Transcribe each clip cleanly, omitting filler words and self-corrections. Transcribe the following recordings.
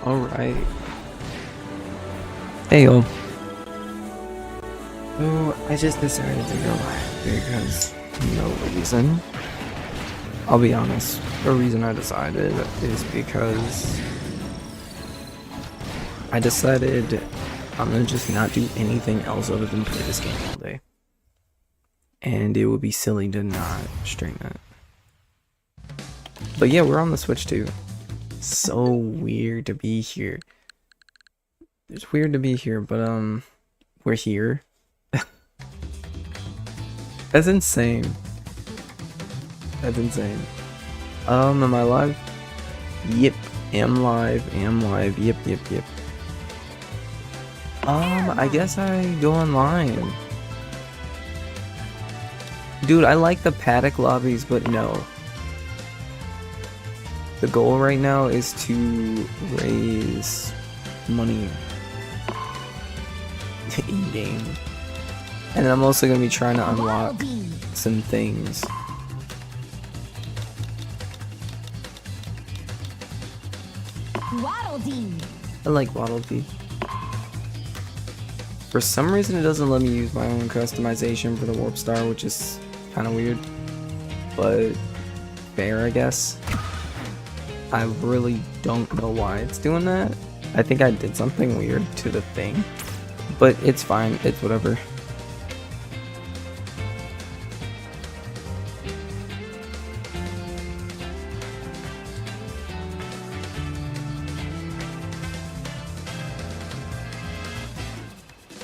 Alright. Hey yo. Oh, I just decided to go live because no reason. I'll be honest. The reason I decided is because I decided I'm gonna just not do anything else other than play this game all day. And it would be silly to not stream it. But yeah, we're on the Switch too. So weird to be here. It's weird to be here, but we're here. That's insane. That's insane. Am I live? Yep, am live, yep. I guess I go online. Dude, I like the paddock lobbies, but no. The goal right now is to raise money in-game. And I'm also going to be trying to unlock some things. I like Waddle Dee. For some reason it doesn't let me use my own customization for the Warp Star, which is kind of weird. But fair, I guess. I really don't know why it's doing that. I think I did something weird to the thing. But it's fine, it's whatever.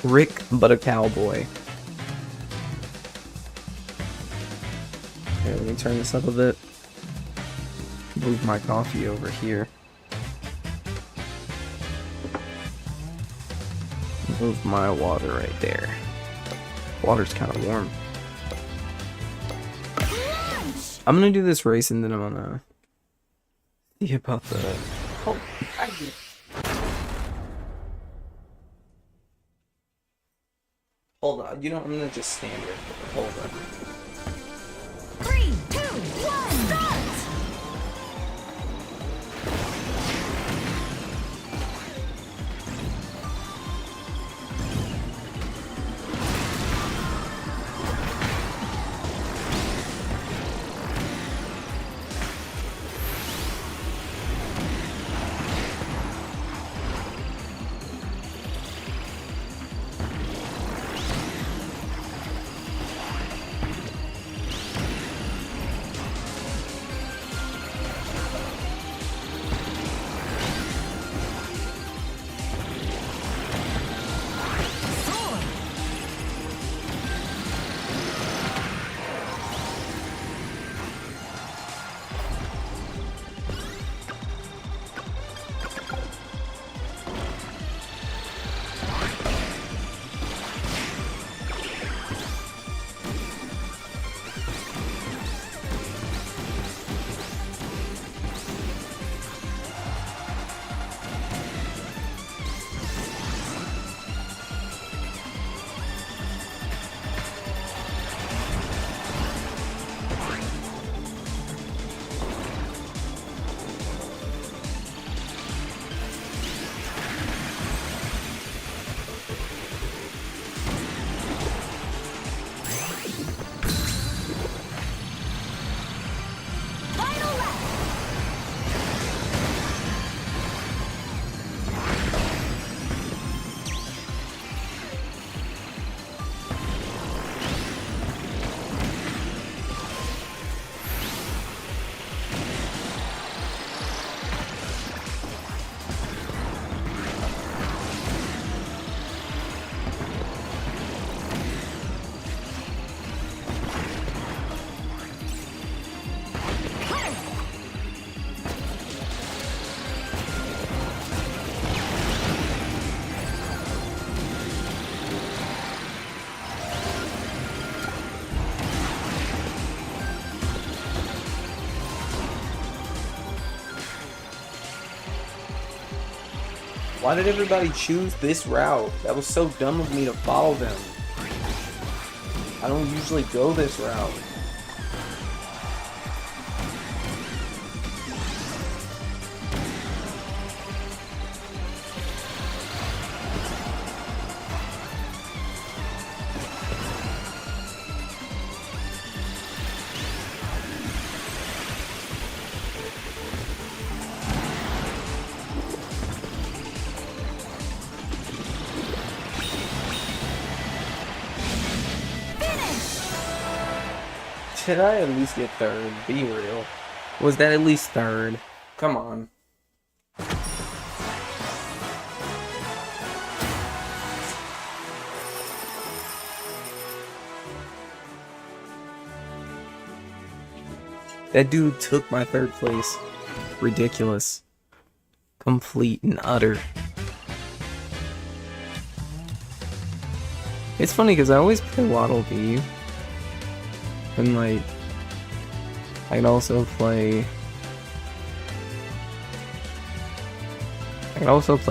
Rick, but a cowboy. Okay, let me turn this up a bit. Move my coffee over here. Move my water right there. Water's kind of warm. I'm gonna do this race and then I'm gonna see about the... Oh, hold on, you know, I'm gonna just stand here. Hold on. 3, 2, 1, start! Why did everybody choose this route? That was so dumb of me to follow them. I don't usually go this route. Did I at least get third? Be real. Was that at least third? Come on. That dude took my third place. Ridiculous. Complete and utter. It's funny because I always play Waddle Dee. And like, I can also play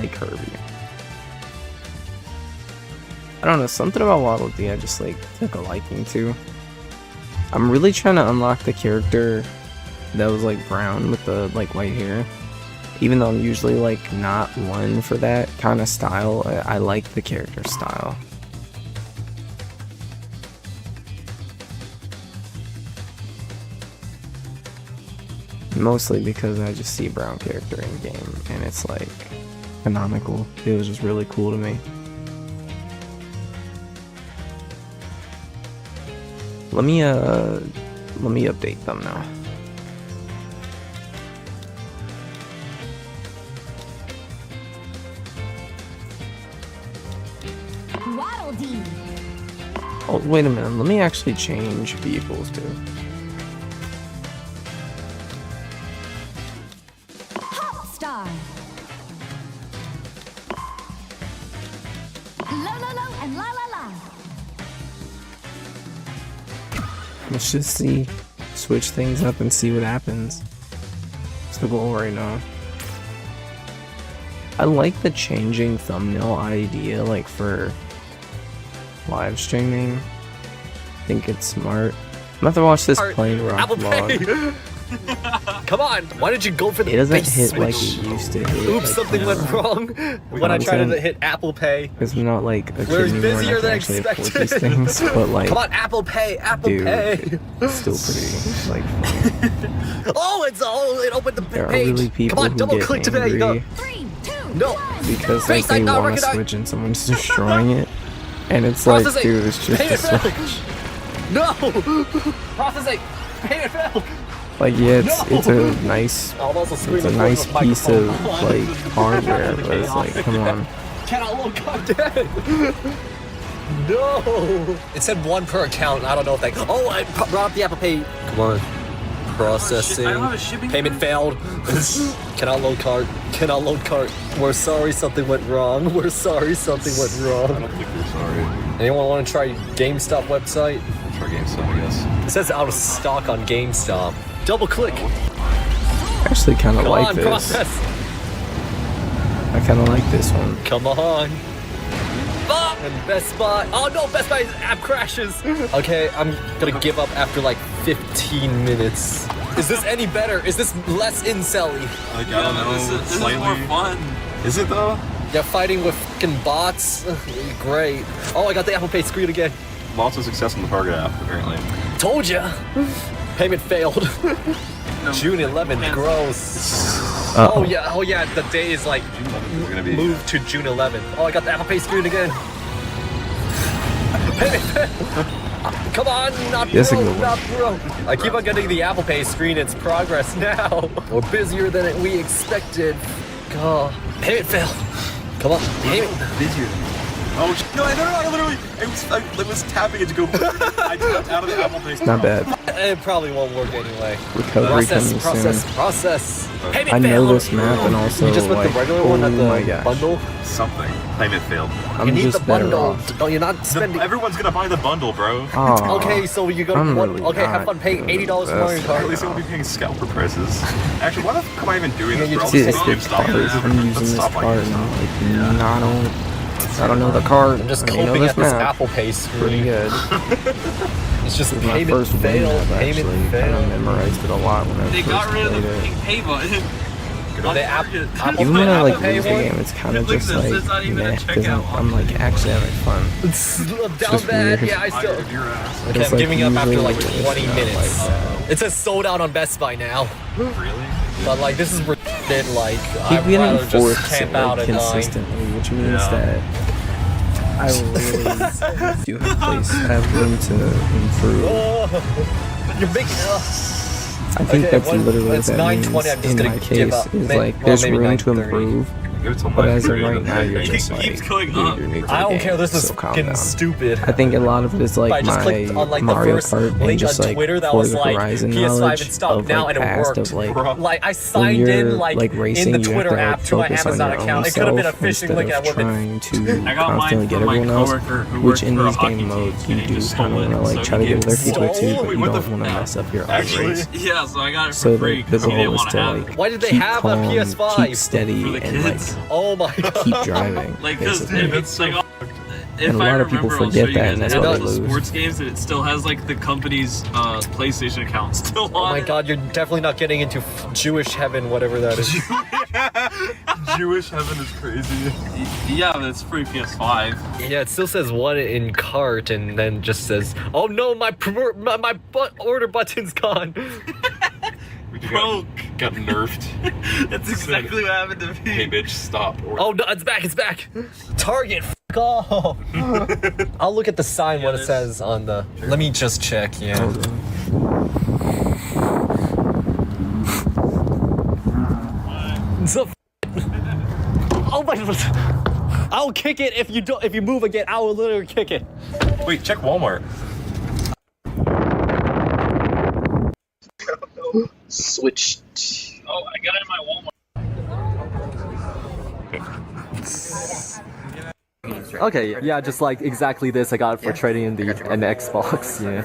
Kirby. I don't know, something about Waddle Dee I just like took a liking to. I'm really trying to unlock the character that was like brown with the like white hair. Even though I'm usually like not one for that kind of style, I like the character style. Mostly because I just see a brown character in game and it's like canonical. It was just really cool to me. Let me update them now. Waddle Dee. Oh, wait a minute. Let me actually change vehicles too. Hop Star. Lo and la la la. Let's just see, switch things up and see what happens. It's the goal right now. I like the changing thumbnail idea, like for live streaming. I think it's smart. I'm gonna have to watch this Plane Rock Apple vlog. Pay. Come on, why did you go for the It doesn't base hit switch? like it used to hit. Oops, like, something went wrong when I tried to hit Apple Pay. Because I'm not like a We're kid anymore and I busier can than actually afford expected. these things, but like, Come on, Apple Pay, Apple dude, Pay. it's still pretty like fun. It opened the There are page. really people Come on, who double get click to angry there. You go. 3, 2, No. 1. because like Face I they not want to recognize. switch and someone's destroying it, and it's like, Processing. dude, it's just a Payment failed. switch. No. Processing. Payment failed. Like, yeah, it's a nice, I'll also screen it's a record nice with piece of microphone. like hardware, but it's like, come on. Cannot load content. No. It said one per account. I don't know if that. Oh, I brought up the Apple Pay. Come on. Processing. I don't have a shipping Payment failed. Cannot load cart. Cannot load cart. We're sorry something went wrong. We're sorry something went I wrong. don't think you're sorry. Anyone want to try GameStop website? I'll try GameStop, I guess. It says out of stock on GameStop. Double click. I actually kind of Come like on, this. process. I kind of like this one. Come on. Ah! And Best Buy. Oh no, Best Buy's app crashes. Okay, I'm gonna give up after like 15 minutes. Is this any better? Is this less incelly? Like, I don't know, This is slightly. more fun. Is it though? Yeah, fighting with fucking bots. Great. Oh, I got the Apple Pay screen again. Lots of success on the Target app, apparently. Told ya. Payment failed. No, June 11th. Gross. Uh-oh. Oh yeah. The day is like June 11th is gonna be moved to June 11th. Oh, I got the Apple Pay screen again. Payment failed. Come on, not Yes, bro, a good one. not bro. I keep on getting the Apple Pay screen. It's progress now. We're busier than we expected. God. Payment failed. Come on. Payment. busier. Oh no! I literally, it was tapping it to go. I tapped out of the Apple Pay. Not bad. It probably won't work anyway. Recovery coming Process. Payment I know failed. this map and also You just went like, the regular oh one at my the gosh. bundle? Something. Payment failed. I'm You need just the better bundle. off. No, you're not spending. Everyone's gonna buy the bundle, bro. Aw, Okay, so you go to I'm one. really Okay, have not fun paying doing $80 for Mario this. At Kart. least I won't be paying scalper prices. Actually, why the fuck am I even doing Yeah, this? you Bro? just See, it's I'll the just stop card. it. I'm using Let's this stop card like and like, I don't know the card. I'm just I mean, I know coping this at this map Apple Pay pretty screen. good. It's just This is my payment first win failed. I've actually Payment kind of failed. memorized it a lot when I They first got rid of played the it. pink pay button. The Apple Even when I like Pay lose the one? game, it's kind of Look at just this, like it's not even a meh, because checkout I'm like actually having fun. It's down just bad. weird. Yeah, I still. Fire your ass. Okay, It's I'm like giving up after usually like it's 20 not minutes. like that. It says sold out on Best Buy now. Really? But like this is retarded. Like Keep I'd getting rather fourths just camp out like at 9. consistently, which means Yeah. that I really do have room to improve. You're making I think Okay, that's when literally it's what that means 9:20, I'm just in gonna my give case. up. Is Well, like there's maybe room to 9:30. improve, Give it to but my as of career. right now, you're He just keeps like, going dude, up. you're new to the I don't game, care. This is so calm fucking down. stupid. I think a lot of it is I like just my clicked on like the Mario first Kart and link just on like Twitter that was Forza like Horizon PS5 knowledge and stopped of now like and it past worked. of like Like I when signed you're in like racing, in the you Twitter have to app like to my focus on Amazon your own account. It could have been a self phishing instead link and I of would have been. trying to I got mine constantly get from my everyone else. coworker who Which works in for a these hockey game modes team, you and he do just kind of stole want to it, like so try he to get other gave- people too, Stole? but you What the don't want to mess up your own Actually, race. yeah, so I got it for So free the because he didn't goal is want to to have like it. Why did they keep have a calm, PS5? keep steady, For the and like kids. Oh my god. keep driving. Like, because basically. it's like, if And a I lot of people remember, I'll forget show you that, guys. and that's It why has they the lose. sports games, and it still has like the company's PlayStation account still on. Oh my it. god, you're definitely not getting into Jewish heaven, whatever that is. Jewish heaven is crazy. Yeah, but it's free PS5. Yeah, it still says one in cart and then just says, "Oh no, my order button's gone." Bro, got nerfed. that's exactly what happened to me. Hey bitch, stop. Or Oh no, it's back, it's back. Target, f off. I'll look at the sign what it says on the. Let me just check. Yeah. So, oh my! I'll kick it if you don't. If you move again, I will literally kick it. Wait, check Walmart. switched. Oh, I got it in my Walmart. Okay, yeah, just like exactly this. I got it for trading in the Xbox. Yeah.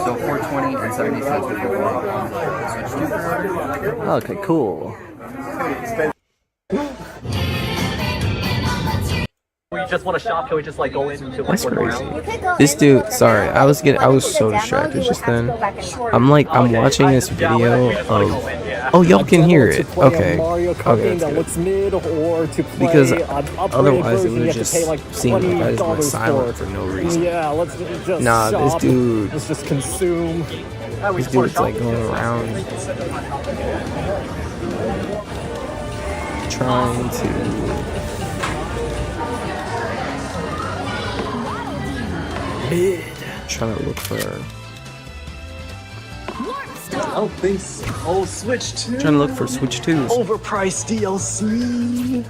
So 420 and 70 cents would be switch to. Okay, cool. We just want to shop. Can we just like go into That's crazy. This dude, sorry, I was so distracted just then. I'm watching this video of. Oh, y'all can hear it. Okay. Okay, that's good. looks mid or to play Because an upgraded otherwise it version, would you have just to pay like seem like I just went $20 silent for no reason. Yeah, let's just Nah, this shop. dude, Let's just consume. this dude's like going around trying to. Trying to look for. Warp Star. Oh, thanks. Oh, switched. Trying to look for Switch 2s. Overpriced DLC.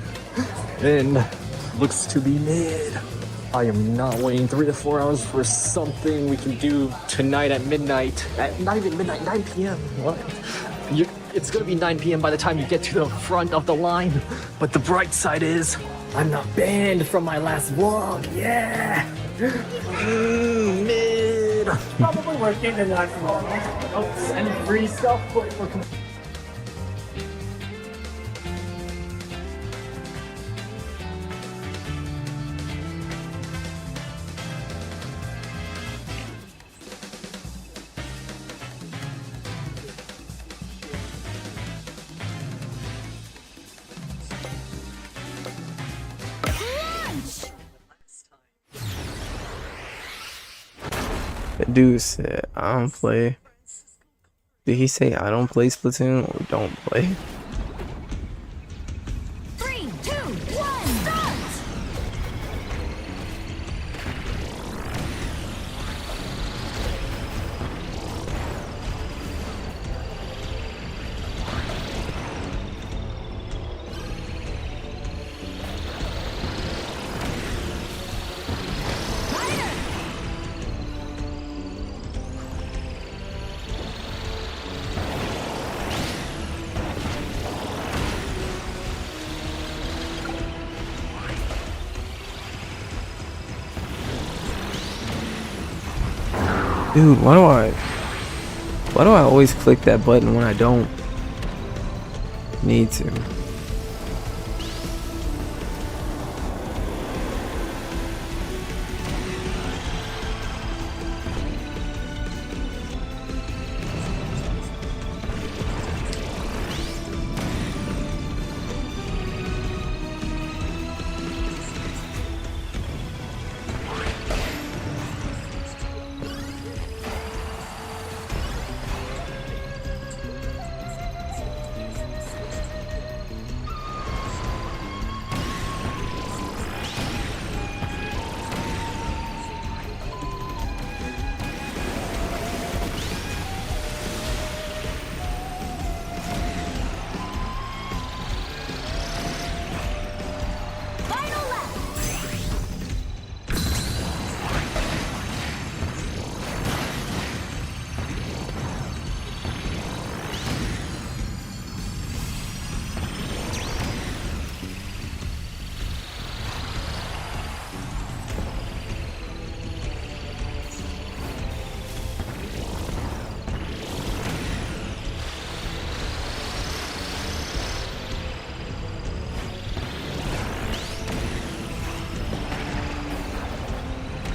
And looks to be mid. I am not waiting 3 to 4 hours for something we can do tonight at midnight. Not even midnight, 9 p.m. What? It's gonna be 9 p.m. by the time you get to the front of the line. But the bright side is, I'm not banned from my last vlog. Yeah. Mid. Probably working and not and free stuff, but for. The dude said, I don't play. Did he say I don't play Splatoon or don't play? 3, 2, 1, start! Dude, why do I always click that button when I don't need to?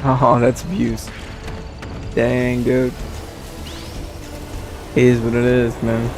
Oh, that's abuse. Dang, dude. It is what it is, man.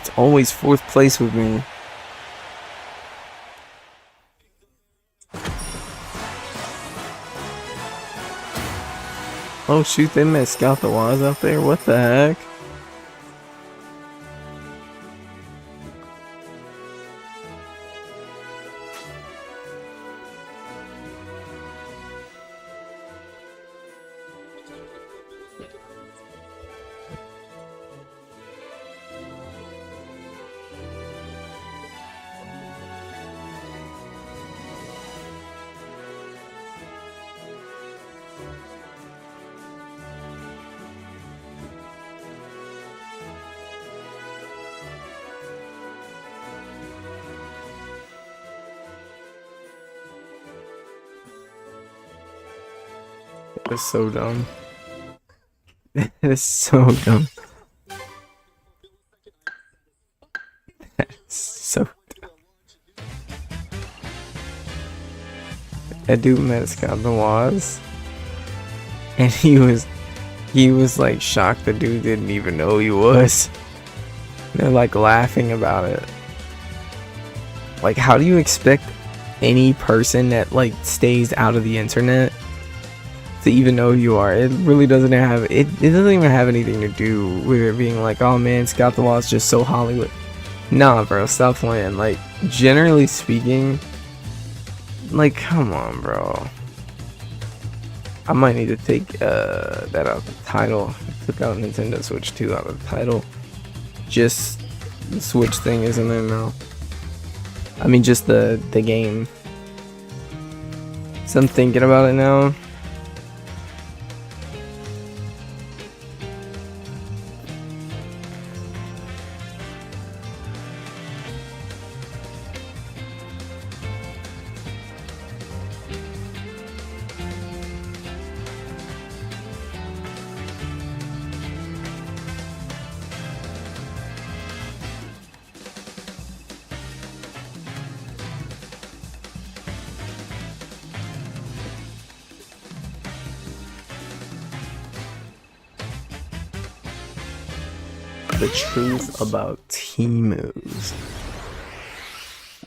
It's always fourth place with me. Oh shoot, they missed Scout the Waz out there. What the heck? That's so dumb. That is so dumb. That's so dumb. That dude met Scott the Waz, and he was like shocked the dude didn't even know who he was. They're like laughing about it. Like, how do you expect any person that like stays out of the internet to even know who you are? It really doesn't have it doesn't even have anything to do with it being like, oh man, Scott the Wall is just so Hollywood. Nah, bro, stop playing. Like, generally speaking, like, come on, bro. I might need to take that out of the title. I took out Nintendo Switch 2 out of the title. Just the Switch thing isn't there now. I mean, just the game. So I'm thinking about it now. The truth about Temu's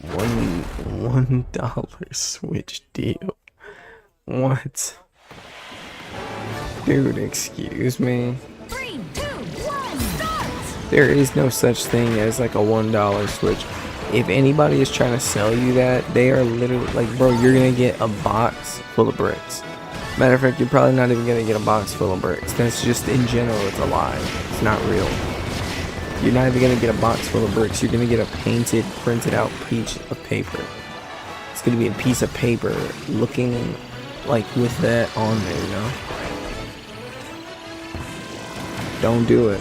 $1 Switch deal. What? Dude, excuse me. 3, 2, 1, start! There is no such thing as like a $1 Switch. If anybody is trying to sell you that, they are literally like, bro, you're gonna get a box full of bricks. Matter of fact, you're probably not even gonna get a box full of bricks. That's just, in general, it's a lie. It's not real. You're not even gonna get a box full of bricks. You're gonna get a painted, printed out piece of paper. It's gonna be a piece of paper looking like with that on there, you know? Don't do it.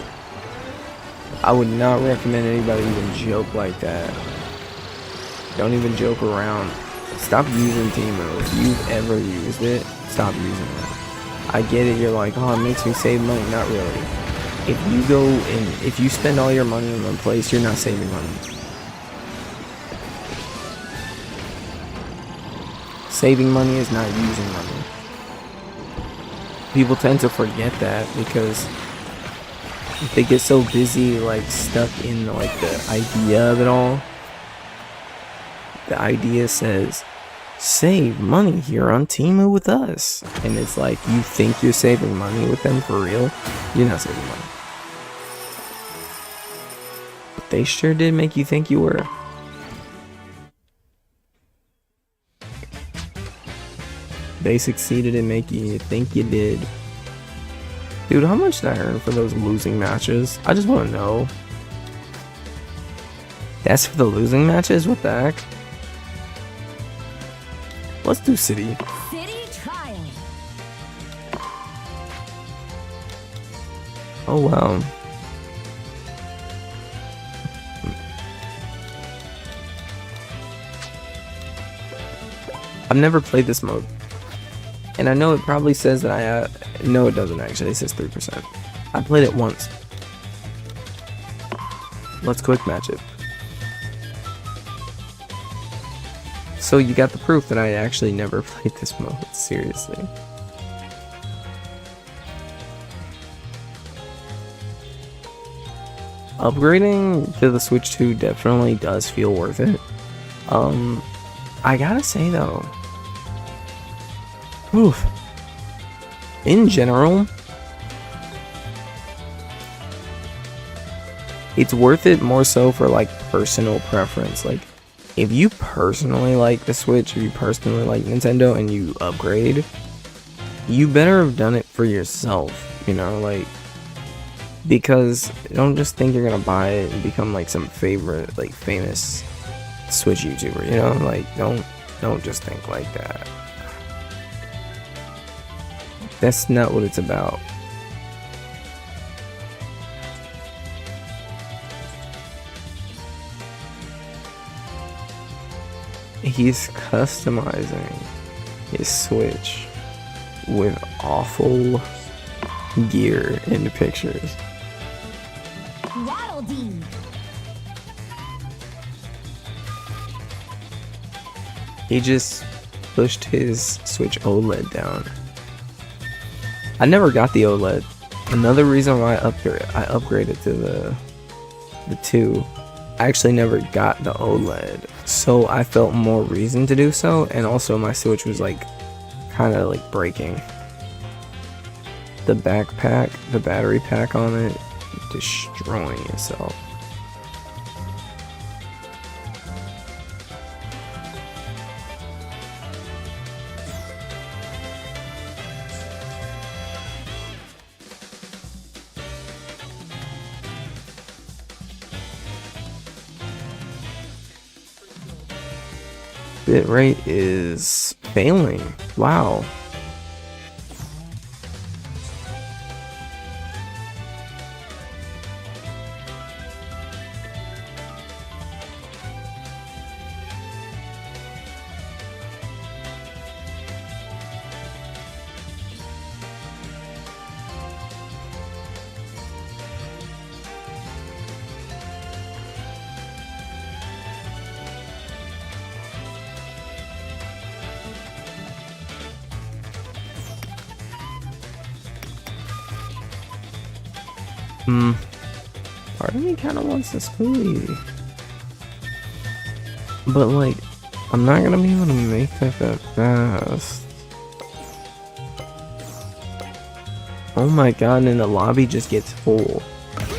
I would not recommend anybody even joke like that. Don't even joke around. Stop using Temu. If you've ever used it, stop using it. I get it, you're like, oh, it makes me save money. Not really. If you go and if you spend all your money in one place, you're not saving money. Saving money is not using money. People tend to forget that because they get so busy, like, stuck in like the idea of it all. The idea says, save money here on Temu with us. And it's like, you think you're saving money with them for real? You're not saving money. But they sure did make you think you were. They succeeded in making you think you did. Dude, how much did I earn for those losing matches? I just want to know. That's for the losing matches? What the heck? Let's do city. City trial. Oh wow. I've never played this mode. And I know it probably says that no it doesn't actually, it says 3%. I played it once. Let's quick match it. So you got the proof that I actually never played this mode, seriously. Upgrading to the Switch 2 definitely does feel worth it. I gotta say though, oof. In general, it's worth it more so for like personal preference. Like, if you personally like the Switch, if you personally like Nintendo and you upgrade, you better have done it for yourself, you know, like, because don't just think you're gonna buy it and become like some favorite, like, famous Switch YouTuber, you know, like, don't just think like that. That's not what it's about. He's customizing his Switch with awful gear in the pictures. Waddle Dee. He just pushed his Switch OLED down. I never got the OLED. Another reason why I upgraded to the 2. I actually never got the OLED, so I felt more reason to do so, and also my Switch was like kind of like breaking. The backpack, the battery pack on it, destroying itself. Bitrate is failing. Wow. Part of me kind of wants to smoothie, but like, I'm not gonna be able to make that fast. Oh my god, and the lobby just gets full.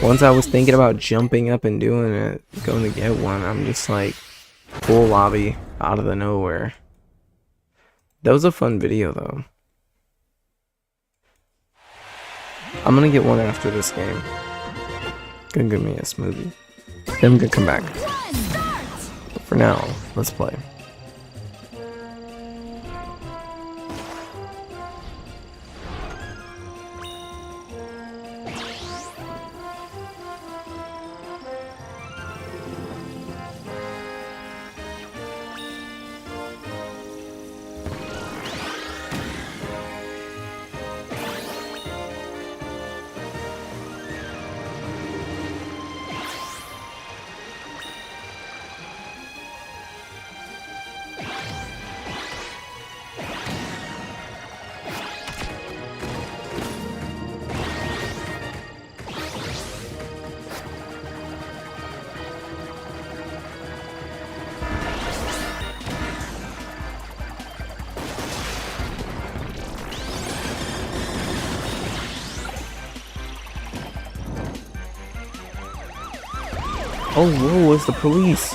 Once I was thinking about jumping up and doing it, going to get one, I'm just like, full lobby out of the nowhere. That was a fun video though. I'm gonna get one after this game. Gonna give me a smoothie. Then I'm gonna come back. But for now, let's play. Oh, whoa, it's the police.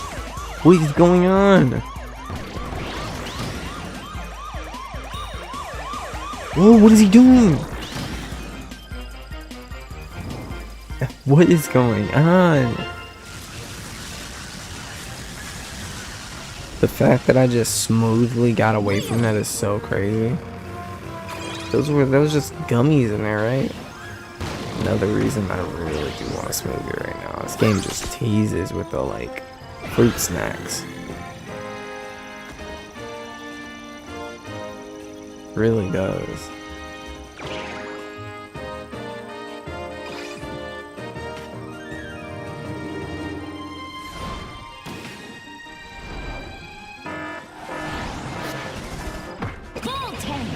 What is going on? Whoa, what is he doing? What is going on? The fact that I just smoothly got away from that is so crazy. Those was just gummies in there, right? Another reason I really do want a smoothie right now. This game just teases with the like fruit snacks. Really does. Full tank.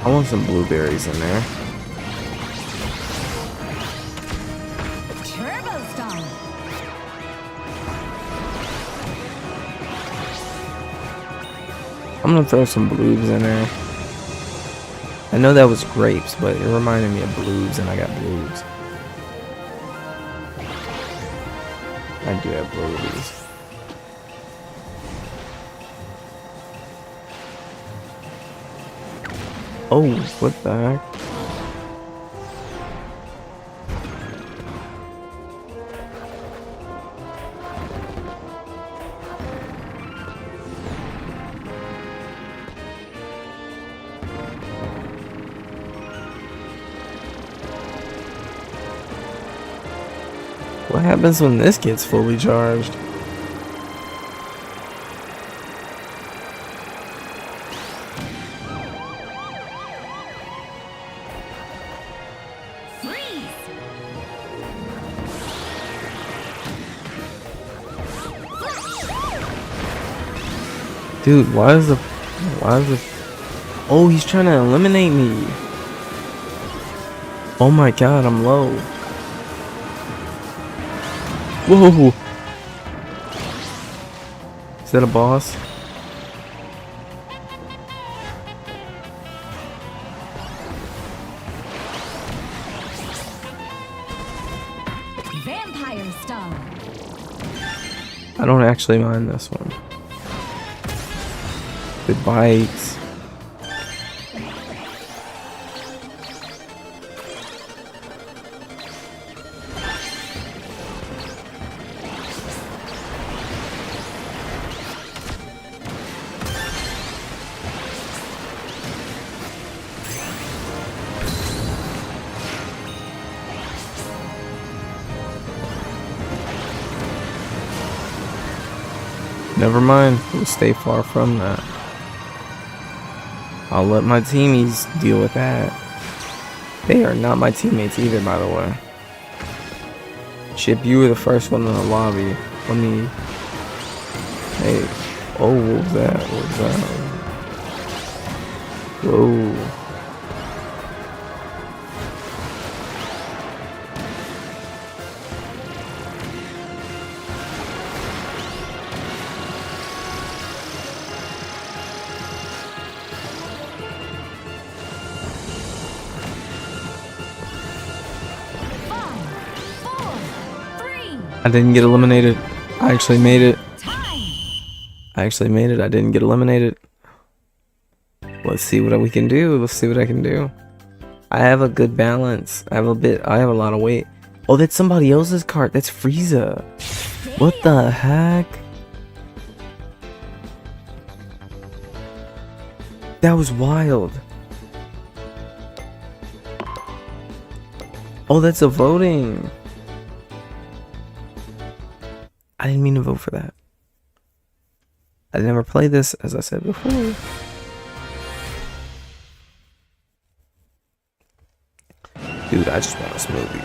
I want some blueberries in there. Turbo Star. I'm gonna throw some blues in there. I know that was grapes, but it reminded me of blues, and I got blues. I do have blues. Oh, what the heck? What happens when this gets fully charged? Dude, why is the oh, he's trying to eliminate me. Oh my god, I'm low. Whoa. Is that a boss? Vampire Star. I don't actually mind this one. It bites. Never mind, we'll stay far from that. I'll let my teamies deal with that. They are not my teammates either, by the way. Chip, you were the first one in the lobby. Let me... Hey. Oh, what was that? What was that? Whoa. I didn't get eliminated. I actually made it. I actually made it. I didn't get eliminated. Let's see what we can do. Let's see what I can do. I have a good balance. I have a lot of weight. Oh, that's somebody else's cart. That's Frieza. What the heck? That was wild. Oh, that's a voting. I didn't mean to vote for that. I never played this, as I said before. Dude, I just want a smoothie.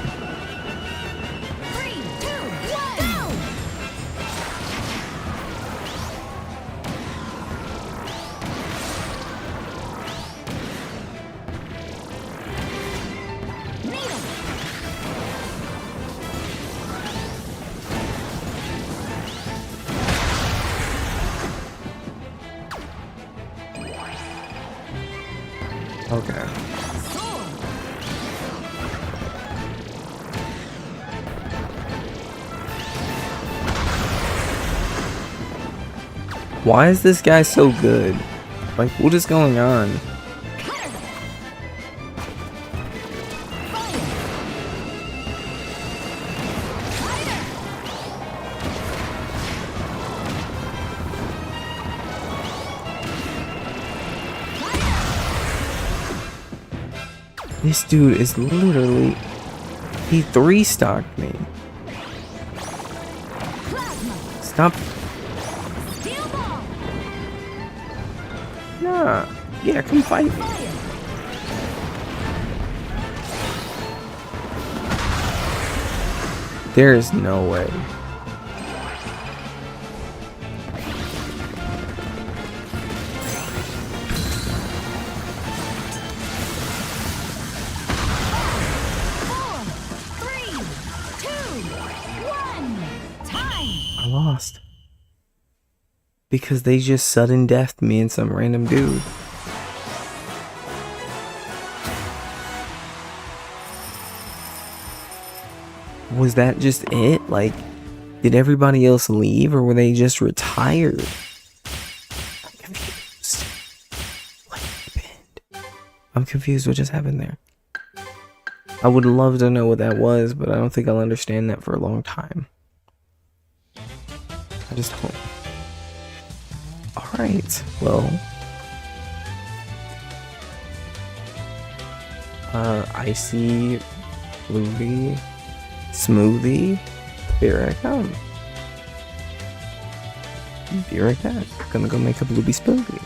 3, 2, 1, go! Needle. Okay. Why is this guy so good? Like, what is going on? This dude is literally... He 3-stocked me. Stop. Steel ball. Nah. Yeah, come fight me. There is no way. I lost. Because they just sudden deathed me and some random dude. Was that just it? Like, did everybody else leave or were they just retired? I'm confused. What happened? I'm confused what just happened there. I would love to know what that was, but I don't think I'll understand that for a long time. I just don't. Alright, well. Icy, Bluey, Smoothie, here I come. Be right back. Gonna go make a Bluey smoothie.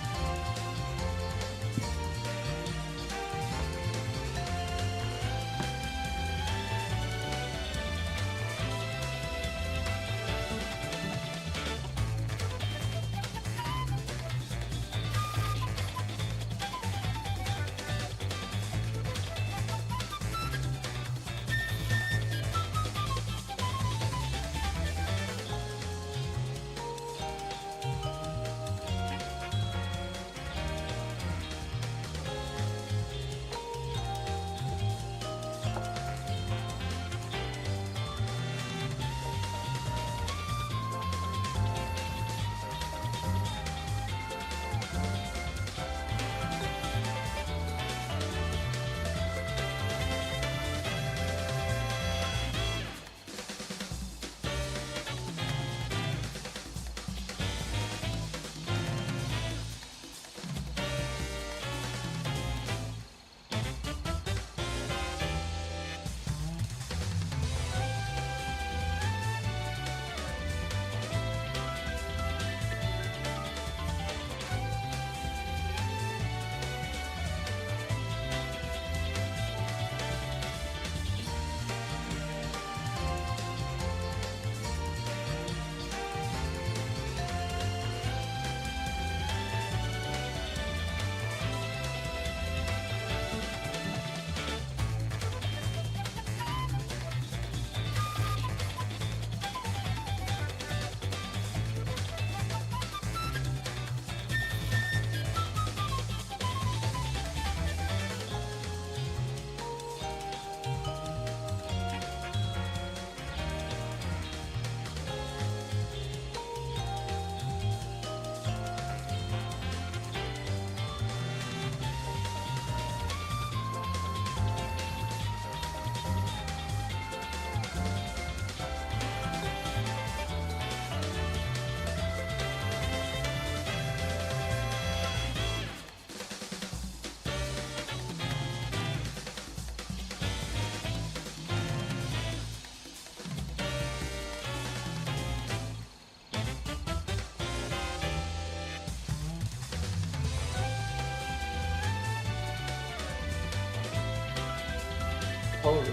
Alright.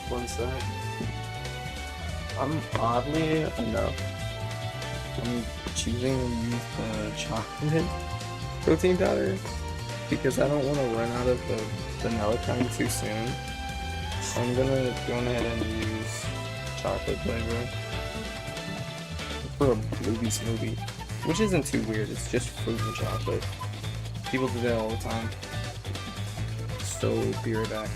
One sec. I'm oddly enough, I'm choosing to use the chocolate protein powder because I don't want to run out of the vanilla kind too soon. So I'm gonna go ahead and use chocolate flavor for a Bluey smoothie, which isn't too weird. It's just fruit and chocolate. People do that all the time. So be right back.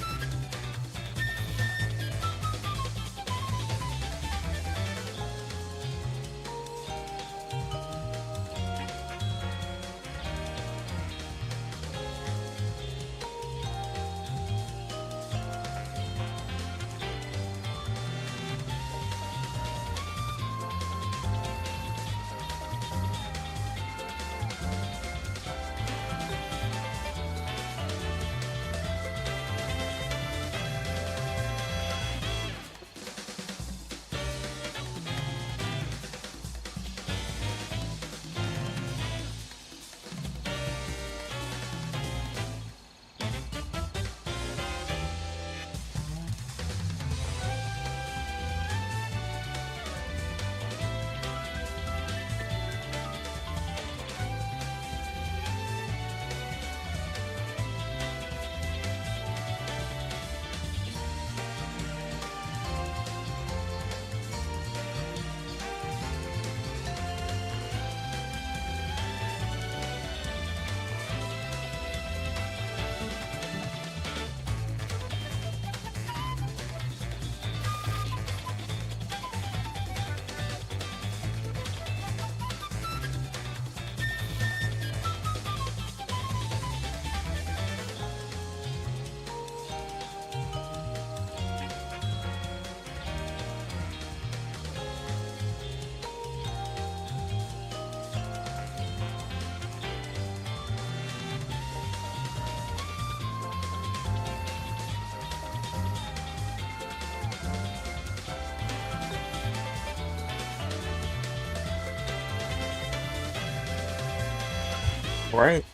Right.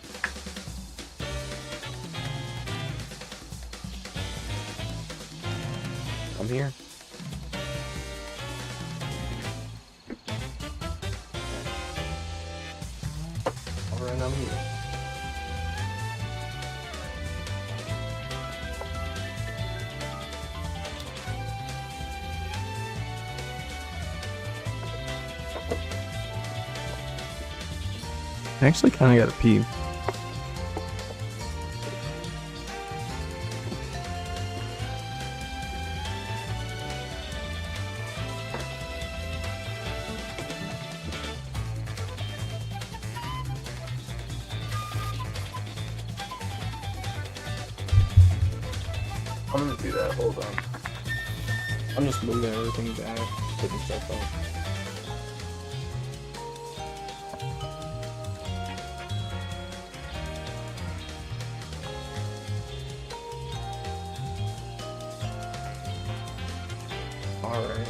I'm here. Alright, I'm here. I actually kind of gotta pee. I'm gonna do that, hold on. I'm just moving everything back, putting stuff up. Alright.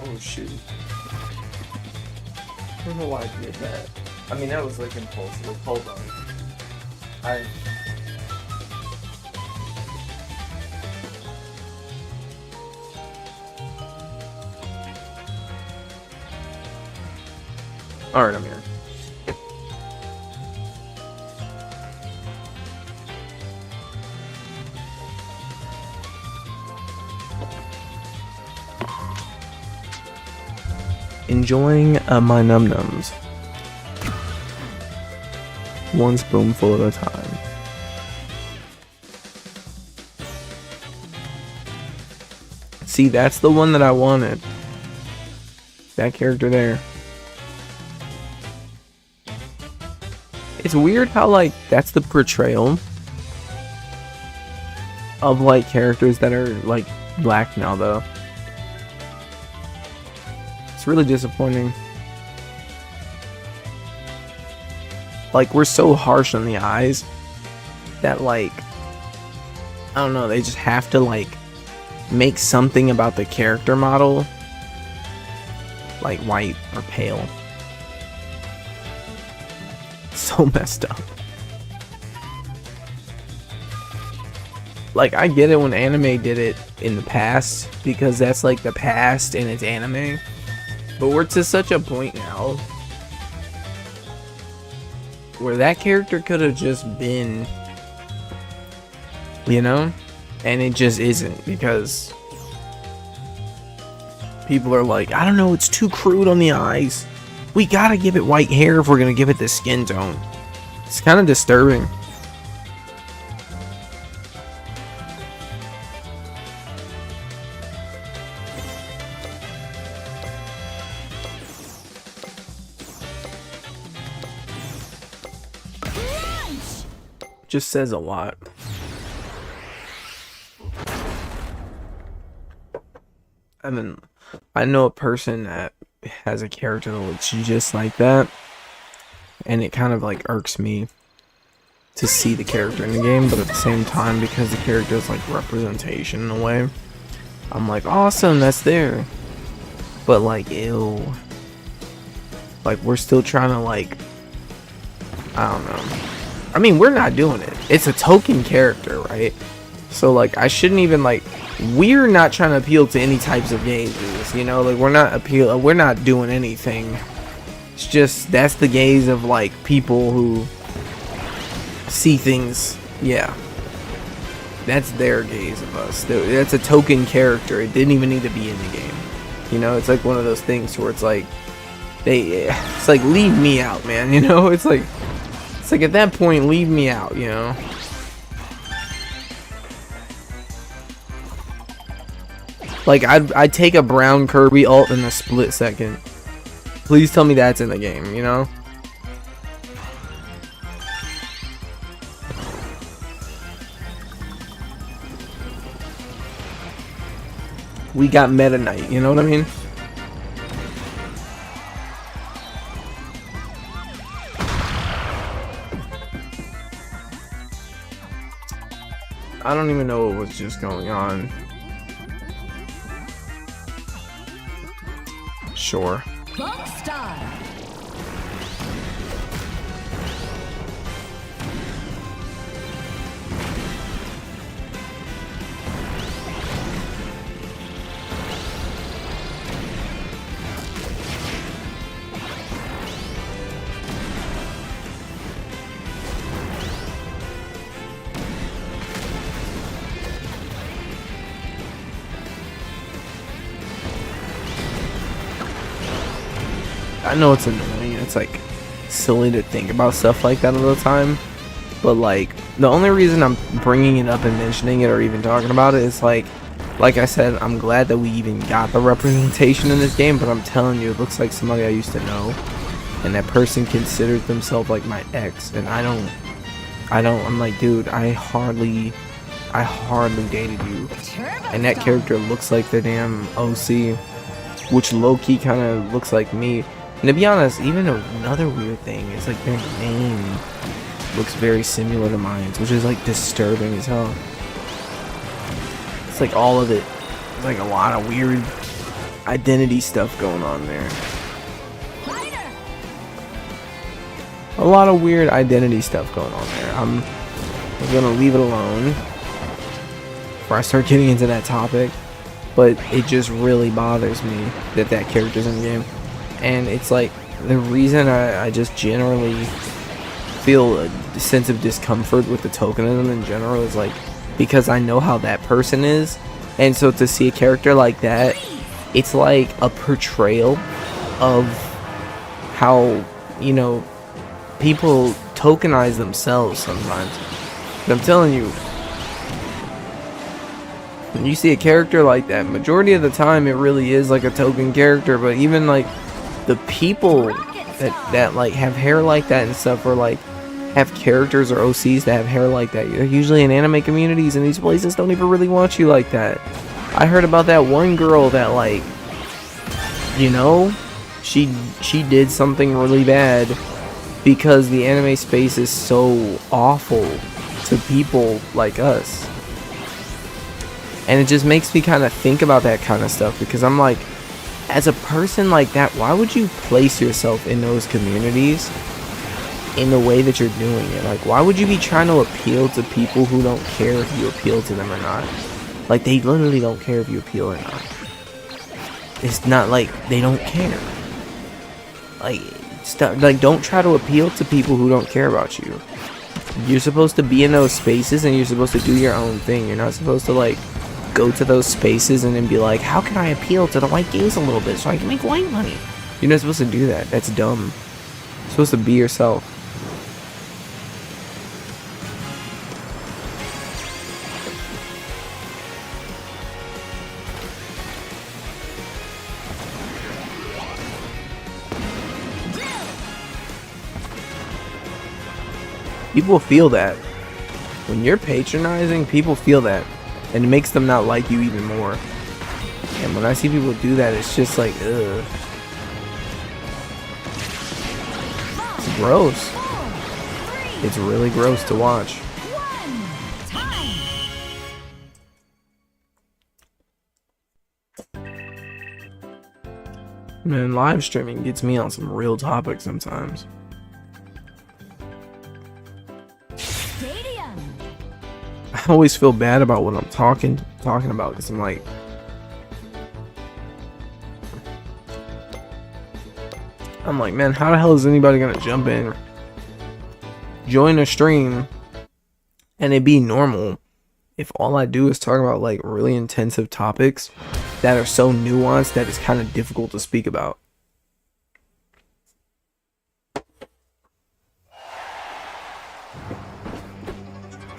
Oh shoot. I don't know why I did that. I mean, that was like impulsive. Hold on. Alright, I'm here. Enjoying my num-nums. One spoonful at a time. See, that's the one that I wanted. That character there. It's weird how, like, that's the portrayal of, like, characters that are, like, black now, though. It's really disappointing. Like, we're so harsh on the eyes that, like, I don't know, they just have to, like, make something about the character model, like, white or pale. So messed up. Like, I get it when anime did it in the past, because that's, like, the past and it's anime. But we're to such a point now where that character could have just been, you know? And it just isn't, because people are like, I don't know, it's too crude on the eyes. We gotta give it white hair if we're gonna give it the skin tone. It's kind of disturbing. Just says a lot. I mean, I know a person that has a character that looks just like that, and it kind of like irks me to see the character in the game, but at the same time, because the character is like representation in a way, I'm like, awesome, that's there. But like, ew. Like, we're still trying to, like, I don't know. I mean, we're not doing it. It's a token character, right? So, like, I shouldn't even, like, we're not trying to appeal to any types of gazes, you know? Like, we're not doing anything. It's just, that's the gaze of, like, people who see things Yeah. That's their gaze of us. That's a token character. It didn't even need to be in the game. You know, it's like one of those things where it's like it's like leave me out, man. You know, it's like at that point, leave me out. You know. Like I'd take a brown Kirby ult in a split second. Please tell me that's in the game. You know. We got Meta Knight, you know what I mean? I don't even know what was just going on. Sure. Bump style. I know it's annoying. It's like silly to think about stuff like that all the time. But like the only reason I'm bringing it up and mentioning it or even talking about it is like I said, I'm glad that we even got the representation in this game. But I'm telling you, it looks like somebody I used to know, and that person considered themselves like my ex, and I don't. I'm like, dude, I hardly dated you, and that character looks like the damn OC, which low-key kind of looks like me. And to be honest, even another weird thing is like their name looks very similar to mine, which is like disturbing as hell. It's like all of it. It's like a lot of weird identity stuff going on there. A lot of weird identity stuff going on there. I'm gonna leave it alone before I start getting into that topic. But it just really bothers me that that character's in the game. And it's like the reason I just generally feel a sense of discomfort with the tokenism in general is like because I know how that person is, and so to see a character like that, it's like a portrayal of how, you know, people tokenize themselves sometimes. But I'm telling you, when you see a character like that, majority of the time it really is like a token character. But even like the people that like have hair like that and stuff, or like have characters or OCs that have hair like that, they're usually in anime communities, and these places don't even really want you like that. I heard about that one girl that, like, you know, she did something really bad because the anime space is so awful to people like us. And it just makes me kind of think about that kind of stuff, because I'm like, as a person like that, why would you place yourself in those communities in the way that you're doing it? Like, why would you be trying to appeal to people who don't care if you appeal to them or not? Like, they literally don't care if you appeal or not. It's not like they don't care. Like, don't try to appeal to people who don't care about you. You're supposed to be in those spaces and you're supposed to do your own thing. You're not supposed to, like, go to those spaces and then be like, how can I appeal to the white gays a little bit so I can make white money? You're not supposed to do that. That's dumb. You're supposed to be yourself. People feel that. When you're patronizing, people feel that. And it makes them not like you even more. And when I see people do that, it's just like, ugh. It's gross. It's really gross to watch. Man, live streaming gets me on some real topics sometimes. I always feel bad about what I'm talking about, because I'm like, man, how the hell is anybody gonna jump in, join a stream, And it'd be normal if all I do is talk about like really intensive topics that are so nuanced that it's kind of difficult to speak about.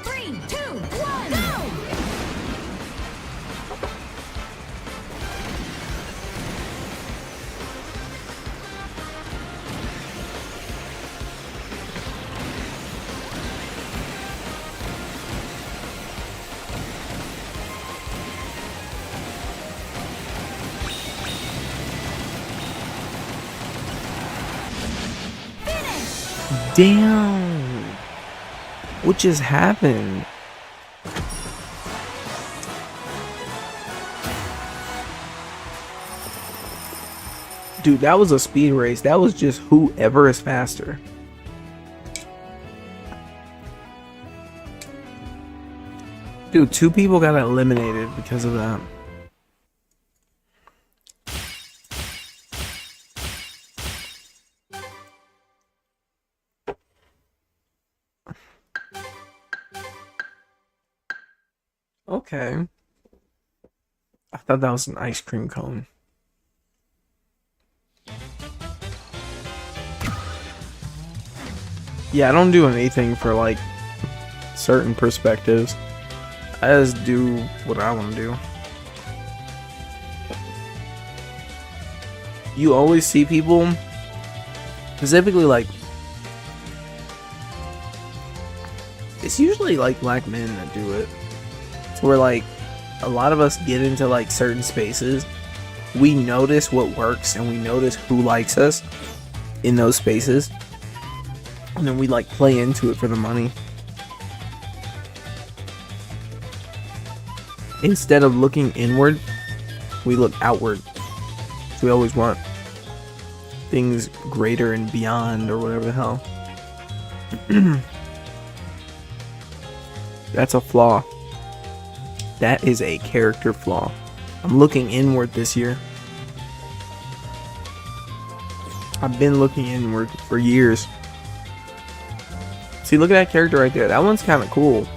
Three, two, one, go! Damn. What just happened? Dude, that was a speed race. That was just whoever is faster. Dude, 2 people got eliminated because of that. Okay. I thought that was an ice cream cone. Yeah, I don't do anything for like certain perspectives. I just do what I want to do. You always see people, specifically like, it's usually like black men that do it. It's where like a lot of us get into like certain spaces. We notice what works and we notice who likes us in those spaces. And then we like play into it for the money. Instead of looking inward, we look outward. We always want things greater and beyond or whatever the hell. That's a flaw. That is a character flaw. I'm looking inward this year. I've been looking inward for years. See, look at that character right there. That one's kind of cool.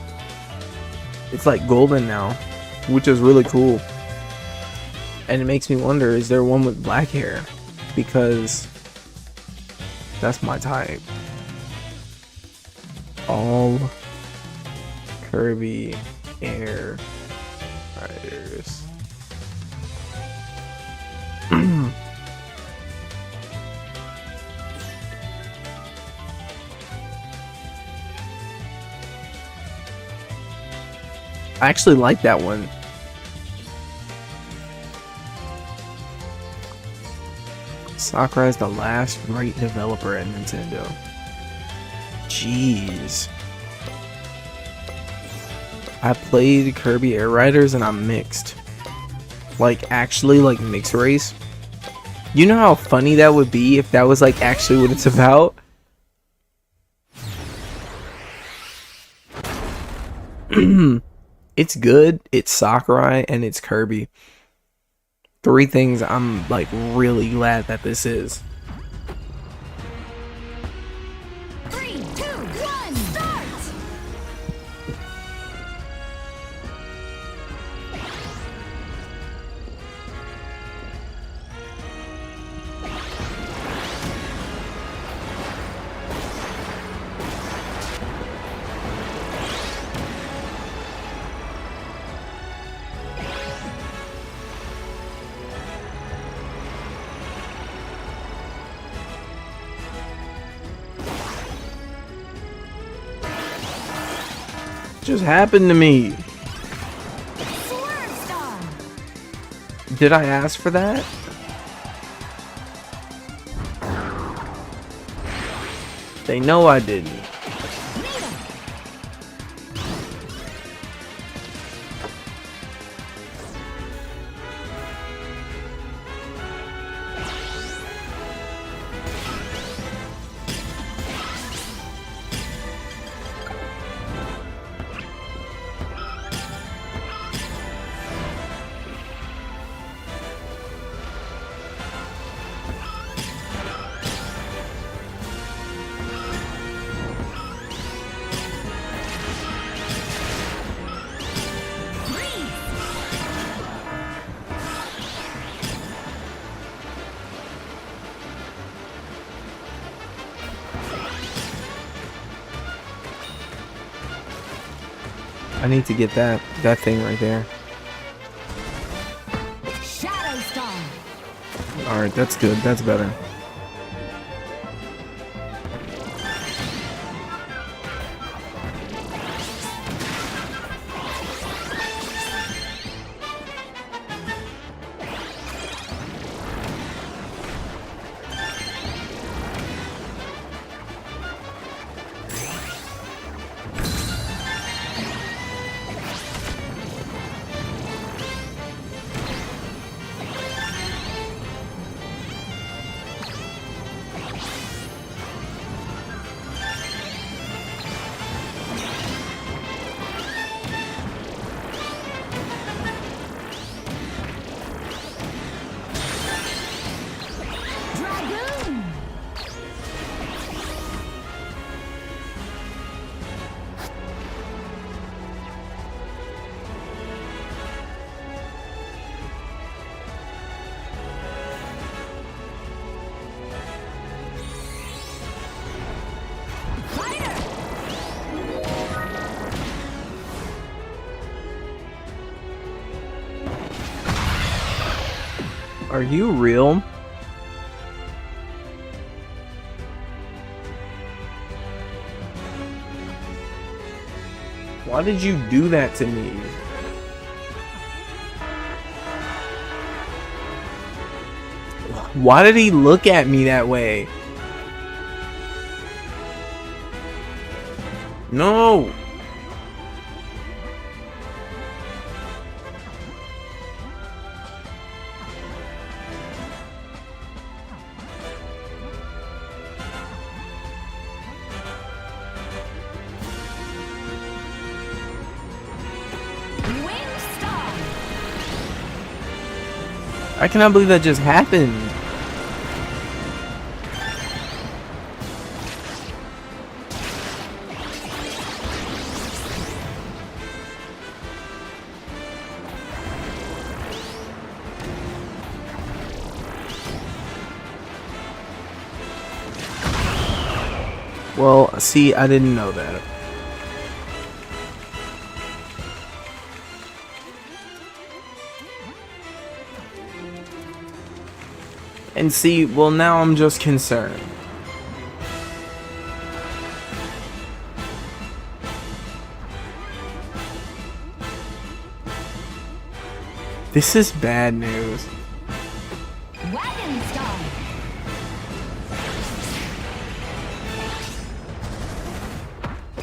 It's like golden now, which is really cool. And it makes me wonder, is there one with black hair? Because that's my type. All Kirby AirRiders. I actually like that one. Sakurai is the last great developer at Nintendo. Jeez. I played Kirby AirRiders and I'm mixed. Like, actually, like, mixed race. You know how funny that would be if that was, like, actually what it's about? It's good, it's Sakurai, and it's Kirby. 3 things I'm, like, really glad that this is. 3, 2, 1, start! Just happened to me. Swerve Star! Did I ask for that? They know I didn't. I need to get that thing right there. Shadow Star. Alright, that's good. That's better. Dragoon. Fighter. Are you real? Why did you do that to me? Why did he look at me that way? No! Wind Star. I cannot believe that just happened. Well, see, I didn't know that. And see, well, now I'm just concerned. This is bad news. Wagon Star.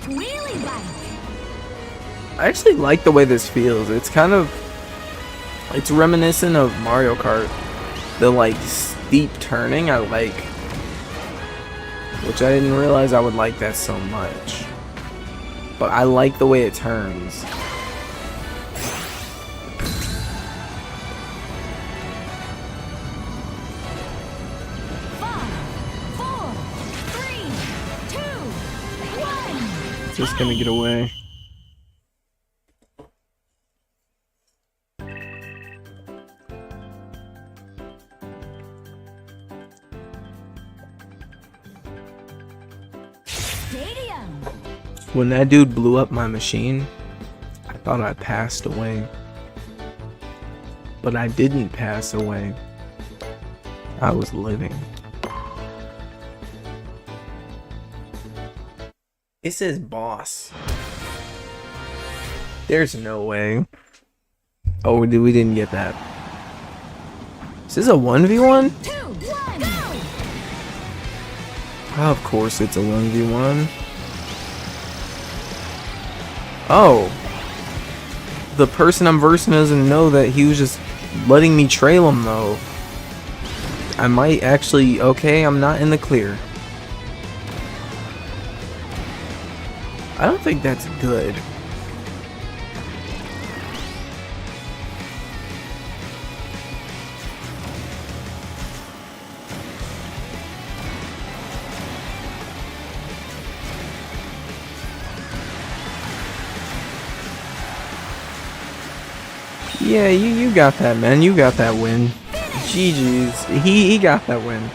Wheelie Bike. I actually like the way this feels. It's kind of... It's reminiscent of Mario Kart. The, like, steep turning, I like. Which I didn't realize I would like that so much. But I like the way it turns. Just gonna get away. Stadium. When that dude blew up my machine, I thought I passed away. But I didn't pass away. I was living. It says boss. There's no way. Oh, we didn't get that. Is this a 1v1? 2, 1, go! Oh, of course it's a 1v1. Oh. The person I'm versing doesn't know that he was just letting me trail him though. I might actually... Okay, I'm not in the clear. I don't think that's good. Yeah, you got that, man. You got that win. GG's. He got that win.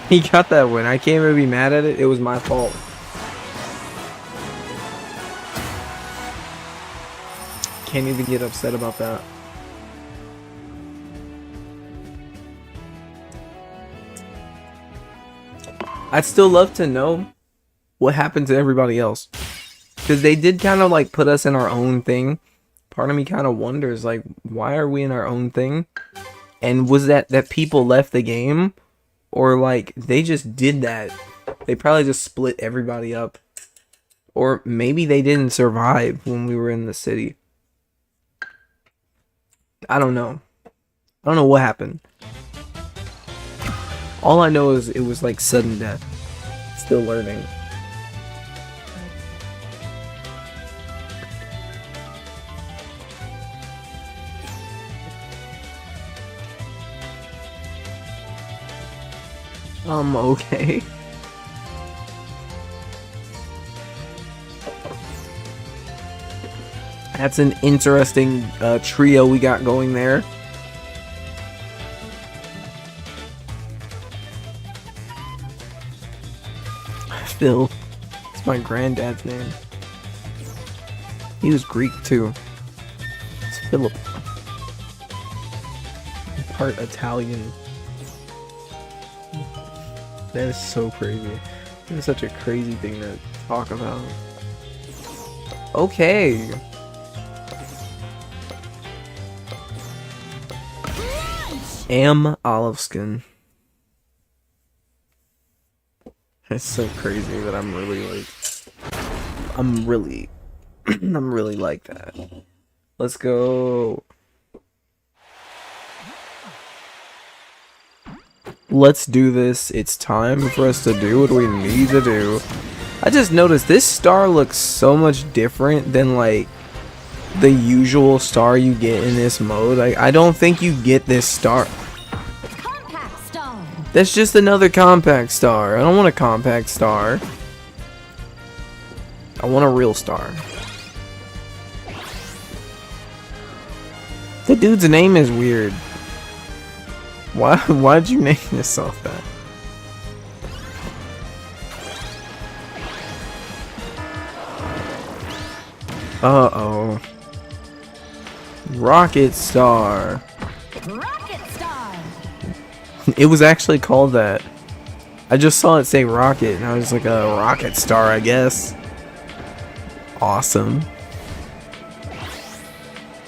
He got that win. I can't even be mad at it. It was my fault. can't even get upset about that. I'd still love to know what happened to everybody else. Because they did kind of like put us in our own thing. Part of me kind of wonders, like, why are we in our own thing? And was that people left the game? Or like, they just did that. They probably just split everybody up. Or maybe they didn't survive when we were in the city. I don't know. I don't know what happened. All I know is it was like sudden death. Still learning. Okay. That's an interesting trio we got going there. Phil. It's my granddad's name. He was Greek too. It's Philip. Part Italian. That is so crazy. It's such a crazy thing to talk about. Okay. Olive skin. It's so crazy that I'm really like, I'm really like that. Let's go. Let's do this. It's time for us to do what we need to do. I just noticed this star looks so much different than like the usual star you get in this mode. Like, I don't think you get this star. Compact star. That's just another compact star. I don't want a compact star. I want a real star. The dude's name is weird. Why'd you name yourself that? Uh-oh. Rocket Star. Rocket star. It was actually called that. I just saw it say rocket and I was like, a rocket star, I guess. Awesome.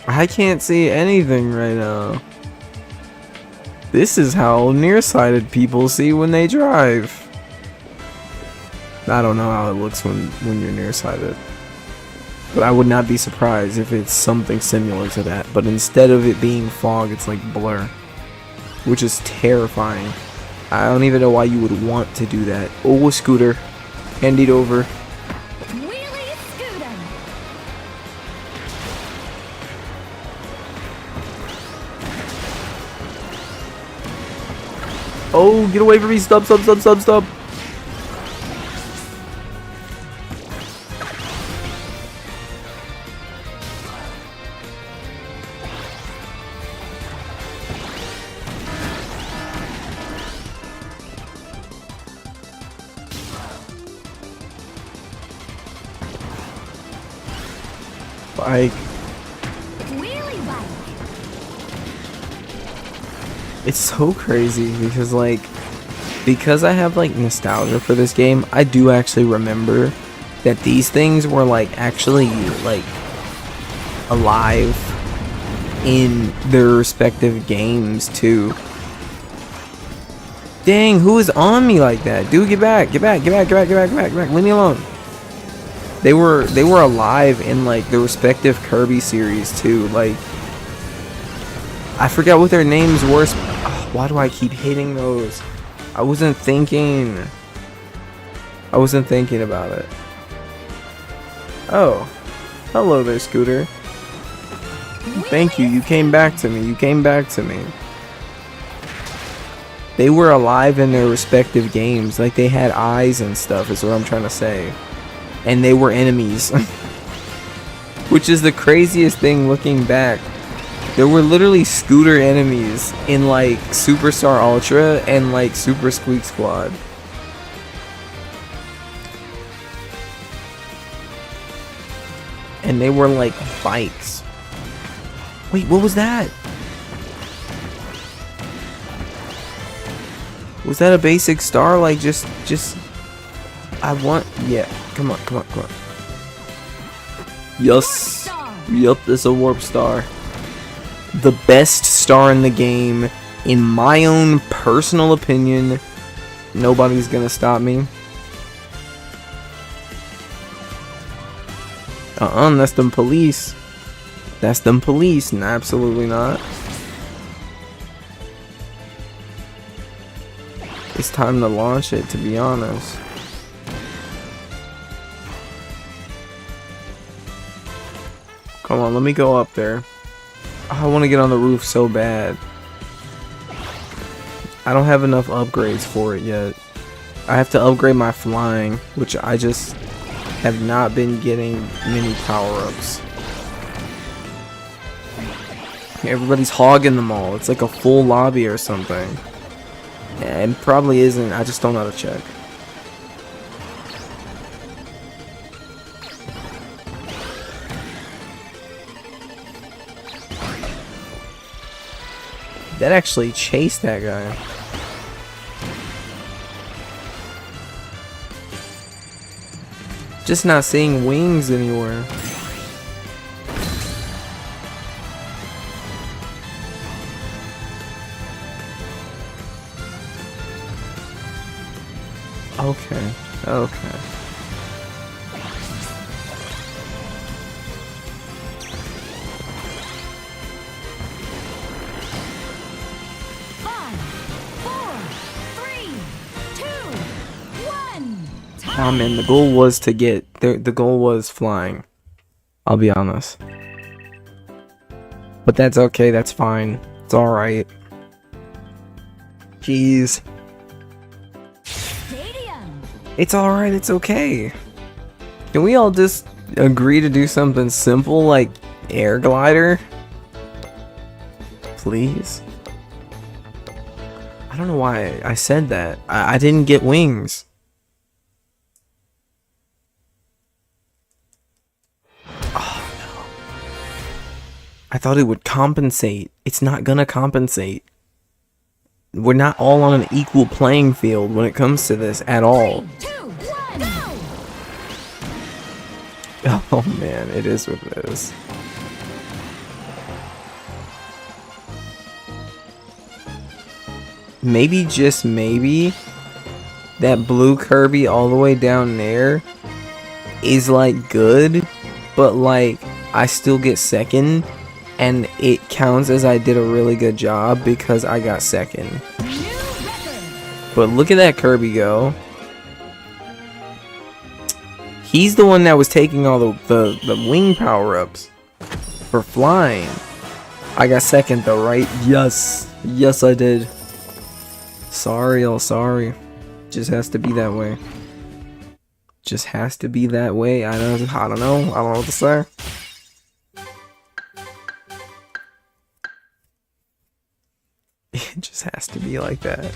I can't see anything right now. This is how nearsighted people see when they drive. I don't know how it looks when you're nearsighted. But I would not be surprised if it's something similar to that. But instead of it being fog, it's like blur. Which is terrifying. I don't even know why you would want to do that. Oh, a scooter. Hand it over. Wheelie scooter. Oh, get away from me. Stop, stop, stop, stop, stop. Bike. Wheelie bike. It's so crazy because because I have like nostalgia for this game, I do actually remember that these things were like actually like alive in their respective games too. Dang, who is on me like that? Dude, get back, get back, get back, get back, get back, get back, get back. Leave me alone. They were alive in like the respective Kirby series too. Like, I forgot what their names were. Oh, why do I keep hitting those? I wasn't thinking about it. Oh, hello there, Scooter. Thank you. You came back to me. You came back to me. They were alive in their respective games. Like, they had eyes and stuff is what I'm trying to say. And they were enemies. Which is the craziest thing looking back. There were literally scooter enemies in like Superstar Ultra and like Super Squeak Squad. And they were like bikes. Wait, what was that? Was that a basic star? Like, just... I want... Yeah, come on. Yes. Yup, it's a warp star. The best star in the game. In my own personal opinion. Nobody's gonna stop me. That's them police. That's them police. Nah, absolutely not. It's time to launch it, to be honest. Come on, let me go up there. I want to get on the roof so bad. I don't have enough upgrades for it yet. I have to upgrade my flying, which I just have not been getting many power-ups. Everybody's hogging them all. It's like a full lobby or something. Yeah, it probably isn't. I just don't know how to check. That actually chased that guy. Just not seeing wings anywhere. Okay. Okay. Man, the goal was to get the goal was flying. I'll be honest. But that's okay, that's fine. It's alright. Jeez. It's alright, it's okay. Can we all just agree to do something simple like air glider? Please? I don't know why I said that. I didn't get wings. Oh no. I thought it would compensate. It's not gonna compensate. We're not all on an equal playing field when it comes to this at all. 3, 2, 1, go! Oh man, it is what it is. Maybe, just maybe, that blue Kirby all the way down there is like good, but like I still get second. And it counts as I did a really good job because I got second. But look at that Kirby go. He's the one that was taking all the wing power-ups for flying. I got second though, right? Yes. Yes, I did. Sorry, oh sorry. Just has to be that way. Just has to be that way. I don't know. I don't know what to say. It just has to be like that.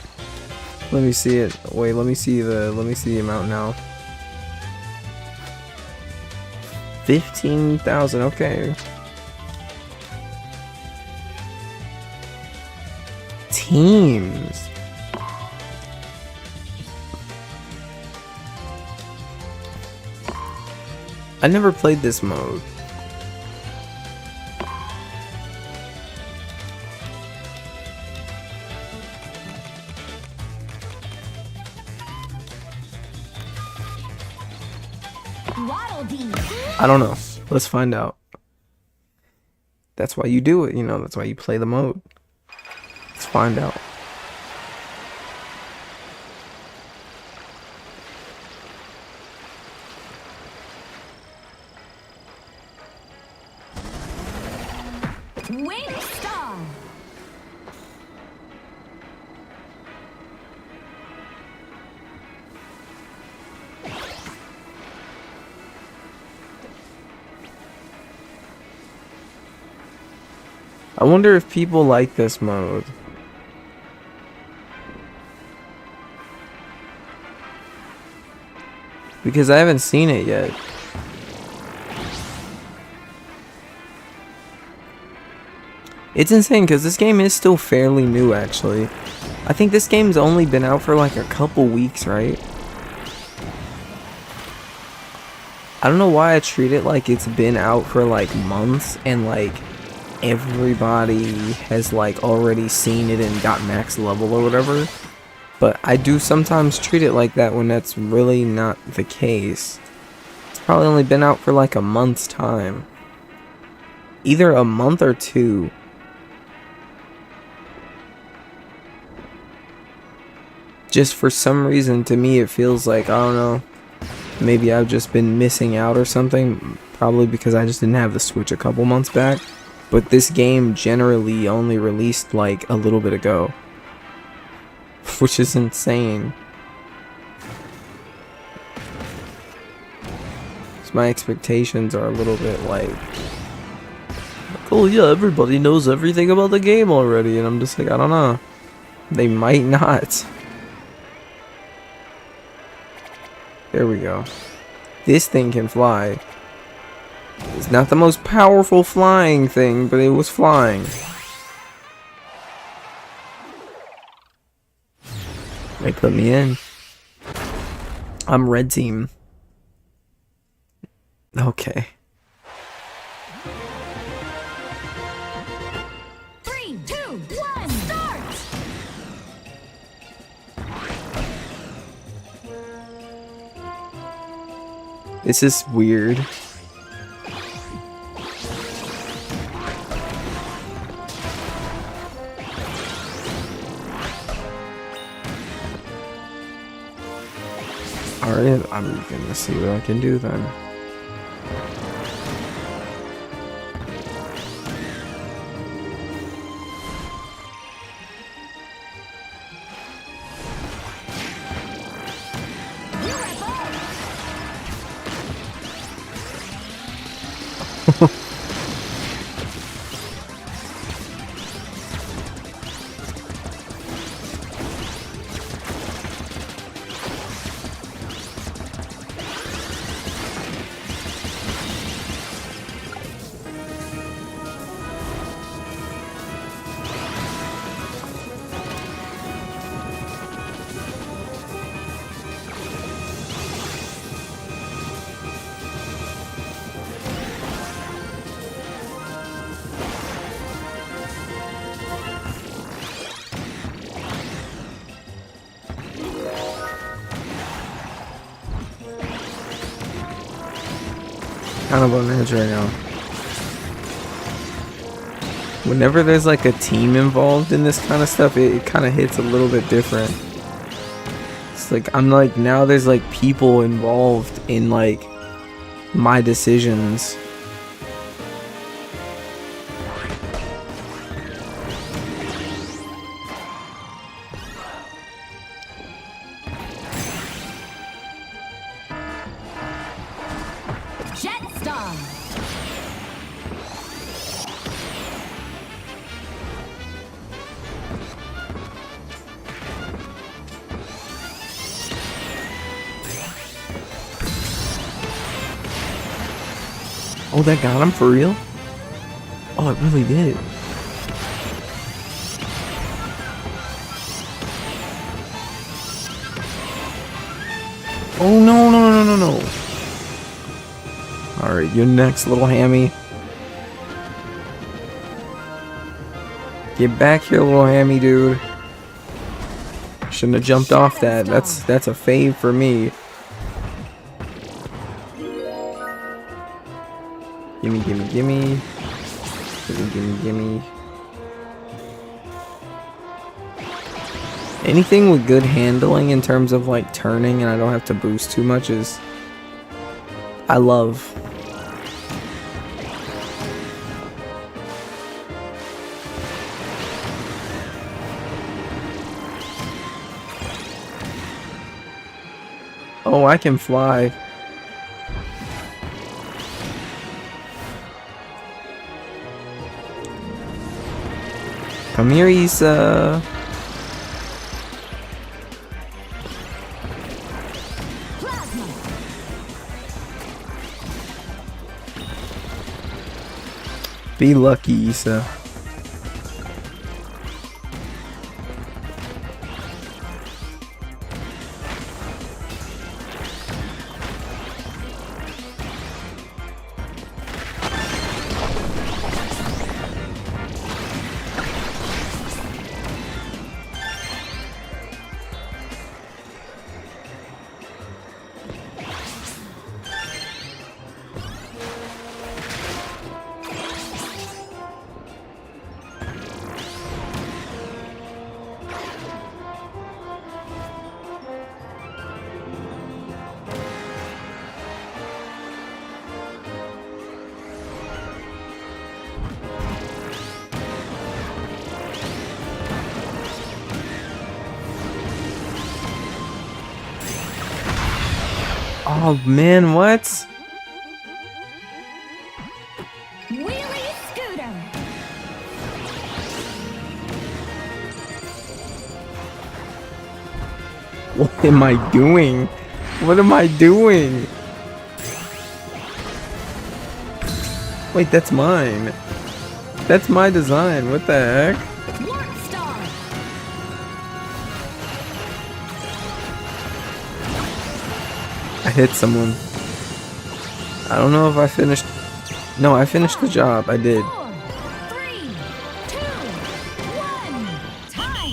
Let me see it. Wait, let me see the amount now. 15,000, okay. Teams. I never played this mode. I don't know. Let's find out. That's why you do it, you know. That's why you play the mode. Let's find out. Wing Star. I wonder if people like this mode. Because I haven't seen it yet. It's insane because this game is still fairly new, actually. I think this game's only been out for like a couple weeks, right? I don't know why I treat it like it's been out for like months and like everybody has like already seen it and got max level or whatever. But I do sometimes treat it like that when that's really not the case. It's probably only been out for like a month's time. Either a month or two. Just for some reason, to me, it feels like, I don't know, maybe I've just been missing out or something. Probably because I just didn't have the Switch a couple months back. But this game generally only released like a little bit ago. Which is insane. So my expectations are a little bit like, oh yeah, everybody knows everything about the game already. And I'm just like, I don't know. They might not. There we go. This thing can fly. It's not the most powerful flying thing, but it was flying. They put me in. I'm red team. Okay. 3, 2, 1, start! This is weird. Alright, I'm gonna see what I can do then. Kind of on edge right now. Whenever there's like a team involved in this kind of stuff, it kind of hits a little bit different. It's like, I'm like, now there's like people involved in like my decisions. Jet Star! Oh, that got him for real? Oh, it really did. Oh, no, no, no, no, no. Alright, you're next, little hammy. Get back here, little hammy dude. Shouldn't have jumped off that. That's a fave for me. Gimme, gimme, gimme. Gimme, gimme, gimme. Anything with good handling in terms of like turning and I don't have to boost too much is I love. Oh, I can fly. Come here, Issa. Plasma! Be lucky, Issa. Oh man, what? Wheelie scooter. What am I doing? What am I doing? Wait, that's mine. That's my design. What the heck? Warp star. I hit someone. I don't know if I finished. No, I finished the job. I did. 4, 3, 2, 1. Time.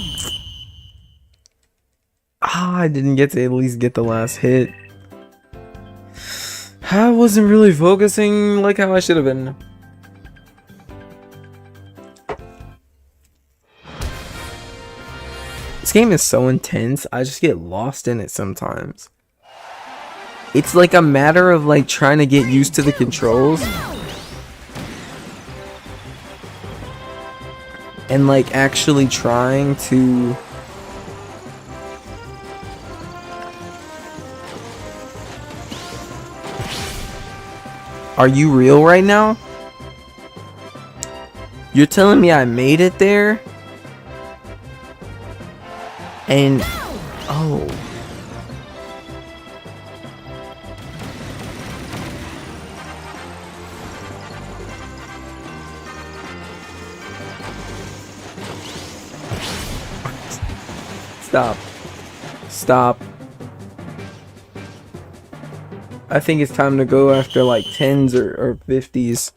Ah, I didn't get to at least get the last hit. I wasn't really focusing like how I should have been. This game is so intense, I just get lost in it sometimes. It's like a matter of like trying to get used to the controls. And like actually trying to... Are you real right now? You're telling me I made it there? And... Oh. Stop. Stop. I think it's time to go after like 10s or 50s.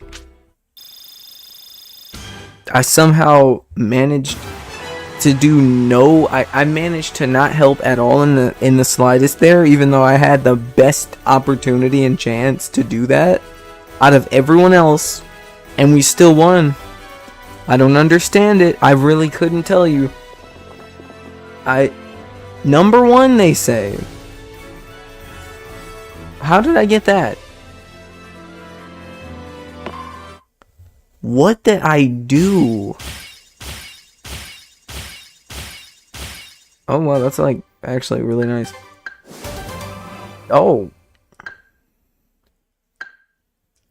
I somehow managed to do I managed to not help at all in the slightest there, even though I had the best opportunity and chance to do that out of everyone else, and we still won. I don't understand it. I really couldn't tell you. Number 1, they say. How did I get that? What did I do? Oh wow, that's like actually really nice. Oh.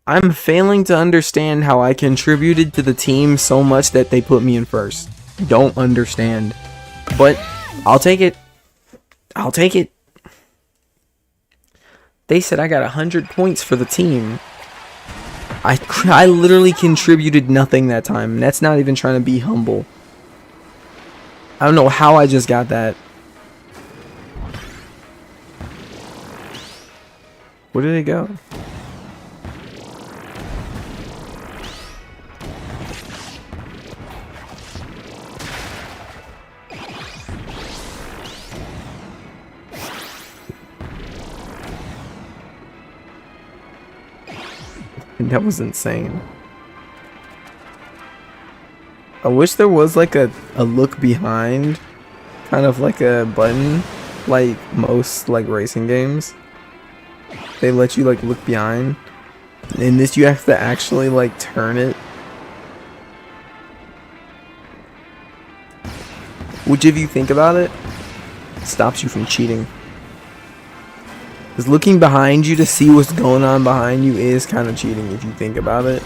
I'm failing to understand how I contributed to the team so much that they put me in first. Don't understand. But I'll take it. I'll take it. They said I got 100 points for the team. I literally contributed nothing that time. And that's not even trying to be humble. I don't know how I just got that. Where did it go? That was insane. I wish there was like a look behind, kind of like a button, like most like racing games. They let you like look behind. In this you have to actually like turn it. Which, if you think about it, stops you from cheating. Because looking behind you to see what's going on behind you is kind of cheating if you think about it.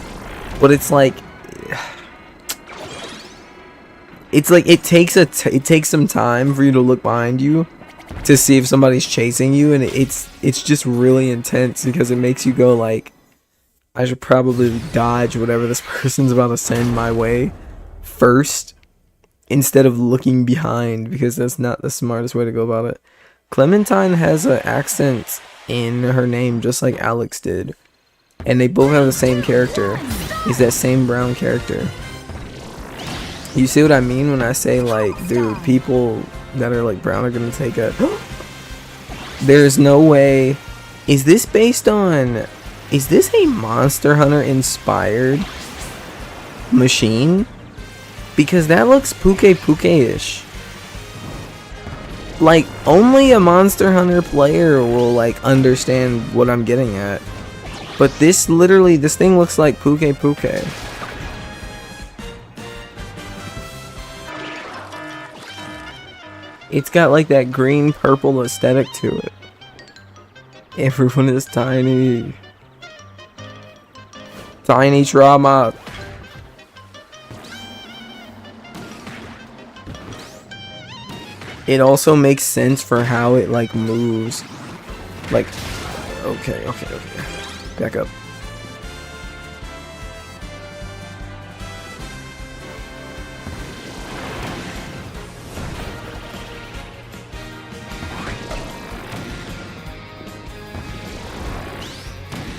But it's like it takes some time for you to look behind you to see if somebody's chasing you, and it's just really intense because it makes you go like, I should probably dodge whatever this person's about to send my way first instead of looking behind, because that's not the smartest way to go about it. Clementine has an accent in her name just like Alex did. And they both have the same character. He's that same brown character. You see what I mean when I say like, dude, people that are like brown are gonna take a... There's no way... Is this based on... Is this a Monster Hunter inspired machine? Because that looks Puke-Puke-ish. Like, only a Monster Hunter player will, like, understand what I'm getting at. But this literally, this thing looks like Puke-Puke. It's got, like, that green-purple aesthetic to it. Everyone is tiny. Tiny trauma. It also makes sense for how it like moves. Like, okay. Back up.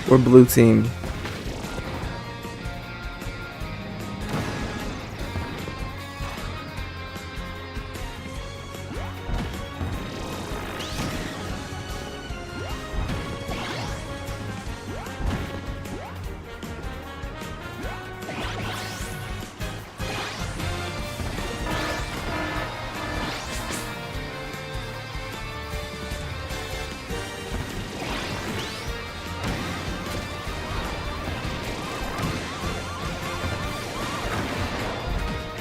We're blue team.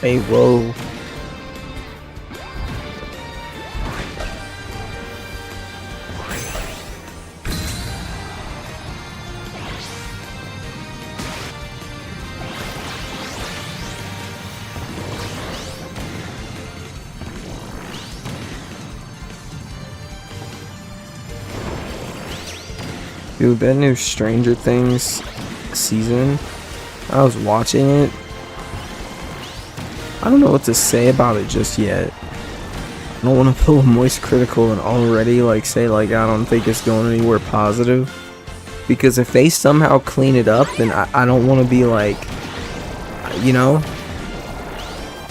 Hey, whoa. Dude, that new Stranger Things season, I was watching it. I don't know what to say about it just yet. I don't want to feel moist critical and already like say like I don't think it's going anywhere positive. Because if they somehow clean it up, then I don't want to be like, you know,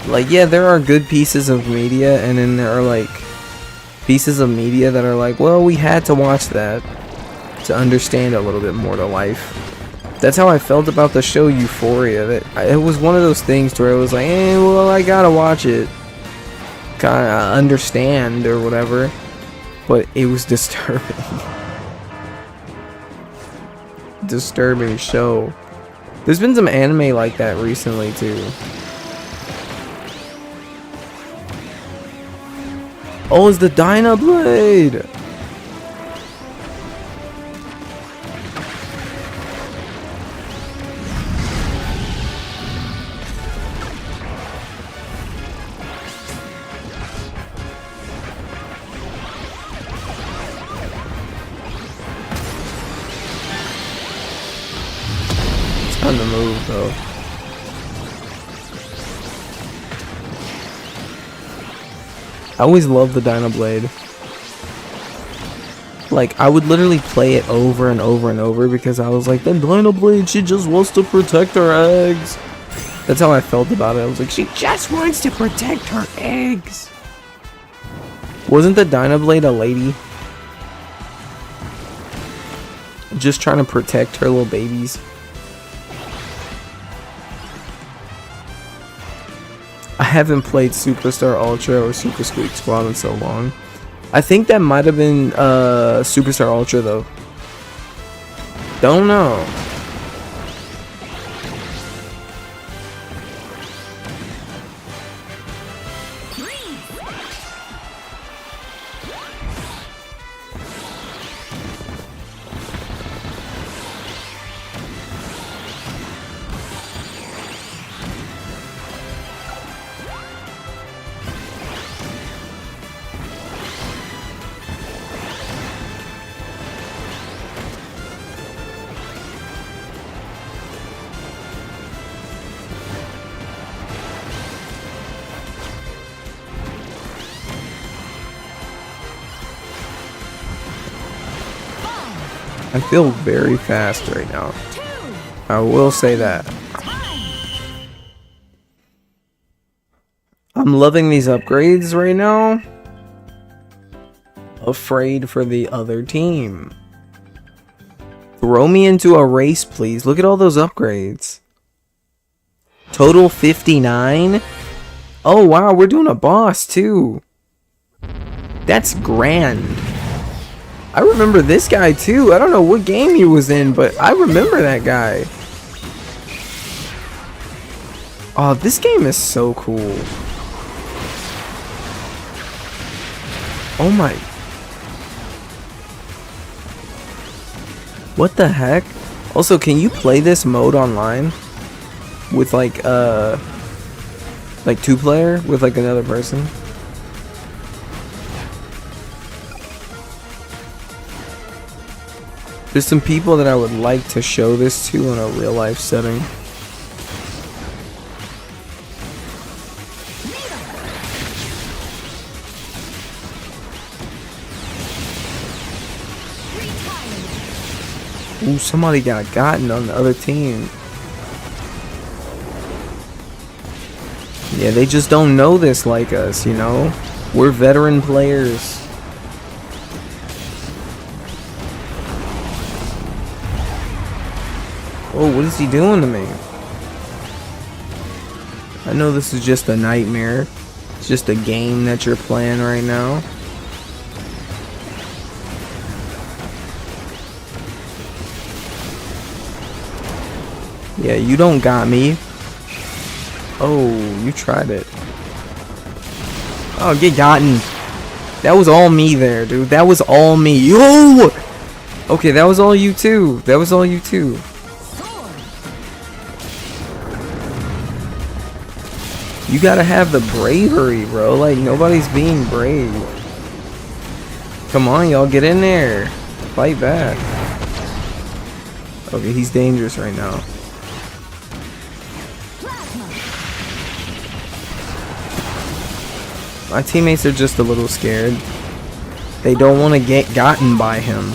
like, yeah, there are good pieces of media, and then there are like pieces of media that are like, well, we had to watch that to understand a little bit more to life. That's how I felt about the show Euphoria. It was one of those things where it was like, well, I gotta watch it, kind of understand or whatever, but it was disturbing. Disturbing show. There's been some anime like that recently too. Oh, it's the Dynablade! On the move though. I always loved the Dynablade. Like, I would literally play it over and over and over because I was like, the Dynablade, she just wants to protect her eggs. That's how I felt about it. I was like, she just wants to protect her eggs. Wasn't the Dynablade a lady? Just trying to protect her little babies. I haven't played Superstar Ultra or Super Squeak Squad in so long. I think that might have been Superstar Ultra though. Don't know. I feel very fast right now. I will say that. I'm loving these upgrades right now. Afraid for the other team. Throw me into a race, please. Look at all those upgrades. Total 59. Oh, wow. We're doing a boss, too. That's grand. I remember this guy, too. I don't know what game he was in, but I remember that guy. Oh, this game is so cool. Oh my. What the heck? Also, can you play this mode online with like 2-player with like another person? There's some people that I would like to show this to in a real life setting. Ooh, somebody got gotten on the other team. Yeah, they just don't know this like us, you know? We're veteran players. Oh, what is he doing to me? I know this is just a nightmare. It's just a game that you're playing right now. Yeah, you don't got me. Oh, you tried it. Oh, get gotten. That was all me there, dude. That was all me. Yo! Okay, that was all you too. That was all you too. You gotta have the bravery, bro. Like, nobody's being brave. Come on, y'all, get in there. Fight back. Okay, he's dangerous right now. My teammates are just a little scared. They don't want to get gotten by him.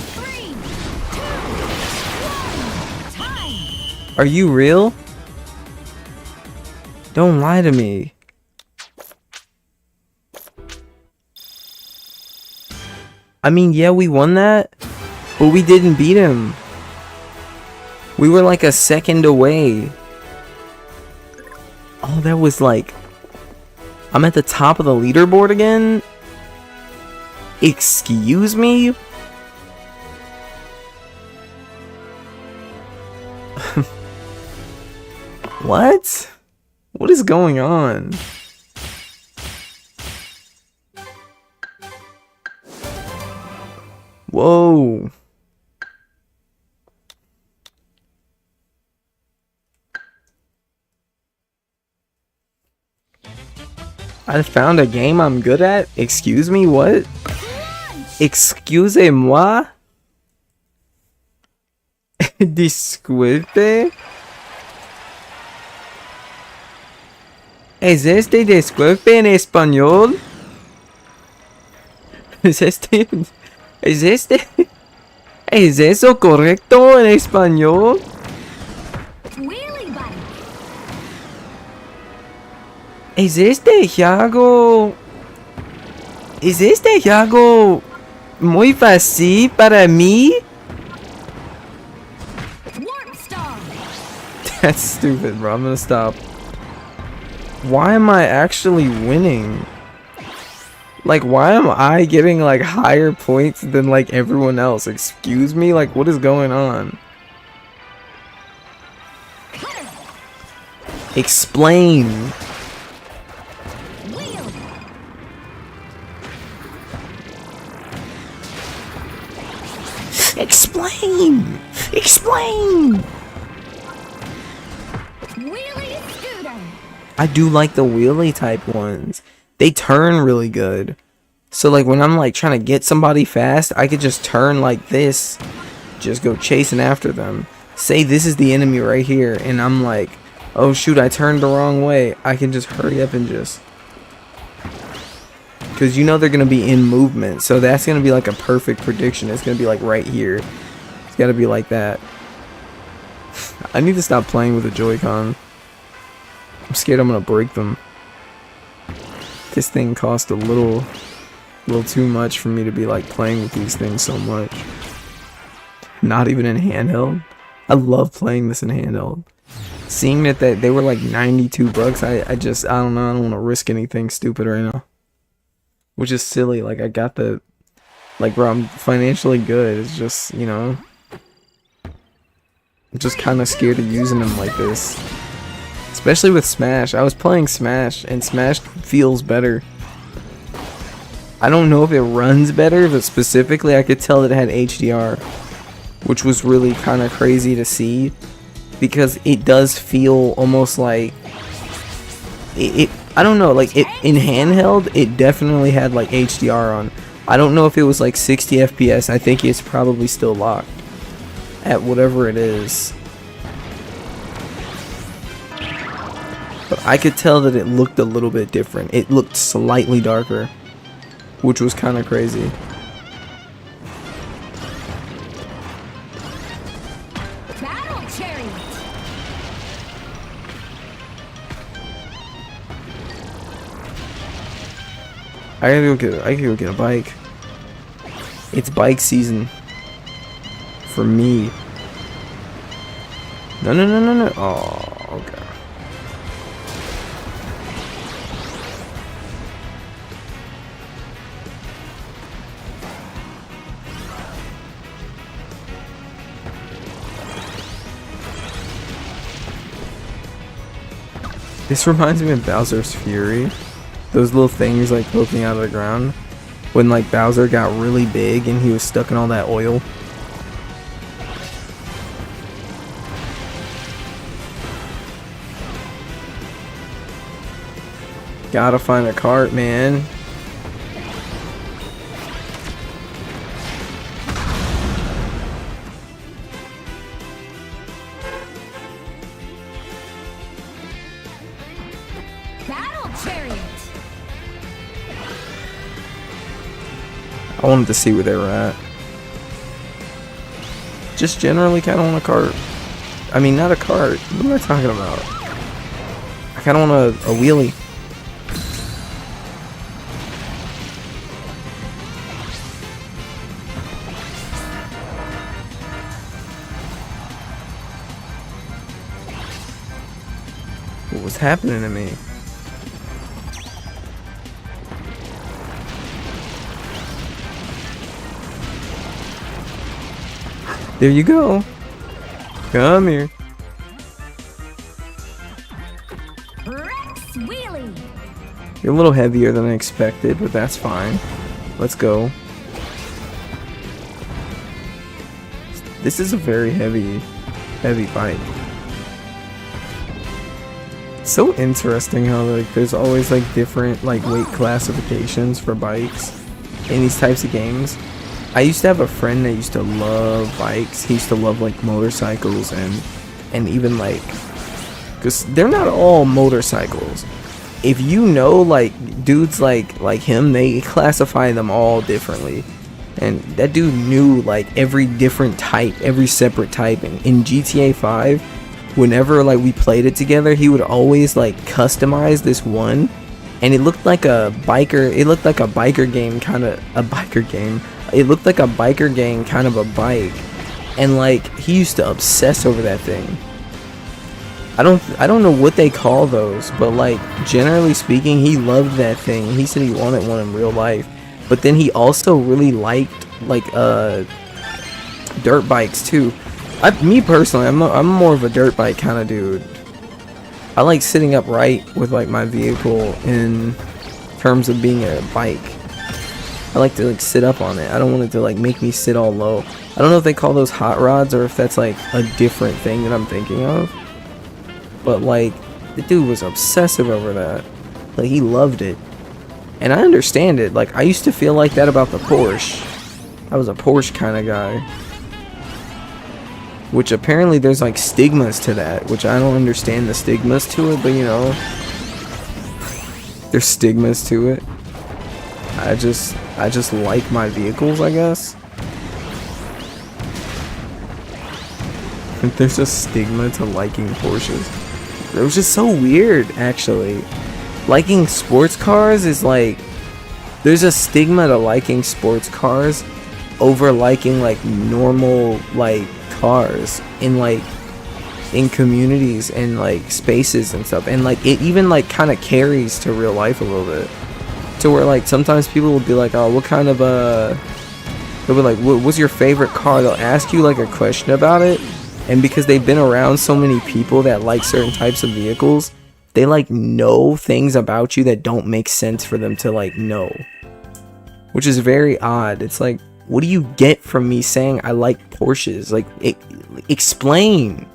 Are you real? Don't lie to me. I mean, yeah, we won that, but we didn't beat him. We were like a second away. Oh, that was like... I'm at the top of the leaderboard again? Excuse me? What? What is going on? Whoa. I found a game I'm good at? Excuse me, what? Excusez-moi? Disculpe? ¿Es este disculpe en español? ¿Es este? ¿Es este? ¿Es eso correcto en español? ¿Es este juego? ¿Es este juego muy fácil para mí? That's stupid, bro. I'm gonna stop. Why am I actually winning? Like, why am I getting like higher points than like everyone else? Excuse me? Like, what is going on? Explain. Explain! Explain! I do like the wheelie type ones. They turn really good. So like when I'm like trying to get somebody fast, I could just turn like this. Just go chasing after them. Say this is the enemy right here and I'm like, oh shoot, I turned the wrong way. I can just hurry up and just... Because you know they're going to be in movement. So that's going to be like a perfect prediction. It's going to be like right here. It's got to be like that. I need to stop playing with the Joy-Con. I'm scared I'm going to break them. This thing cost a little too much for me to be like playing with these things so much. Not even in handheld. I love playing this in handheld. Seeing that they were like $92, I don't know. I don't want to risk anything stupid right now. Which is silly. Like I got the, like bro, I'm financially good. It's just, you know, I'm just kind of scared of using them like this. Especially with Smash. I was playing Smash, and Smash feels better. I don't know if it runs better, but specifically I could tell that it had HDR. which was really kind of crazy to see, because it does feel almost like it I don't know, like it in handheld it definitely had like HDR on. I don't know if it was like 60 FPS. I think it's probably still locked at whatever it is. But I could tell that it looked a little bit different. It looked slightly darker, which was kind of crazy. Battle Chariot. I gotta go get a bike. It's bike season for me. No. Oh, okay. This reminds me of Bowser's Fury. Those little things like poking out of the ground. When like Bowser got really big and he was stuck in all that oil. Gotta find a cart, man. Battle Chariot. I wanted to see where they were at. Just generally kind of want a cart. I mean, not a cart. What am I talking about? I kind of want a wheelie. What was happening to me? There you go. Come here. Rex Wheelie. You're a little heavier than I expected, but that's fine. Let's go. This is a very heavy bike. So interesting how like there's always like different like weight classifications for bikes in these types of games. I used to have a friend that used to love bikes. He used to love like motorcycles and even like, because they're not all motorcycles. If you know like dudes like him, they classify them all differently. And that dude knew like every different type, every separate type. And in GTA 5, whenever like we played it together, he would always like customize this one, and it looked like a biker. It looked like a biker game, kind of a biker game. It looked like a biker gang kind of a bike, and like he used to obsess over that thing. I don't know what they call those, but like generally speaking, he loved that thing. He said he wanted one in real life, but then he also really liked like dirt bikes too. Me personally, I'm more of a dirt bike kind of dude. I like sitting upright with like my vehicle in terms of being a bike. I like to like sit up on it. I don't want it to like make me sit all low. I don't know if they call those hot rods or if that's like a different thing that I'm thinking of. But like the dude was obsessive over that. Like he loved it. And I understand it. Like I used to feel like that about the Porsche. I was a Porsche kind of guy. Which apparently there's like stigmas to that, which I don't understand the stigmas to it, but you know, there's stigmas to it. I just like my vehicles, I guess. There's a stigma to liking Porsches. It was just so weird, actually. Liking sports cars is like, there's a stigma to liking sports cars over liking like normal like cars in communities and like spaces and stuff, and like it even like kind of carries to real life a little bit, to where like sometimes people will be like, oh, what kind of they'll be like, what's your favorite car? They'll ask you like a question about it, and because they've been around so many people that like certain types of vehicles, they like know things about you that don't make sense for them to like know, which is very odd. It's like, What do you get from me saying I like Porsches? Like, explain.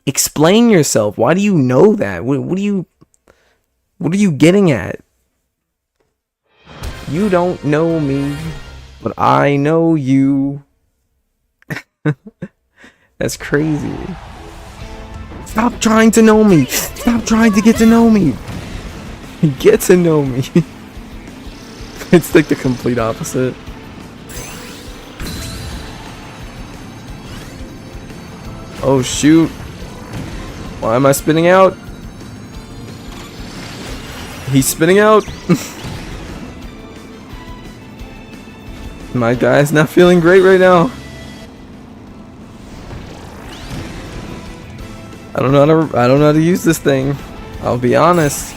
Explain yourself. Why do you know that? What are you getting at? You don't know me, but I know you. That's crazy. Stop trying to know me. Stop trying to get to know me. Get to know me. It's like the complete opposite. Oh shoot. Why am I spinning out? He's spinning out. My guy's not feeling great right now. I don't know how to use this thing. I'll be honest.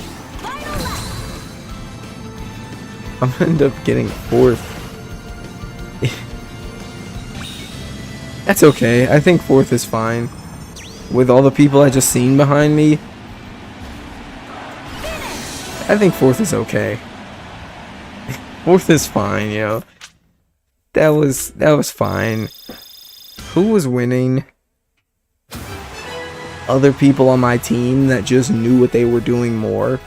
I'm gonna end up getting 4th. That's okay. I think 4th is fine. With all the people I just seen behind me, I think 4th is okay. 4th is fine, yo. That was fine. Who was winning? Other people on my team that just knew what they were doing more.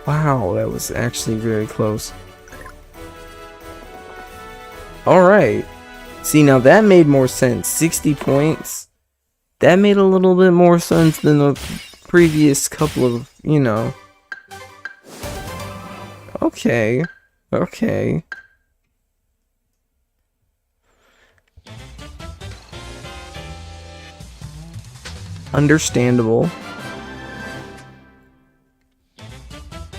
Wow, that was actually very close. Alright. See, now that made more sense. 60 points. That made a little bit more sense than the previous couple of, you know. Okay. Okay. Understandable.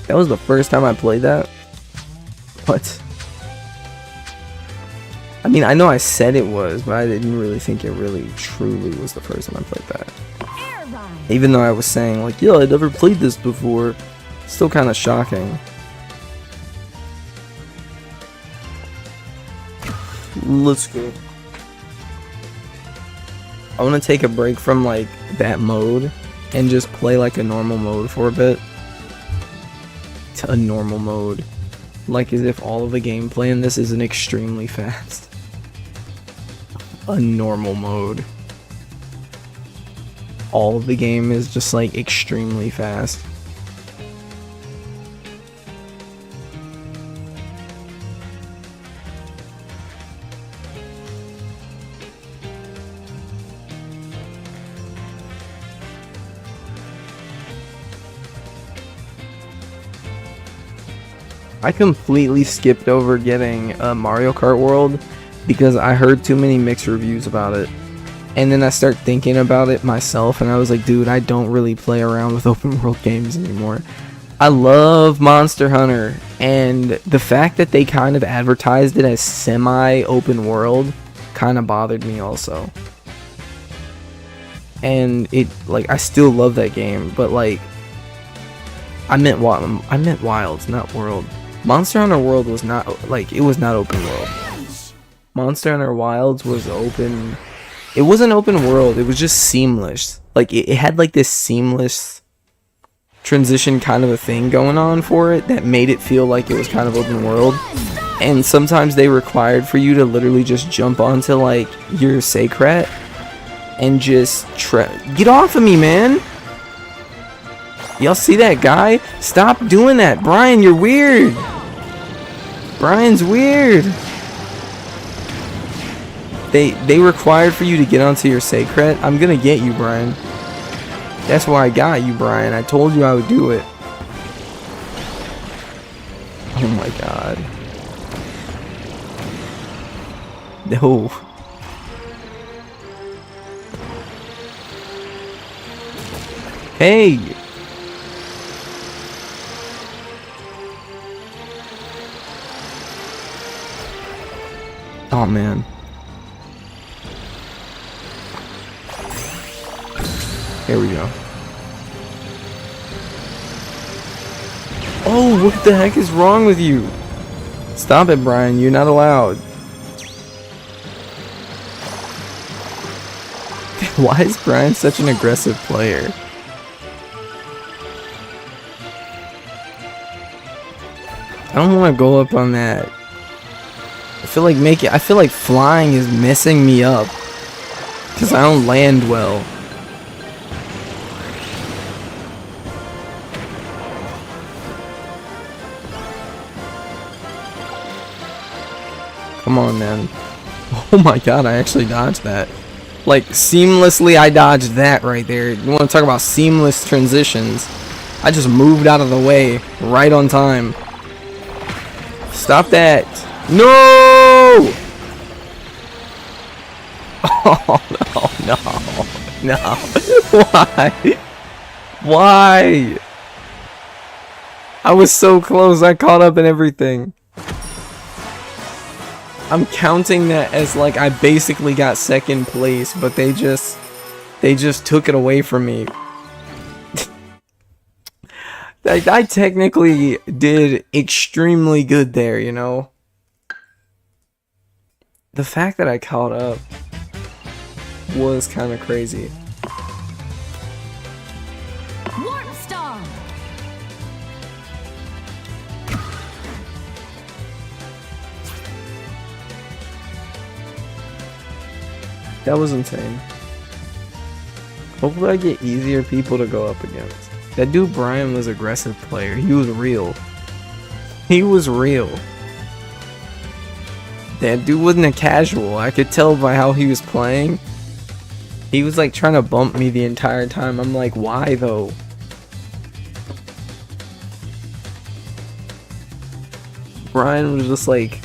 That was the first time I played that? What? I mean, I know I said it was, but I didn't really think it really truly was the first time I played that. Even though I was saying, like, yo, I never played this before. Still kind of shocking. Let's go. I want to take a break from, like, that mode and just play, like, a normal mode for a bit. To a normal mode. Like, as if all of the gameplay in this isn't extremely fast. A normal mode. All of the game is just, like, extremely fast. I completely skipped over getting Mario Kart World because I heard too many mixed reviews about it. And then I start thinking about it myself and I was like, dude, I don't really play around with open world games anymore. I love Monster Hunter, and the fact that they kind of advertised it as semi-open world kind of bothered me also. And it, like, I still love that game, but like, I meant Wilds, not World. Monster Hunter World was not, like, it was not open world. Monster Hunter Wilds was open. It wasn't open world, it was just seamless. Like, it had, like, this seamless transition kind of a thing going on for it that made it feel like it was kind of open world. And sometimes they required for you to literally just jump onto, like, your Sacred and just get off of me, man. Y'all see that guy? Stop doing that. Brian, you're weird. Brian's weird. They required for you to get onto your Sacred. I'm gonna get you, Brian. That's why I got you, Brian. I told you I would do it. Oh my god. No. Hey! Oh man. Here we go. Oh, what the heck is wrong with you? Stop it, Brian. You're not allowed. Why is Brian such an aggressive player? I don't want to go up on that I feel like flying is messing me up. Because I don't land well. Come on, man. Oh my god, I actually dodged that. Like, seamlessly I dodged that right there. You want to talk about seamless transitions? I just moved out of the way right on time. Stop that. No! Oh, no. Why? Why? I was so close. I caught up and everything. I'm counting that as like I basically got second place, but they just took it away from me. I technically did extremely good there, you know? The fact that I caught up was kind of crazy. Warp Star. That was insane. Hopefully I get easier people to go up against. That dude Brian was aggressive player. He was real. He was real. That dude wasn't a casual. I could tell by how he was playing. He was like trying to bump me the entire time. I'm like, why though? Brian was just like,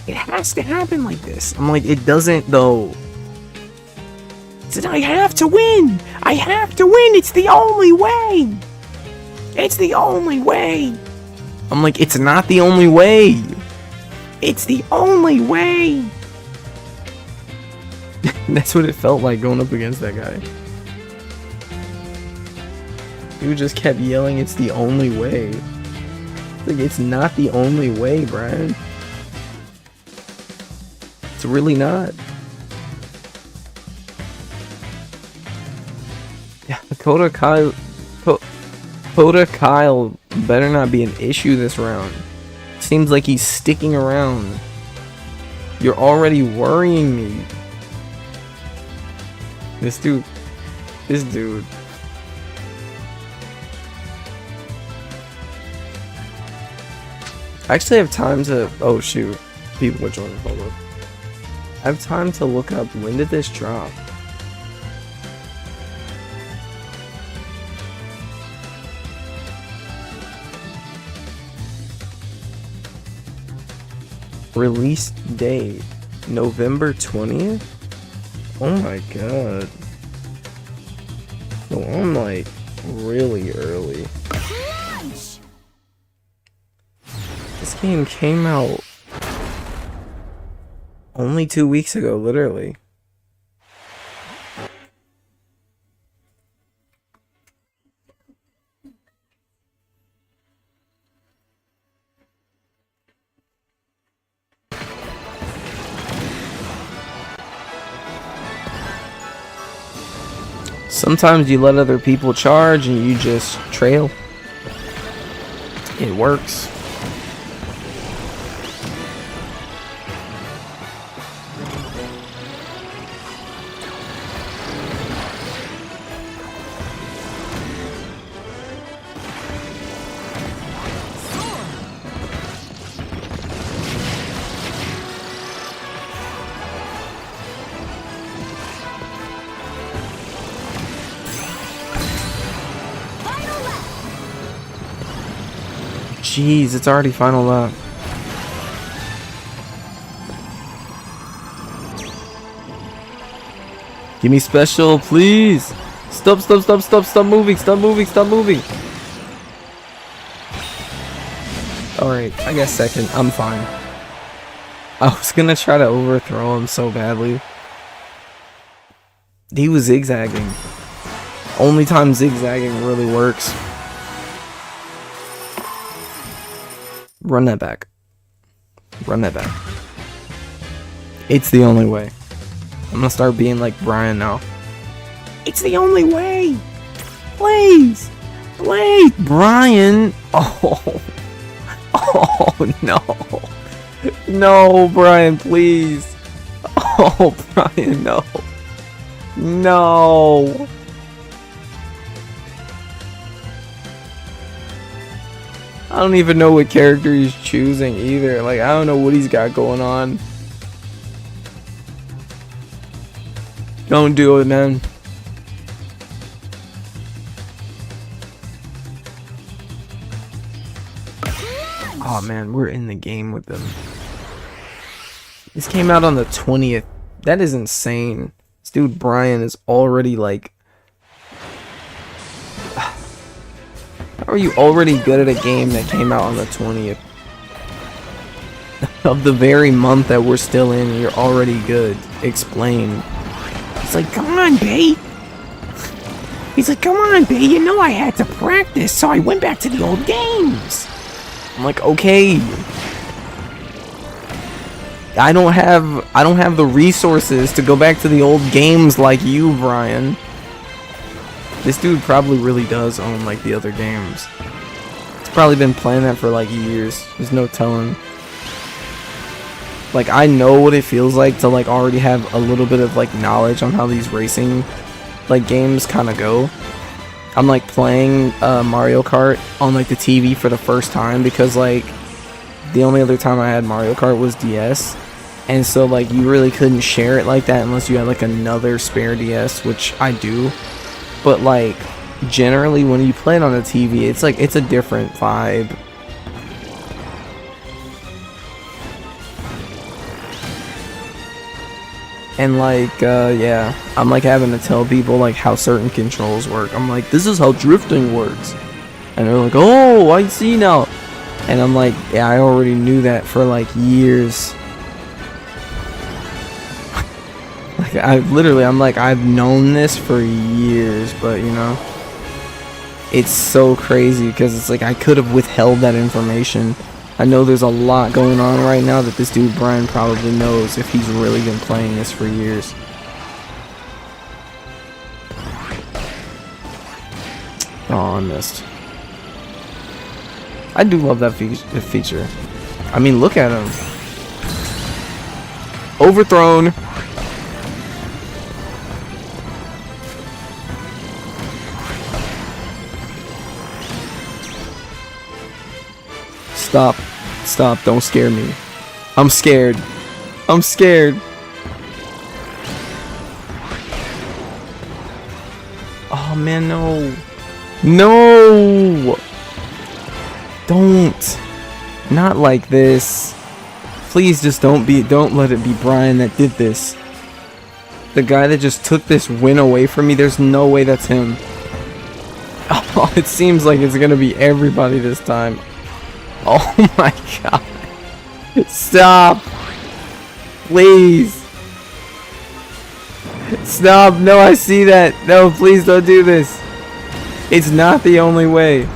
it has to happen like this. I'm like, it doesn't though. He said, I have to win. I have to win. It's the only way. It's the only way. I'm like, it's not the only way. It's the only way. That's what it felt like going up against that guy. He just kept yelling, it's the only way. Like, it's not the only way, Brian. It's really not. Yeah, Dakota Kyle better not be an issue this round. Seems like he's sticking around. You're already worrying me. This dude. I actually have time to, oh shoot, people are joining, hold up. I have time to look up, when did this drop? Release date, November 20th? Oh my god. So I'm like really early. Launch. This game came out only 2 weeks ago, literally. Sometimes you let other people charge and you just trail. It works. Jeez, it's already final lap. Give me special, please. Stop moving. Alright, I guess second. I'm fine. I was gonna try to overthrow him so badly. He was zigzagging. Only time zigzagging really works. Run that back. It's the only way. I'm gonna start being like Brian now. It's the only way. Please, Brian. Oh no. No, Brian, please. Oh, Brian, no. No. I don't even know what character he's choosing either. Like, I don't know what he's got going on. Don't do it, man. Oh man, we're in the game with them. This came out on the 20th. That is insane. This dude Brian is already like... How are you already good at a game that came out on the 20th? Of the very month that we're still in, and you're already good. Explain. He's like, come on, Bay. He's like, come on, Bay. You know I had to practice, so I went back to the old games. I'm like, okay. I don't have the resources to go back to the old games like you, Brian. This dude probably really does own like the other games. He's probably been playing that for like years. There's no telling. Like, I know what it feels like to like already have a little bit of like knowledge on how these racing like games kind of go. I'm like playing Mario Kart on like the TV for the first time because like the only other time I had Mario Kart was DS, and so like you really couldn't share it like that unless you had like another spare DS, which I do. But like generally when you play it on the TV, it's like it's a different vibe. And like, yeah, I'm like having to tell people like how certain controls work. I'm like, this is how drifting works. And they're like, oh, I see now. And I'm like, yeah, I already knew that for like years. Like, I'm like, I've known this for years, but you know, it's so crazy because it's like I could have withheld that information. I know there's a lot going on right now that this dude Brian probably knows if he's really been playing this for years. Oh, I missed. I do love that feature. I mean, look at him. Overthrown. Stop. Stop. Don't scare me. I'm scared. I'm scared. Oh man, no. No! Don't. Not like this. Please just don't let it be Brian that did this. The guy that just took this win away from me, there's no way that's him. Oh, it seems like it's gonna be everybody this time. Oh my god. Stop. Please. Stop. No, I see that. No, please don't do this. It's not the only way.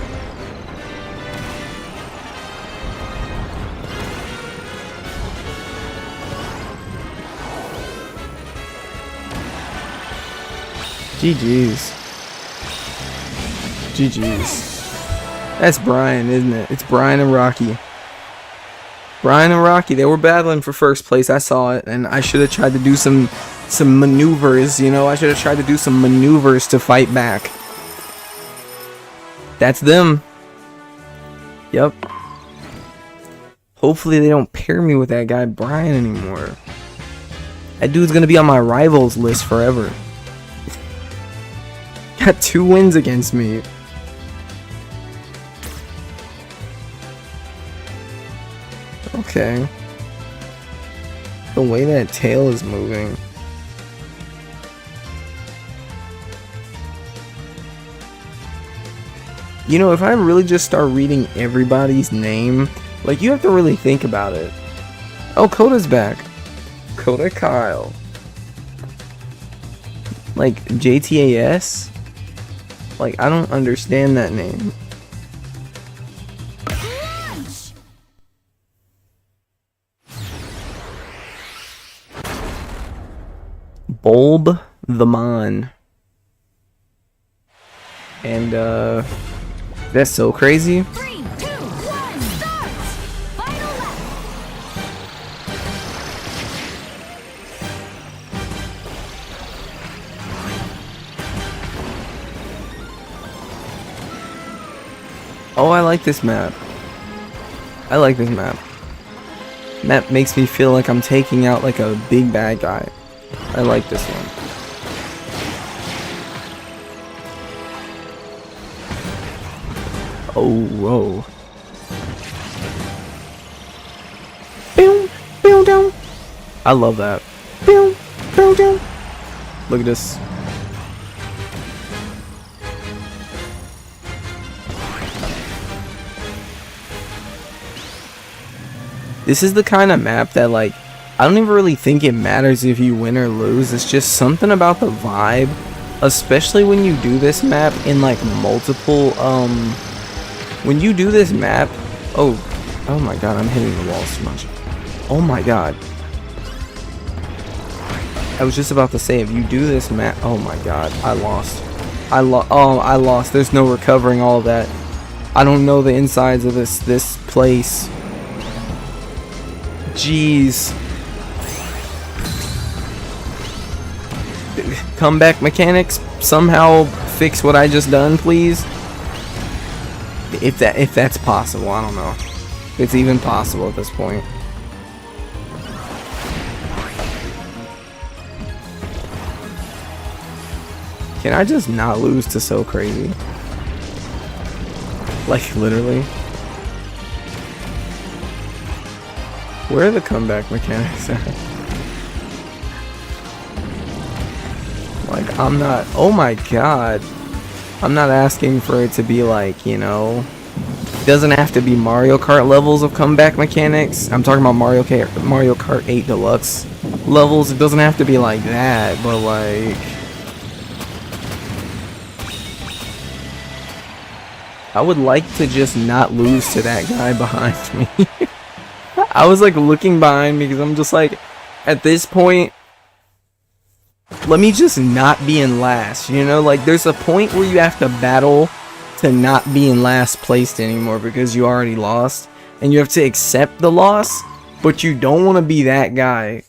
GG's. GG's. That's Brian, isn't it? It's Brian and Rocky. Brian and Rocky, they were battling for first place. I saw it, and I should have tried to do some maneuvers, you know? I should have tried to do some maneuvers to fight back. That's them. Yep. Hopefully they don't pair me with that guy Brian anymore. That dude's gonna be on my rivals list forever. Got 2 wins against me. Okay. The way that tail is moving. You know, if I really just start reading everybody's name, like, you have to really think about it. Oh, Coda's back. Coda Kyle. Like, JTAS? Like, I don't understand that name. Bulb the Mon. And, that's so crazy. 3, 2, 1, start! Final lap! like this map. I like this map. Map makes me feel like I'm taking out like a big bad guy. I like this one. Oh, whoa. Boom, boom, down. I love that. Boom, boom, down. Look at this. This is the kind of map that, like, I don't even really think it matters if you win or lose. It's just something about the vibe, especially when you do this map in like multiple when you do this map. Oh my god, I'm hitting the walls too much. Oh my god, I was just about to say, if you do this map, oh my god, I lost. I lost. There's no recovering all of that. I don't know the insides of this place. Jeez. Comeback mechanics, somehow fix what I just done, please. If that's possible, I don't know. If it's even possible at this point. Can I just not lose to So Crazy? Like, literally. Where are the comeback mechanics at? Like, I'm not... Oh my god. I'm not asking for it to be like, you know... It doesn't have to be Mario Kart levels of comeback mechanics. I'm talking about Mario Kart 8 Deluxe levels. It doesn't have to be like that, but like... I would like to just not lose to that guy behind me. I was like looking behind me because I'm just like, at this point, let me just not be in last, you know? Like, there's a point where you have to battle to not be in last place anymore because you already lost, and you have to accept the loss, but you don't want to be that guy.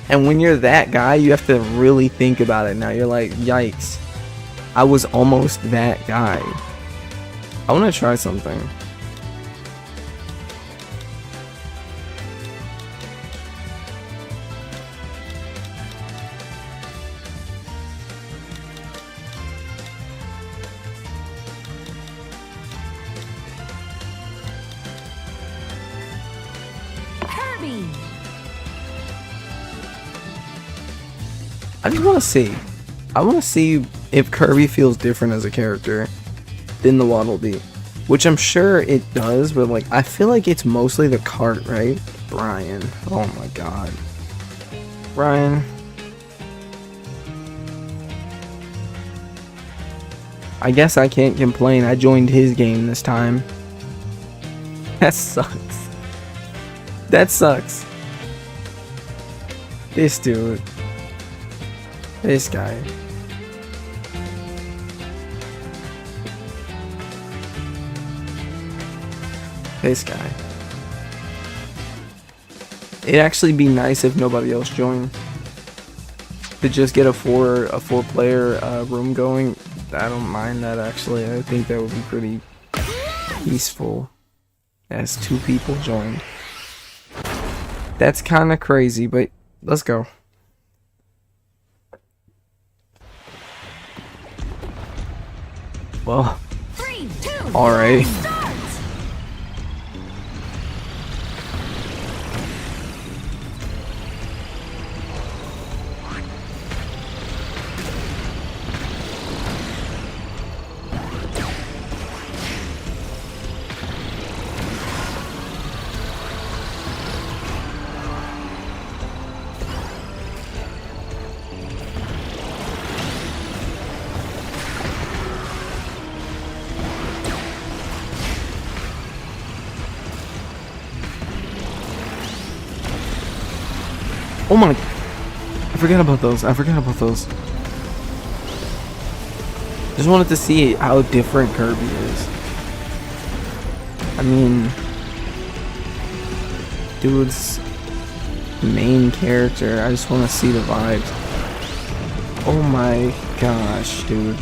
And when you're that guy, you have to really think about it now. You're like, yikes, I was almost that guy. I want to try something. Kirby. I just want to see. I want to see if Kirby feels different as a character than the Waddle Dee, which I'm sure it does, but like I feel like it's mostly the cart, right? Brian. Oh my god. Brian. I guess I can't complain. I joined his game this time. That sucks. That sucks. This dude. This guy. This guy. It'd actually be nice if nobody else joined. To just get a four player room going. I don't mind that actually. I think that would be pretty peaceful. As 2 people joined. That's kind of crazy, but let's go. Well, 3, 2, alright. start. Oh my... I forgot about those. I forgot about those. Just wanted to see how different Kirby is. I mean... Dude's main character. I just want to see the vibes. Oh my gosh, dude.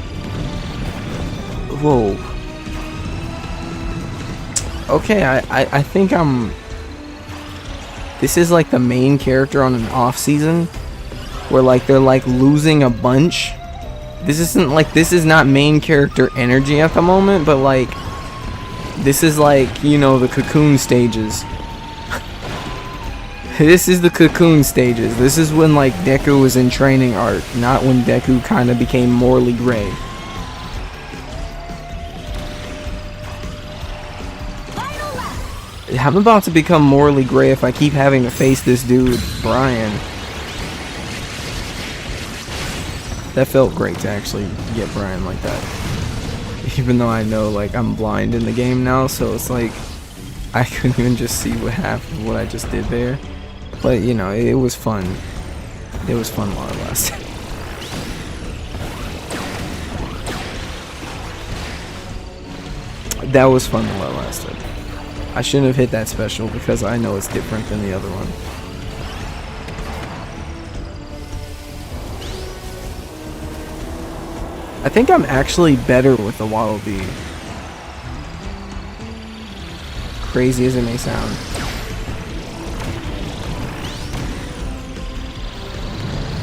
Whoa. Okay, I think I'm... This is like the main character on an off season where like they're like losing a bunch. This isn't like, this is not main character energy at the moment, but like this is like, you know, the cocoon stages. This is the cocoon stages. This is when like Deku was in training arc, not when Deku kind of became morally gray. I'm about to become morally gray if I keep having to face this dude, Brian. That felt great to actually get Brian like that. Even though I know like I'm blind in the game now, so it's like I couldn't even just see what happened, what I just did there. But you know, it was fun. It was fun while it lasted. That was fun while it lasted. I shouldn't have hit that special because I know it's different than the other one. I think I'm actually better with the Waddle Dee. Crazy as it may sound.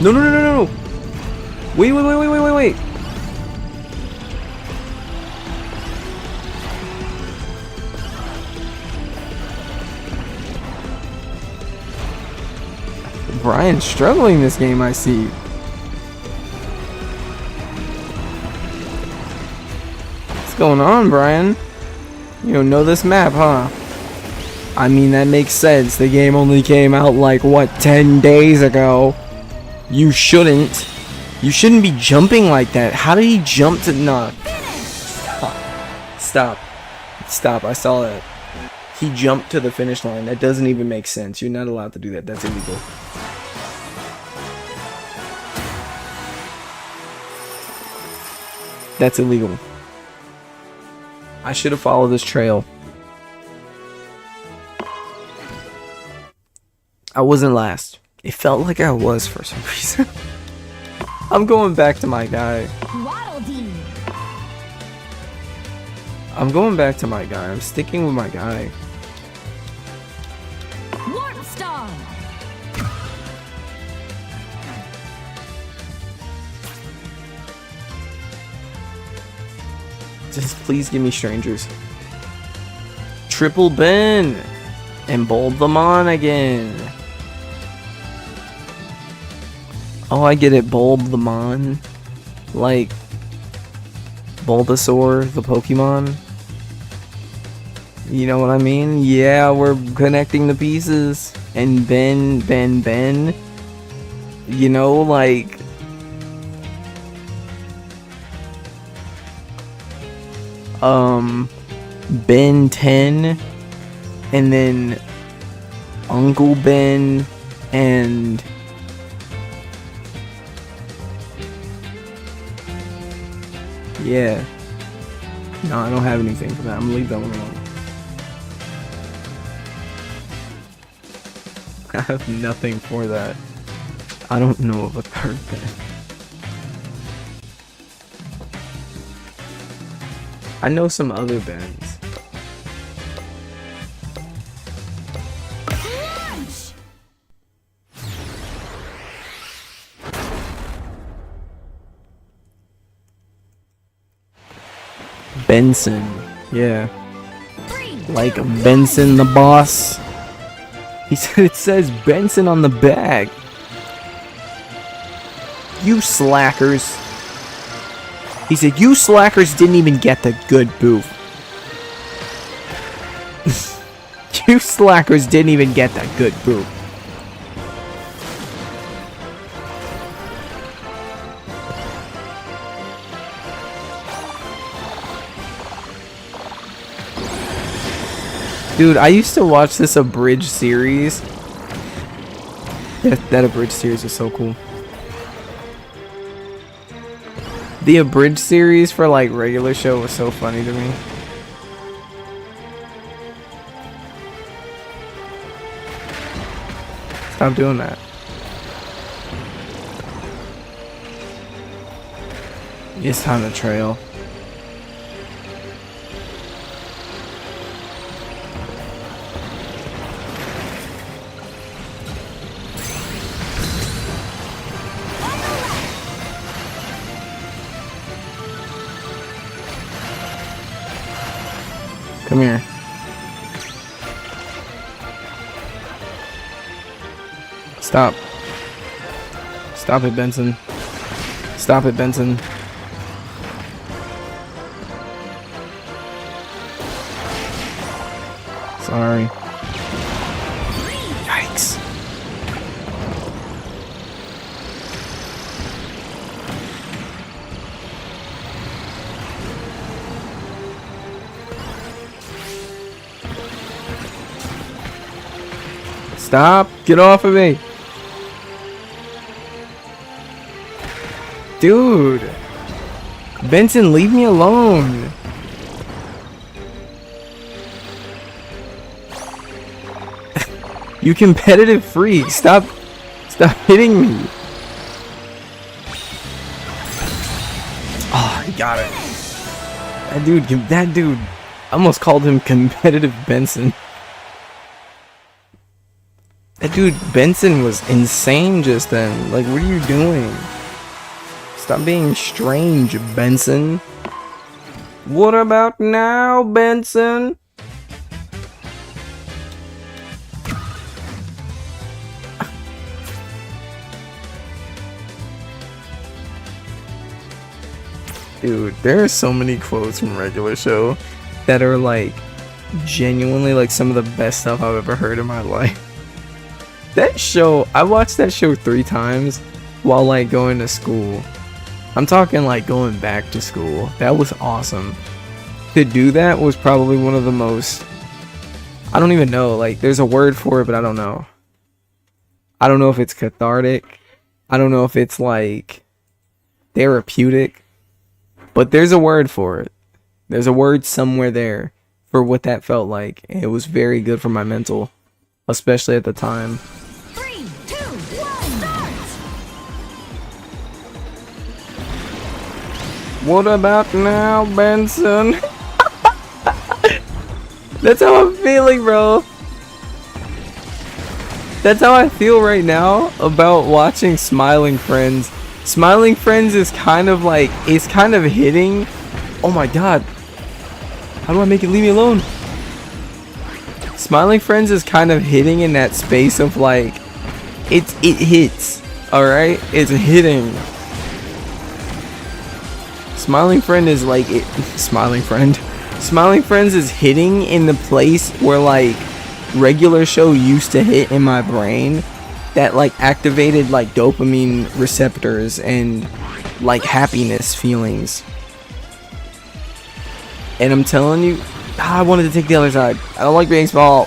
No, no, no, no, no! Wait, wait, wait, wait, wait, wait, wait! Brian's struggling this game, I see. What's going on, Brian? You don't know this map, huh? I mean, that makes sense. The game only came out like, what, 10 days ago? You shouldn't. You shouldn't be jumping like that. How did he jump to... Nah. Stop. Stop. I saw that. He jumped to the finish line. That doesn't even make sense. You're not allowed to do that. That's illegal. That's illegal. I should have followed this trail. I wasn't last. It felt like I was for some reason. I'm going back to my guy. Waddle Dee. I'm going back to my guy. I'm sticking with my guy. Warp Star. Just please give me strangers. Triple Ben! And bulb them on again. Oh, I get it. Bulb them on. Like Bulbasaur, the Pokemon. You know what I mean? Yeah, we're connecting the pieces. And Ben. You know, like... Ben 10, and then Uncle Ben, and yeah. No, I don't have anything for that. I'm gonna leave that one alone. I have nothing for that. I don't know of a third Ben. I know some other Bens. Launch. Benson. Yeah. 3, Like 2, Benson the boss. He said it says Benson on the bag. You slackers. He said, you slackers didn't even get the good booth. You slackers didn't even get the good booth. Dude, I used to watch this abridged series. That abridged series is so cool. The abridged series for like regular show was so funny to me. Stop doing that. It's time to trail. Come here. Stop. Stop it, Benson. Stop it, Benson. Sorry. Yikes. Stop! Get off of me! Dude! Benson, leave me alone! You competitive freak! Stop hitting me! Oh, he got it. That dude, I almost called him competitive Benson. That dude Benson was insane just then. Like, what are you doing? Stop being strange, Benson. What about now, Benson? Dude, there are so many quotes from Regular Show that are like genuinely like some of the best stuff I've ever heard in my life. That show, I watched that show 3 times while like going to school. I'm talking like going back to school. That was awesome. To do that was probably one of the most, I don't even know, like there's a word for it, but I don't know. I don't know if it's cathartic. I don't know if it's like therapeutic. But there's a word for it. There's a word somewhere there for what that felt like. And it was very good for my mental, especially at the time. 3, 2, 1, start! What about now, Benson? That's how I'm feeling, bro. That's how I feel right now about watching Smiling Friends. Smiling Friends is kind of like, it's kind of hitting. Oh my god. How do I make it leave me alone? Smiling Friends is kind of hitting in that space of like, it hits. Alright? It's hitting. Smiling Friend is like, Smiling Friends is hitting in the place where like Regular Show used to hit in my brain. That like activated like dopamine receptors and like happiness feelings. And I'm telling you, I wanted to take the other side. I don't like being small.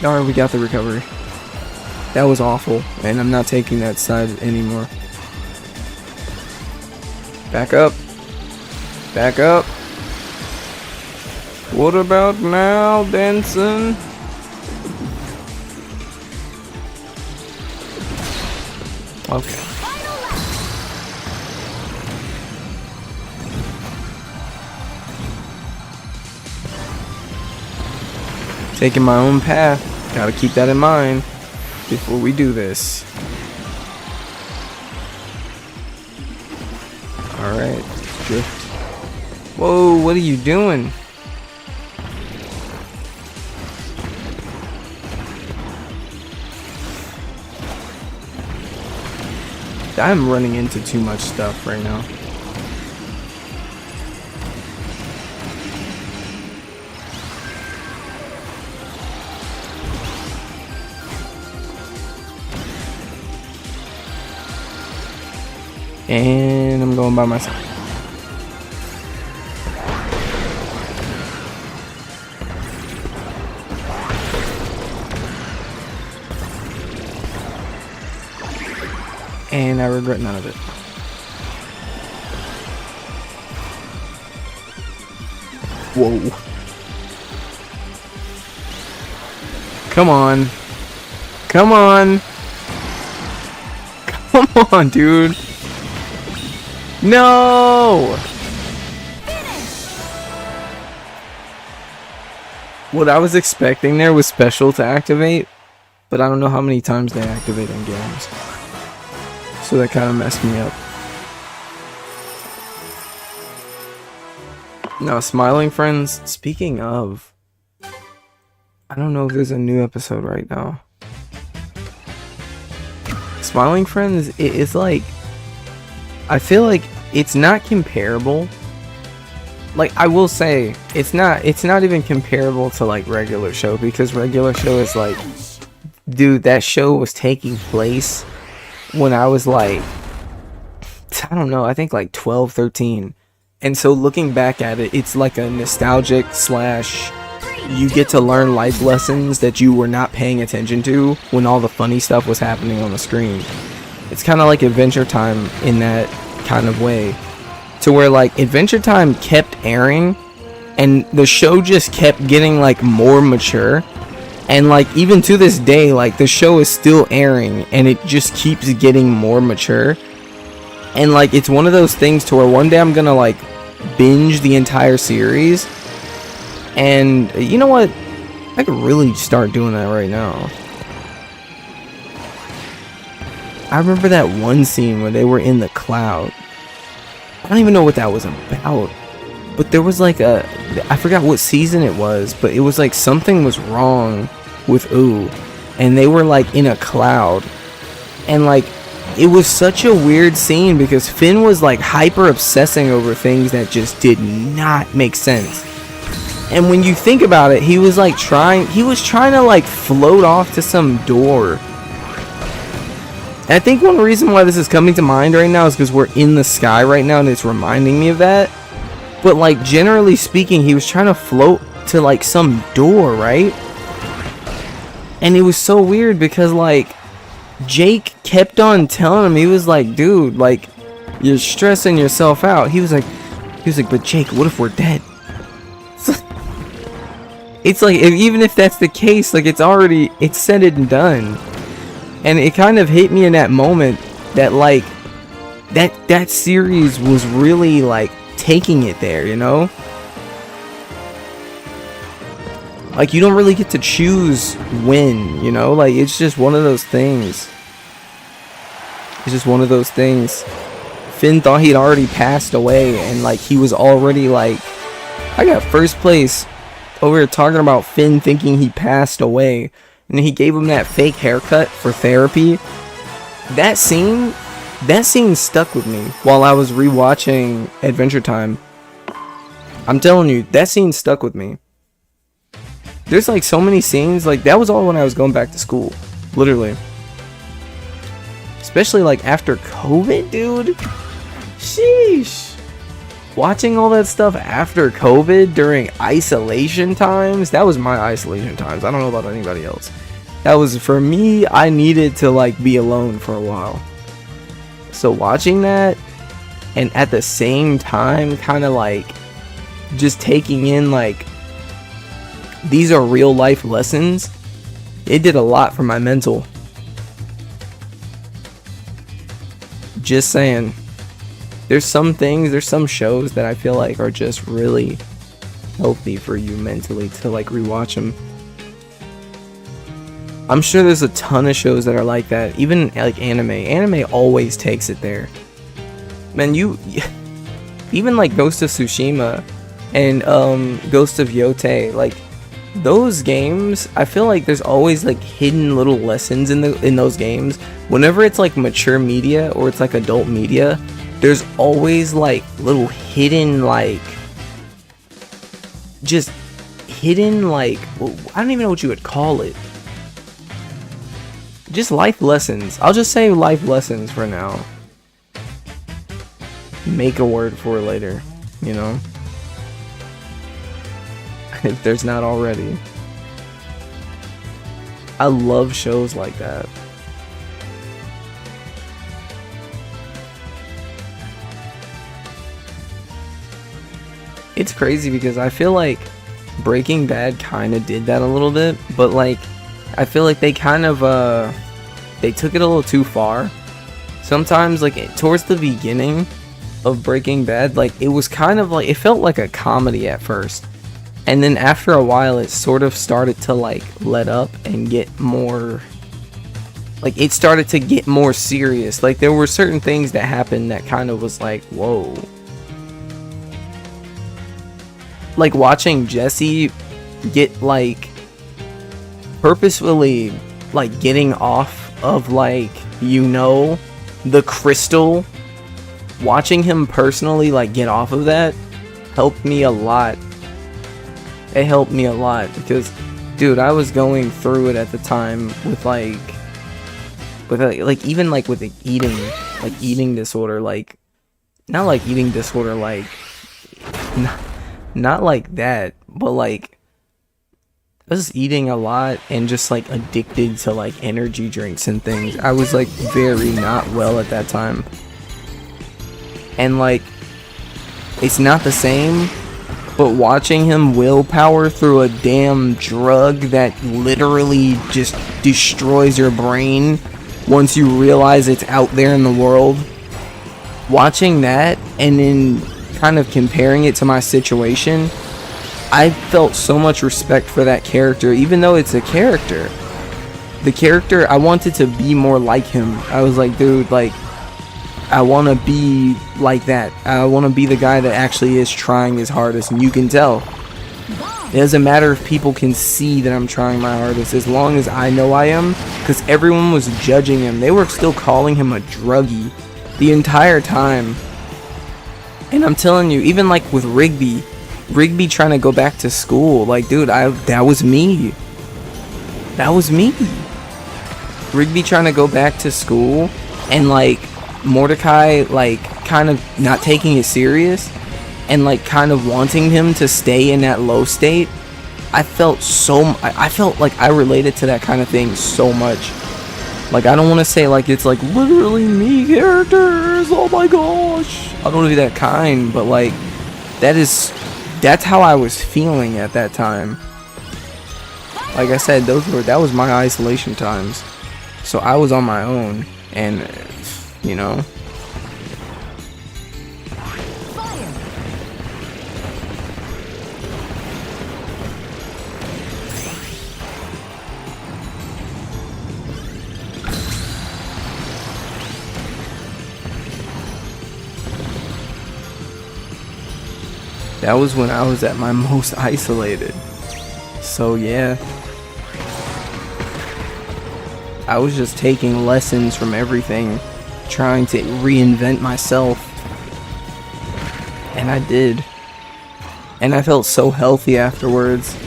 Alright, we got the recovery. That was awful, and I'm not taking that side anymore. Back up. Back up. What about now, Benson? Okay. Taking my own path. Gotta keep that in mind before we do this. Alright, drift. Whoa, what are you doing? I'm running into too much stuff right now. And I'm going by myself. And I regret none of it. Whoa. Come on. Come on. Come on, dude. No! What I was expecting there was special to activate, but I don't know how many times they activate in games. So that kind of messed me up. Now, Smiling Friends, speaking of, I don't know if there's a new episode right now. Smiling Friends, it's like, I feel like it's not comparable. Like, I will say, it's not even comparable to like regular show, because regular show is like, dude, that show was taking place when I was like, I don't know, I think like 12, 13. And so looking back at it, it's like a nostalgic slash, you get to learn life lessons that you were not paying attention to when all the funny stuff was happening on the screen. It's kind of like Adventure Time in that kind of way, to where like Adventure Time kept airing and the show just kept getting like more mature, and like even to this day, like the show is still airing and it just keeps getting more mature. And like it's one of those things to where one day I'm gonna like binge the entire series. And you know what? I could really start doing that right now. I remember that one scene where they were in the cloud. I don't even know what that was about. But there was like I forgot what season it was, but it was like something was wrong with Ooh. And they were like in a cloud. And like, it was such a weird scene because Finn was like hyper obsessing over things that just did not make sense. And when you think about it, he was trying to like float off to some door. And I think one reason why this is coming to mind right now is because we're in the sky right now and it's reminding me of that. But like generally speaking, he was trying to float to like some door, right? And it was so weird because like Jake kept on telling him, he was like, dude, like, you're stressing yourself out. He was like, but Jake, what if we're dead? It's like, even if that's the case, like, it's said and done. And it kind of hit me in that moment that, like, that series was really, like, taking it there, you know? Like, you don't really get to choose when, you know? Like, it's just one of those things. It's just one of those things. Finn thought he'd already passed away, and, like, he was already, like... I got first place over here talking about Finn thinking he passed away. And he gave him that fake haircut for therapy. That scene stuck with me while I was rewatching Adventure Time. I'm telling you, that scene stuck with me. There's like so many scenes, like that was all when I was going back to school, literally. Especially like after COVID, dude. Sheesh. Watching all that stuff after COVID during isolation times, that was my isolation times. I don't know about anybody else. That was, for me, I needed to like be alone for a while. So watching that, and at the same time kind of like just taking in like, these are real life lessons, it did a lot for my mental. Just saying. There's some shows that I feel like are just really healthy for you mentally to like rewatch them. I'm sure there's a ton of shows that are like that. Even like anime. Anime always takes it there. Man, even like Ghost of Tsushima and Ghost of Yotei, like those games, I feel like there's always like hidden little lessons in those games. Whenever it's like mature media or it's like adult media, there's always like little hidden like just hidden like, I don't even know what you would call it. Just life lessons. I'll just say life lessons for now. Make a word for it later, you know? If there's not already. I love shows like that. It's crazy because I feel like Breaking Bad kind of did that a little bit, but like I feel like they kind of they took it a little too far. Sometimes like towards the beginning of Breaking Bad, like it was kind of like, it felt like a comedy at first. And then after a while, it sort of started to like let up and get more like it started to get more serious. Like there were certain things that happened that kind of was like, whoa. Like watching Jesse get like purposefully like getting off of like, you know, the crystal, watching him personally like get off of that helped me a lot. It helped me a lot because, dude, I was going through it at the time with like even like with the eating disorder, like not like eating disorder, like not like that, but like I was eating a lot and just like addicted to like energy drinks and things. I was like very not well at that time. And like it's not the same, but watching him willpower through a damn drug that literally just destroys your brain once you realize it's out there in the world, watching that and then kind of comparing it to my situation, I felt so much respect for that character. Even though it's a character, the character, I wanted to be more like him. I was like, dude, like I want to be like that. I want to be the guy that actually is trying his hardest, and you can tell. It doesn't matter if people can see that I'm trying my hardest, as long as I know I am, because everyone was judging him. They were still calling him a druggie the entire time. And I'm telling you, even like with Rigby trying to go back to school, like, dude, that was me. That was me. Rigby trying to go back to school, and like Mordecai like kind of not taking it serious and like kind of wanting him to stay in that low state. I felt like I related to that kind of thing so much. Like, I don't want to say like it's like literally me characters, oh my gosh, I don't want to be that kind, but like that's how I was feeling at that time. Like I said, that was my isolation times, so I was on my own, and you know, that was when I was at my most isolated. So yeah, I was just taking lessons from everything, trying to reinvent myself, and I did, and I felt so healthy afterwards.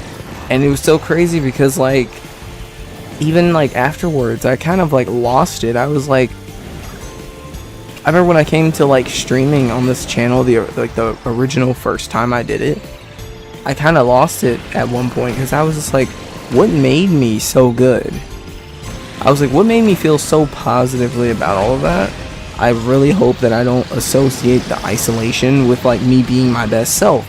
And it was so crazy because like even like afterwards I kind of like lost it. I was like, I remember when I came to like streaming on this channel, the original first time I did it, I kind of lost it at one point because I was just like, what made me so good? I was like, what made me feel so positively about all of that? I really hope that I don't associate the isolation with like me being my best self.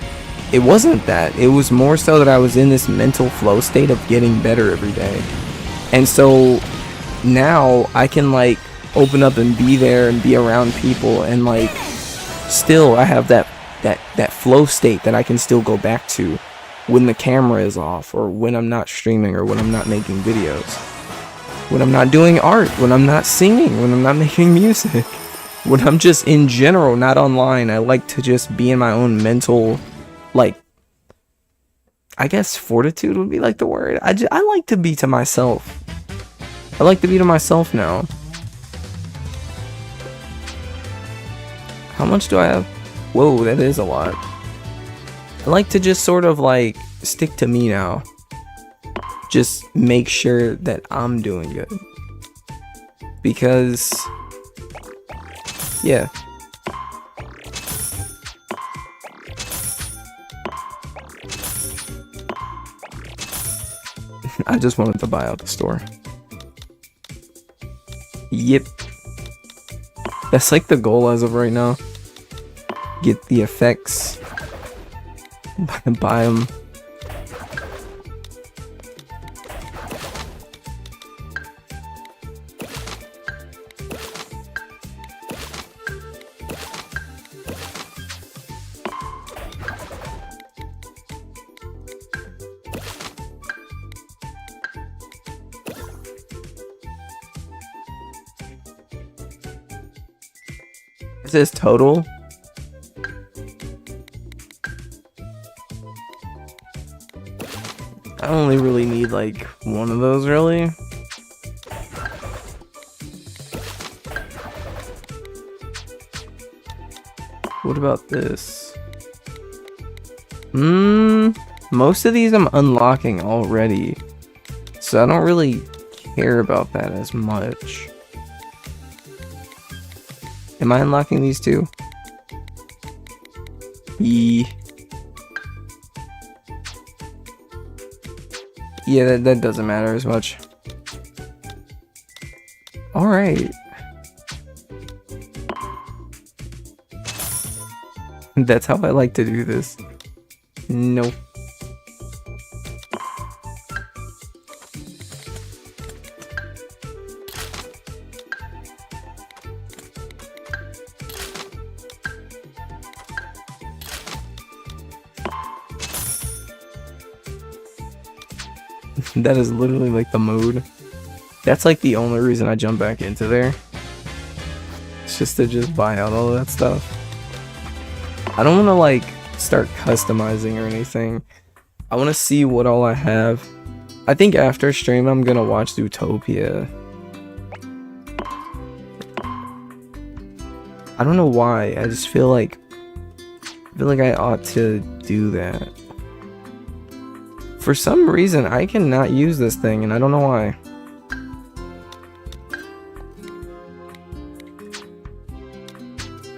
It wasn't that. It was more so that I was in this mental flow state of getting better every day. And so now I can like open up and be there and be around people, and like still I have that flow state that I can still go back to when the camera is off, or when I'm not streaming, or when I'm not making videos, when I'm not doing art, when I'm not singing, when I'm not making music, when I'm just in general not online. I like to just be in my own mental, like, I guess fortitude would be like the word. I like to be to myself. I like to be to myself now. How much do I have? Whoa, that is a lot. I like to just sort of like stick to me now. Just make sure that I'm doing good. Because, yeah. I just wanted to buy out the store. Yep. That's like the goal as of right now. Get the effects. Buy them. It says total. I only really need like one of those, really. What about this? Most of these I'm unlocking already, so I don't really care about that as much. Am I unlocking these too? Yeah, that doesn't matter as much. Alright. That's how I like to do this. Nope. That is literally like the mode. That's like the only reason I jump back into there. It's just to just buy out all of that stuff. I don't want to like start customizing or anything. I want to see what all I have. I think after stream I'm gonna watch Zootopia. I don't know why. I just feel like I ought to do that. For some reason, I cannot use this thing, and I don't know why.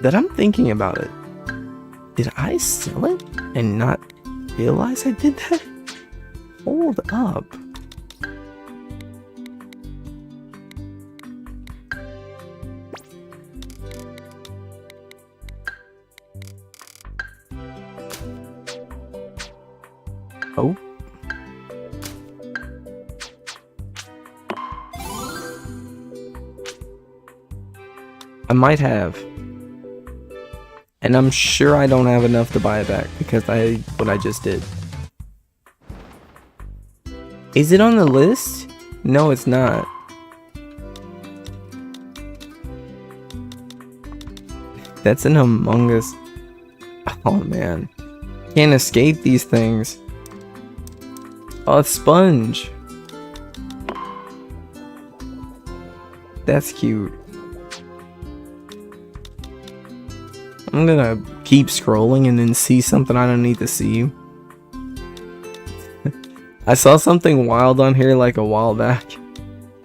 That I'm thinking about it. Did I sell it and not realize I did that? Hold up. Oh. I might have. And I'm sure I don't have enough to buy it back because what I just did. Is it on the list? No, it's not. That's an Among Us. Oh man. Can't escape these things. Oh, a sponge. That's cute. I'm gonna keep scrolling and then see something I don't need to see. I saw something wild on here like a while back.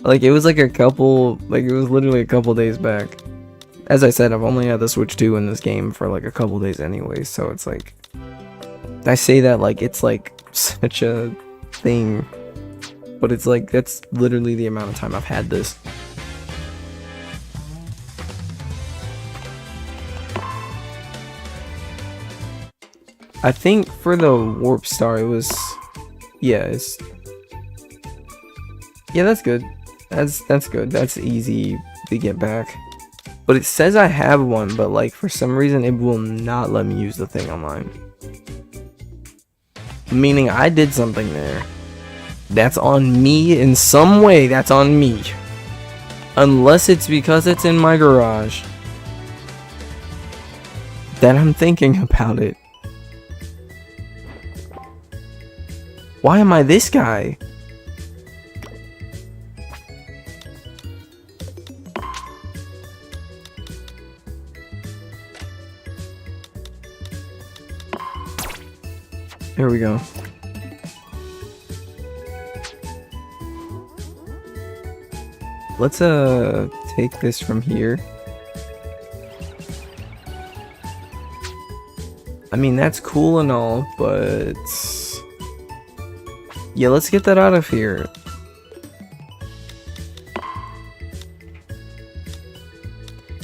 Like it was like it was literally a couple days back. As I said, I've only had the Switch 2 in this game for like a couple days anyway, so it's like I say that like it's like such a thing. But it's like that's literally the amount of time I've had this. I think for the Warp Star it was yeah, that's good. That's good. That's easy to get back. But it says I have one, but like for some reason it will not let me use the thing online. Meaning I did something there. That's on me in some way. That's on me. Unless it's because it's in my garage. That I'm thinking about it. Why am I this guy? There we go. Let's take this from here. I mean, that's cool and all, but yeah, let's get that out of here.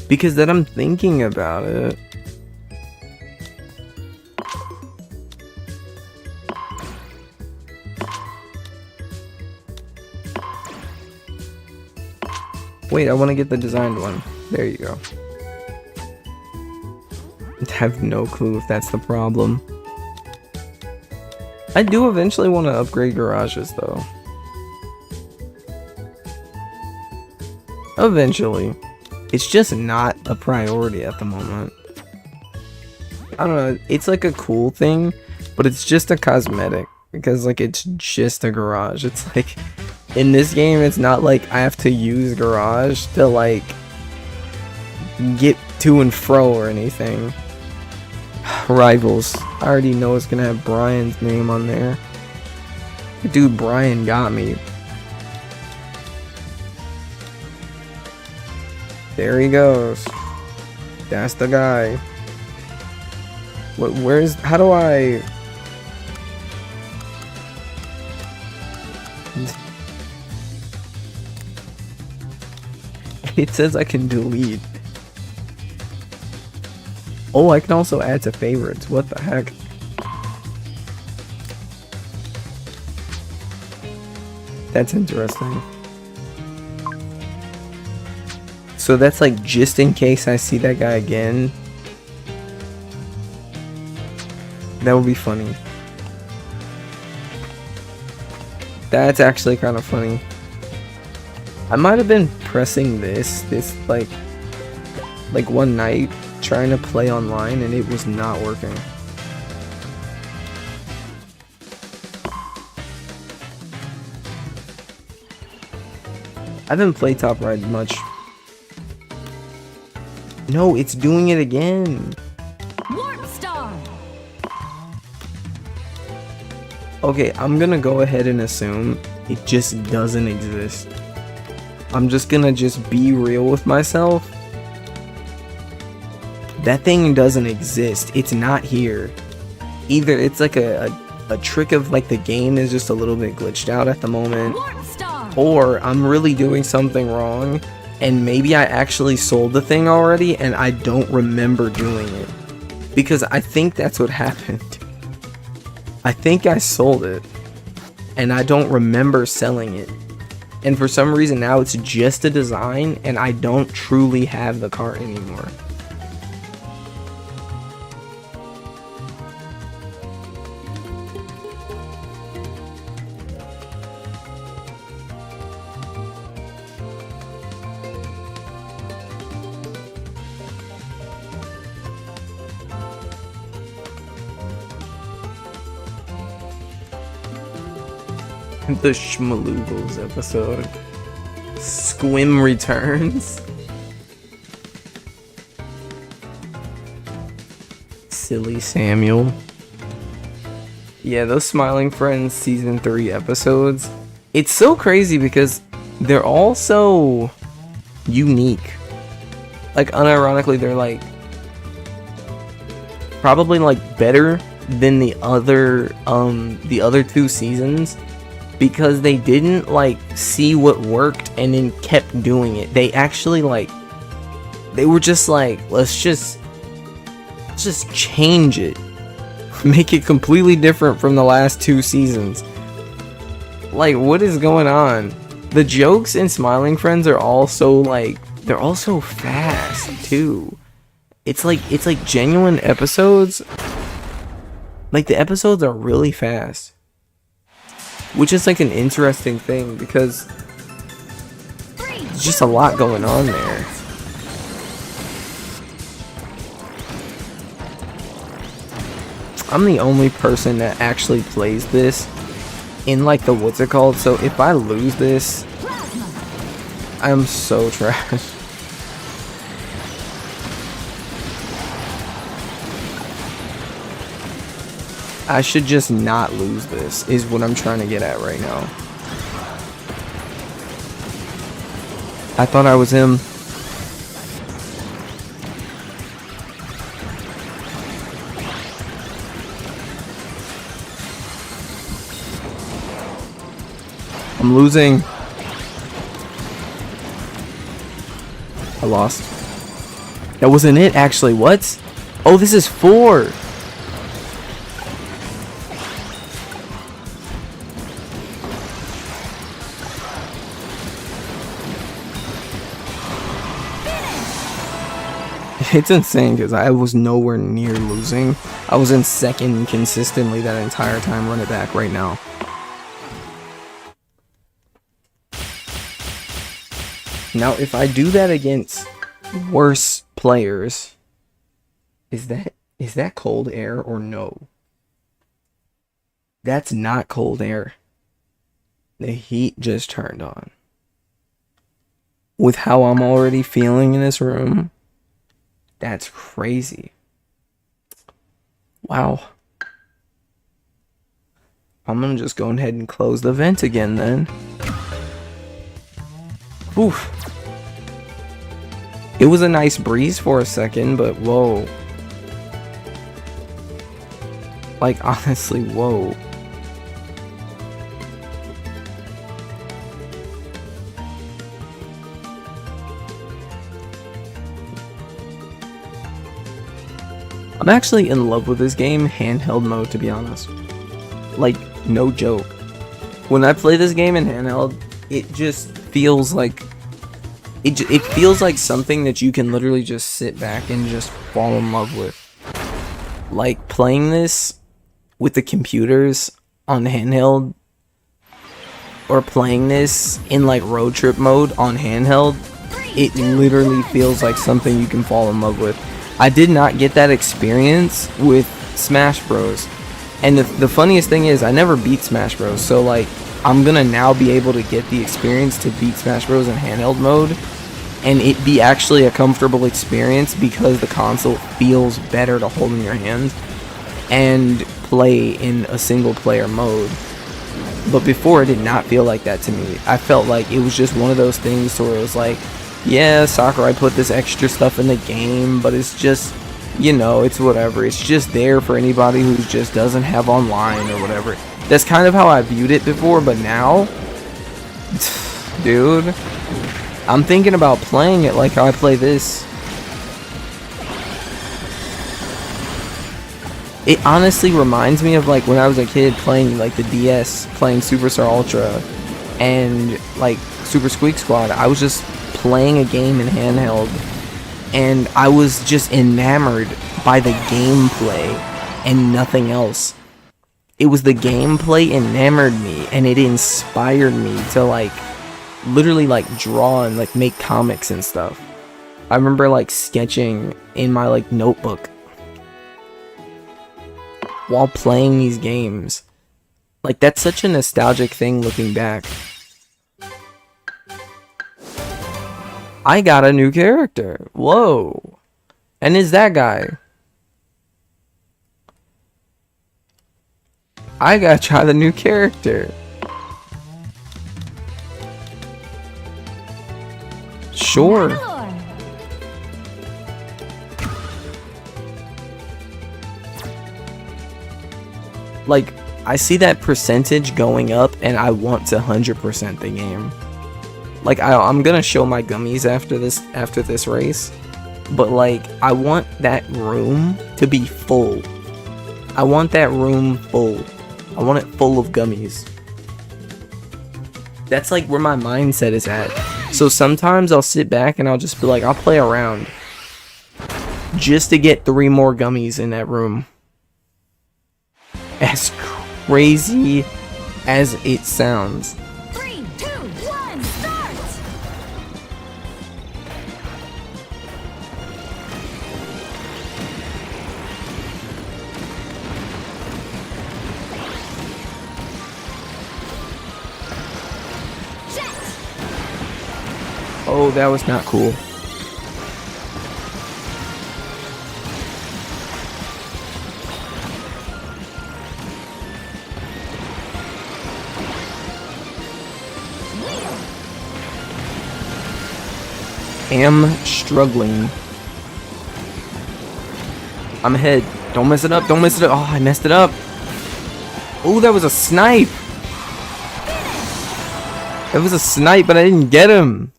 Because then I'm thinking about it. Wait, I want to get the designed one. There you go. I have no clue if that's the problem. I do eventually want to upgrade garages though. Eventually. It's just not a priority at the moment. I don't know, it's like a cool thing, but it's just a cosmetic because like it's just a garage. It's like in this game it's not like I have to use garage to like get to and fro or anything. Rivals. I already know it's gonna have Brian's name on there. Dude, Brian got me. There he goes. That's the guy. What? Where's? How do I? It says I can delete. Oh, I can also add to favorites. What the heck? That's interesting. So that's like just in case I see that guy again. That would be funny. That's actually kind of funny. I might have been pressing this like one night trying to play online and it was not working. I haven't played Top Ride much. No, it's doing it again. Warp Star. Okay, I'm gonna go ahead and assume it just doesn't exist. I'm just gonna be real with myself. That thing doesn't exist. It's not here. Either it's like a trick of like the game is just a little bit glitched out at the moment, Warp Star. or I'm really doing something wrong and maybe I actually sold the thing already and I don't remember doing it. Because I think that's what happened. I think I sold it and I don't remember selling it. And for some reason now it's just a design and I don't truly have the cart anymore. The Schmalugles episode. Squim returns. Silly Samuel. Yeah, those Smiling Friends season 3 episodes. It's so crazy because they're all so unique. Like unironically, they're like probably like better than the other 2 seasons. Because they didn't like see what worked and then kept doing it. They actually like they were just like let's just change it. Make it completely different from the last 2 seasons. Like what is going on? The jokes in Smiling Friends are also like they're all so fast too. It's like genuine episodes. Like the episodes are really fast. Which is like an interesting thing because there's just a lot going on there. I'm the only person that actually plays this in like the what's it called, so if I lose this, I'm so trash. I should just not lose this, is what I'm trying to get at right now. I thought I was him. I'm losing. I lost. That wasn't it, actually. What? Oh, this is 4. It's insane because I was nowhere near losing. I was in second consistently that entire time. Run it back right now. Now, if I do that against worse players. Is that cold air or no? That's not cold air. The heat just turned on. With how I'm already feeling in this room, that's crazy. Wow. I'm gonna just go ahead and close the vent again then. Oof. It was a nice breeze for a second, but whoa. Like, honestly, whoa. I'm actually in love with this game, handheld mode, to be honest. Like, no joke. When I play this game in handheld, it just feels like... It feels like something that you can literally just sit back and just fall in love with. Like, playing this with the computers on handheld, or playing this in, like, road trip mode on handheld, it literally feels like something you can fall in love with. I did not get that experience with Smash Bros. And the funniest thing is, I never beat Smash Bros. So, like, I'm gonna now be able to get the experience to beat Smash Bros. In handheld mode, and it be actually a comfortable experience because the console feels better to hold in your hand and play in a single player mode. But before, it did not feel like that to me. I felt like it was just one of those things where it was like, yeah, Sakurai put this extra stuff in the game, but it's just, you know, it's whatever. It's just there for anybody who just doesn't have online or whatever. That's kind of how I viewed it before, but now, dude, I'm thinking about playing it like how I play this. It honestly reminds me of like when I was a kid playing like the DS, playing Superstar Ultra and like Super Squeak Squad. I was just playing a game in handheld and I was just enamored by the gameplay and nothing else. It was the gameplay enamored me and it inspired me to like literally like draw and like make comics and stuff. I remember like sketching in my like notebook while playing these games. Like, that's such a nostalgic thing looking back. I got a new character. Whoa. And is that guy? I gotta try the new character. Sure. Lord. Like, I see that percentage going up and I want to 100% the game. Like, I'm gonna show my gummies after this race, but like, I want that room to be full. I want that room full. I want it full of gummies. That's like where my mindset is at. So sometimes I'll sit back and I'll just be like, I'll play around just to get 3 more gummies in that room. As crazy as it sounds. 3, 2, 1, start! Jet! Oh, that was not cool. Am struggling. I'm ahead. Don't mess it up. Don't mess it up. Oh, I messed it up. Oh, that was a snipe. It was a snipe, but I didn't get him.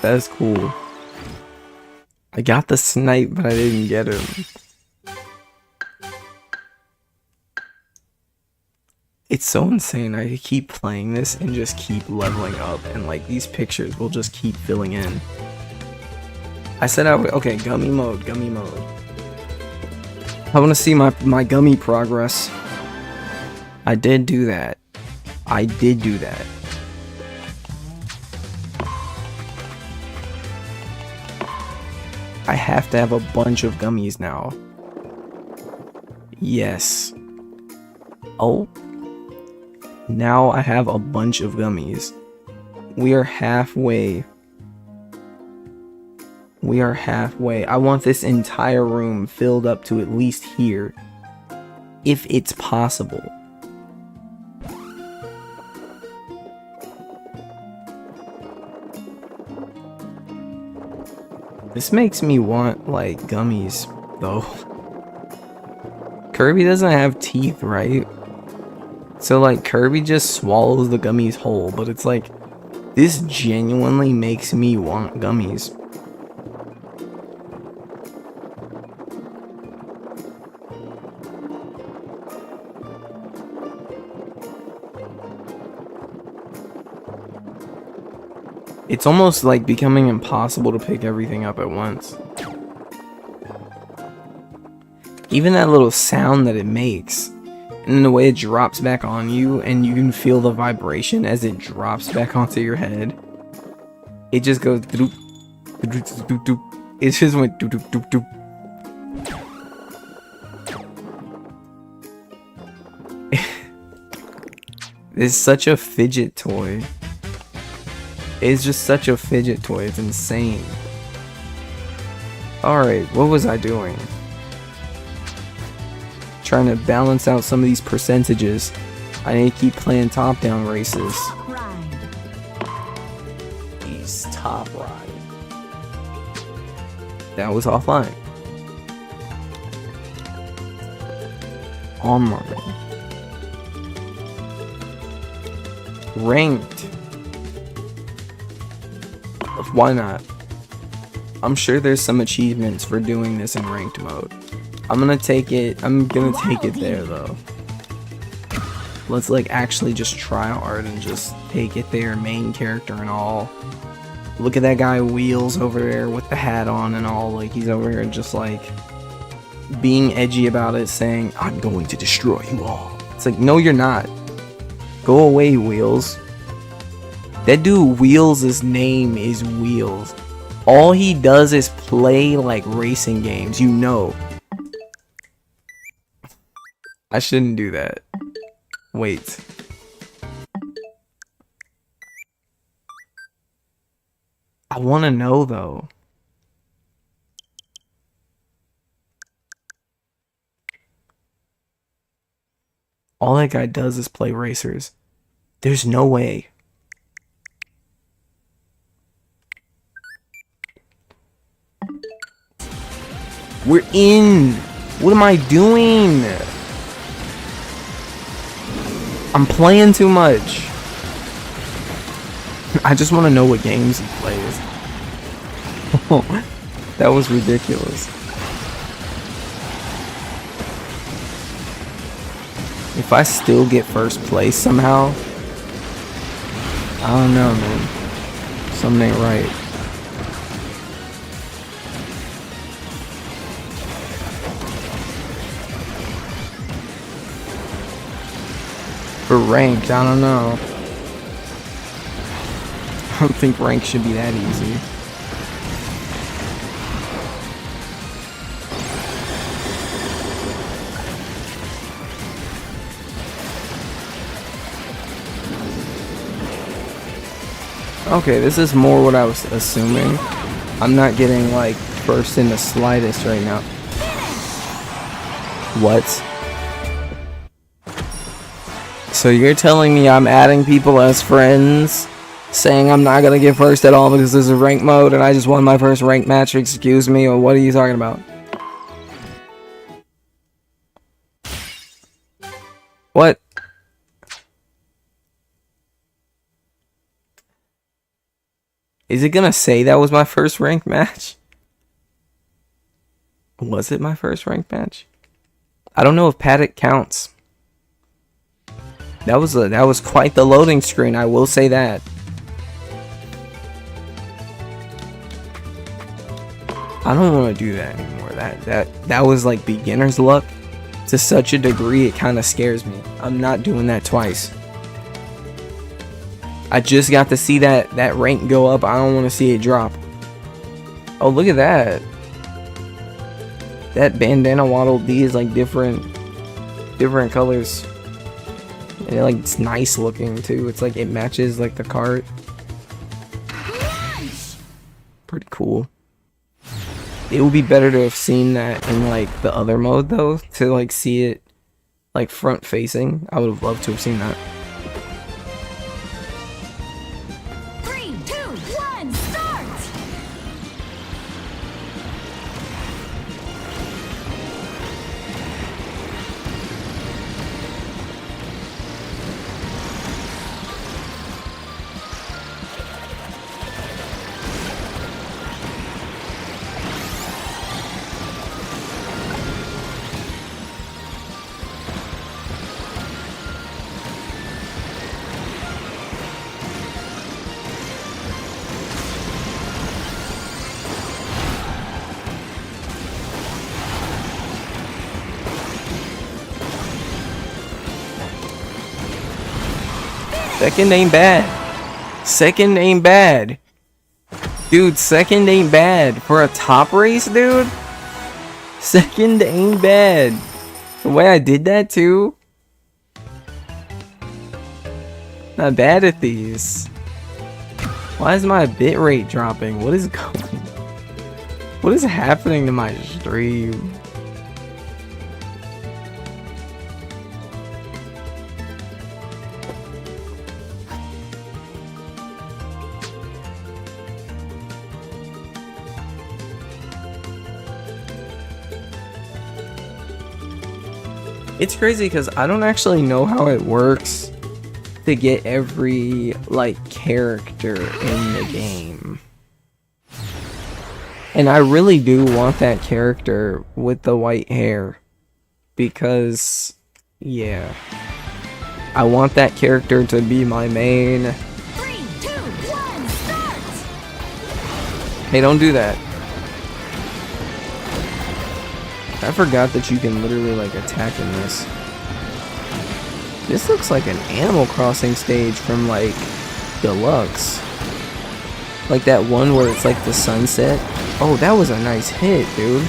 That's cool. I got the snipe, but I didn't get him. It's so insane. I keep playing this and just keep leveling up, and like these pictures will just keep filling in. I said I would. Okay, gummy mode, gummy mode. I want to see my gummy progress. I did do that. I did do that. I have to have a bunch of gummies now. Yes. Oh. Now I have a bunch of gummies. We are halfway. We are halfway. I want this entire room filled up to at least here. If it's possible. This makes me want, like, gummies, though. Kirby doesn't have teeth, right? So, like, Kirby just swallows the gummies whole, but it's like, this genuinely makes me want gummies. It's almost like becoming impossible to pick everything up at once. Even that little sound that it makes, and then the way it drops back on you, and you can feel the vibration as it drops back onto your head. It just goes doop, doop, doop, doop. It just went doop, doop, doop, doop. It's such a fidget toy. It's just such a fidget toy. It's insane. Alright, what was I doing? Trying to balance out some of these percentages. I need to keep playing top-down races. These top ride. That was offline. Online. Ranked. Why not? I'm sure there's some achievements for doing this in ranked mode. I'm gonna take it there though. Let's like actually just try hard and just take it there, main character and all. Look at that guy Wheels over there with the hat on and all, like he's over here just like being edgy about it, saying, I'm going to destroy you all. It's like, no you're not. Go away, Wheels. That dude Wheels' name is Wheels. All he does is play like racing games, you know. I shouldn't do that. Wait. I want to know though. All that guy does is play racers. There's no way. We're in. What am I doing? I'm playing too much. I just want to know what games he plays. That was ridiculous. If I still get first place somehow, I don't know, man. Something ain't right. For ranked, I don't know. I don't think ranked should be that easy. Okay, this is more what I was assuming. I'm not getting like first in the slightest right now. What? So you're telling me I'm adding people as friends, saying I'm not gonna get first at all because this is rank mode and I just won my first rank match, excuse me, or what are you talking about? What? Is it gonna say that was my first ranked match? Was it my first ranked match? I don't know if Paddock counts. That was quite the loading screen, I will say that. I don't want to do that anymore. That was like beginner's luck to such a degree it kind of scares me. I'm not doing that twice. I just got to see that rank go up. I don't want to see it drop. Oh, look at that. That bandana Waddle Dee is like different colors. And like it's nice looking too. It's like it matches like the cart. Pretty cool. It would be better to have seen that in like the other mode though, to like see it like front facing. I would have loved to have seen that. 3, 2, 1, start! Second ain't bad. Second ain't bad. Dude, second ain't bad. For a top race, dude? Second ain't bad. The way I did that, too? Not bad at these. Why is my bitrate dropping? What is going... What is happening to my stream? It's crazy because I don't actually know how it works to get every like character in the game. And I really do want that character with the white hair because yeah, I want that character to be my main. 3, 2, 1, start! Hey, don't do that. I forgot that you can literally like attack in this. This looks like an Animal Crossing stage from like Deluxe. Like that one where it's like the sunset. Oh, that was a nice hit, dude.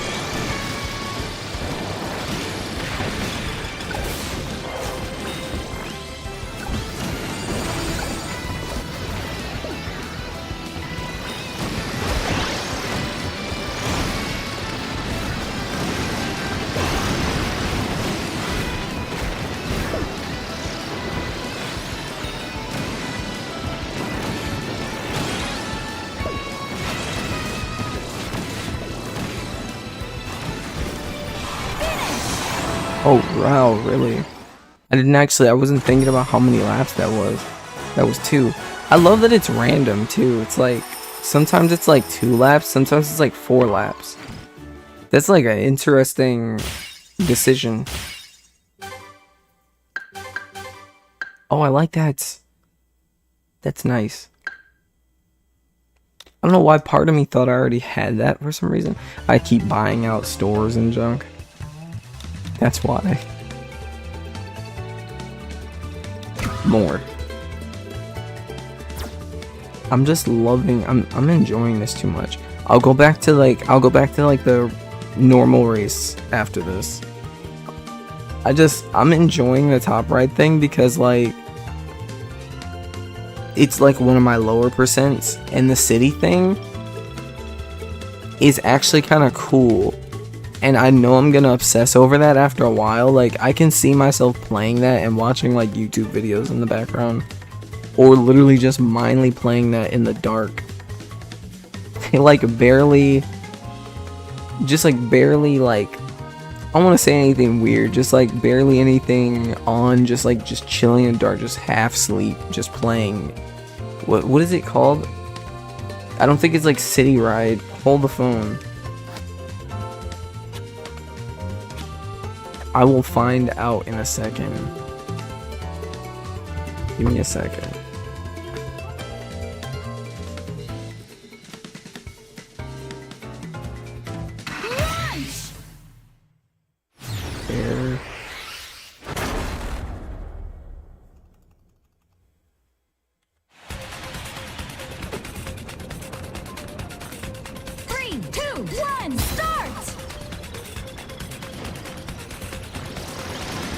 Oh, wow, really? I wasn't thinking about how many laps that was. That was 2. I love that it's random, too. It's like, sometimes it's like 2 laps, sometimes it's like 4 laps. That's like an interesting decision. Oh, I like that. That's nice. I don't know why part of me thought I already had that for some reason. I keep buying out stores and junk. That's why. More. I'm just loving, I'm enjoying this too much. I'll go back to like the normal race after this. I'm enjoying the top ride thing because like it's like one of my lower percents, and the city thing is actually kind of cool. And I know I'm gonna obsess over that after a while. Like, I can see myself playing that and watching, like, YouTube videos in the background. Or literally just mindly playing that in the dark. Like, barely... Just, like, barely, like... I don't want to say anything weird. Just, like, barely anything on. Just, like, just chilling in the dark. Just half sleep. Just playing. What is it called? I don't think it's, like, City Ride. Hold the phone. I will find out in a second. Give me a second. There.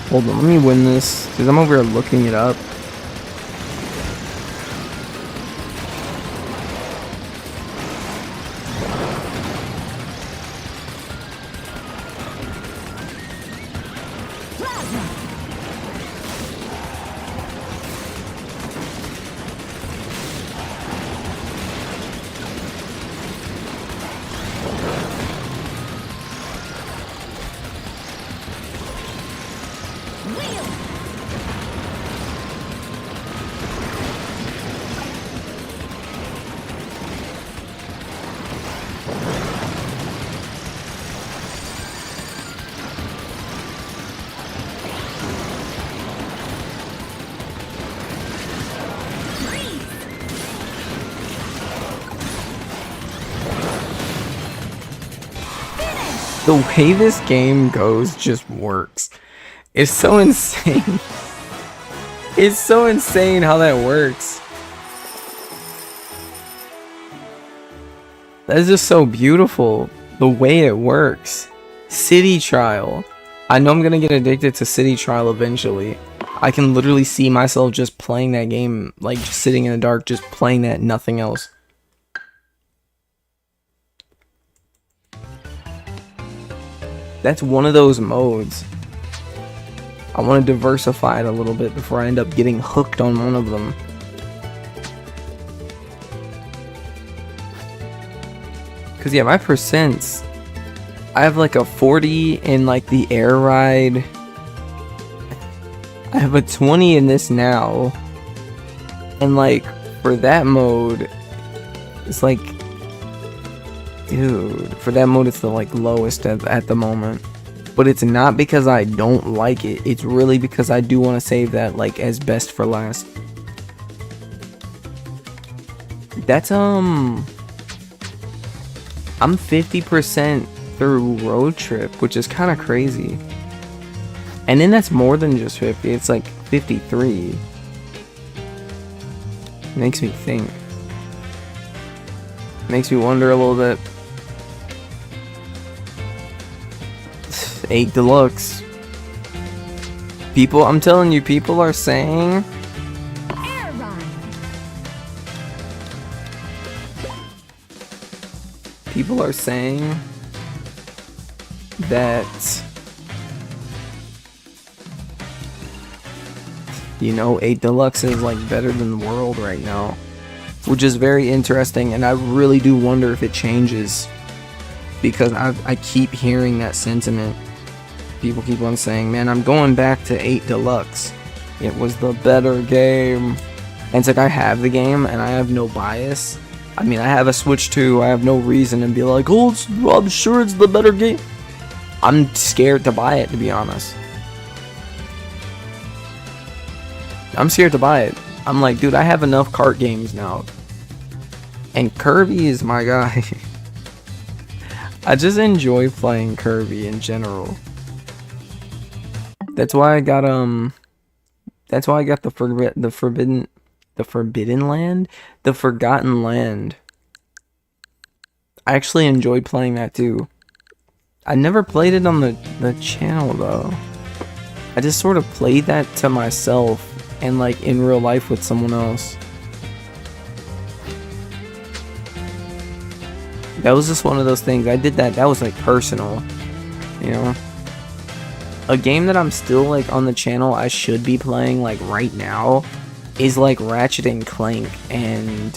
Hold on, let me win this, because I'm over here looking it up. The way this game goes just works. It's so insane. It's so insane how that works. That is just so beautiful. The way it works. City Trial. I know I'm gonna get addicted to City Trial eventually. I can literally see myself just playing that game, like just sitting in the dark, just playing that, nothing else. That's one of those modes. I want to diversify it a little bit before I end up getting hooked on one of them. Cause yeah, my percents, I have like a 40 in like the air ride. I have a 20 in this now. And like for that mode, it's like, dude, for that mode it's the like lowest at the moment. But it's not because I don't like it. It's really because I do want to save that like as best for last. That's I'm 50% through Road Trip, which is kind of crazy. And then that's more than just 50. It's like 53. Makes me think. Makes me wonder a little bit. 8 Deluxe. People, I'm telling you, people are saying Air ride. people are saying that, you know, 8 Deluxe is like better than the World right now, which is very interesting, and I really do wonder if it changes, because I keep hearing that sentiment. People keep on saying, man, I'm going back to 8 Deluxe. It was the better game. And it's like, I have the game and I have no bias. I mean, I have a Switch 2. I have no reason to be like, oh, I'm sure it's the better game. I'm scared to buy it, to be honest. I'm scared to buy it. I'm like, dude, I have enough kart games now. And Kirby is my guy. I just enjoy playing Kirby in general. That's why I got the Forbidden Land, the Forgotten Land. I actually enjoy playing that too. I never played it on the channel though. I just sort of played that to myself and like in real life with someone else. That was just one of those things. I did that. That was like personal, you know. A game that I'm still like on the channel I should be playing like right now is like Ratchet and Clank and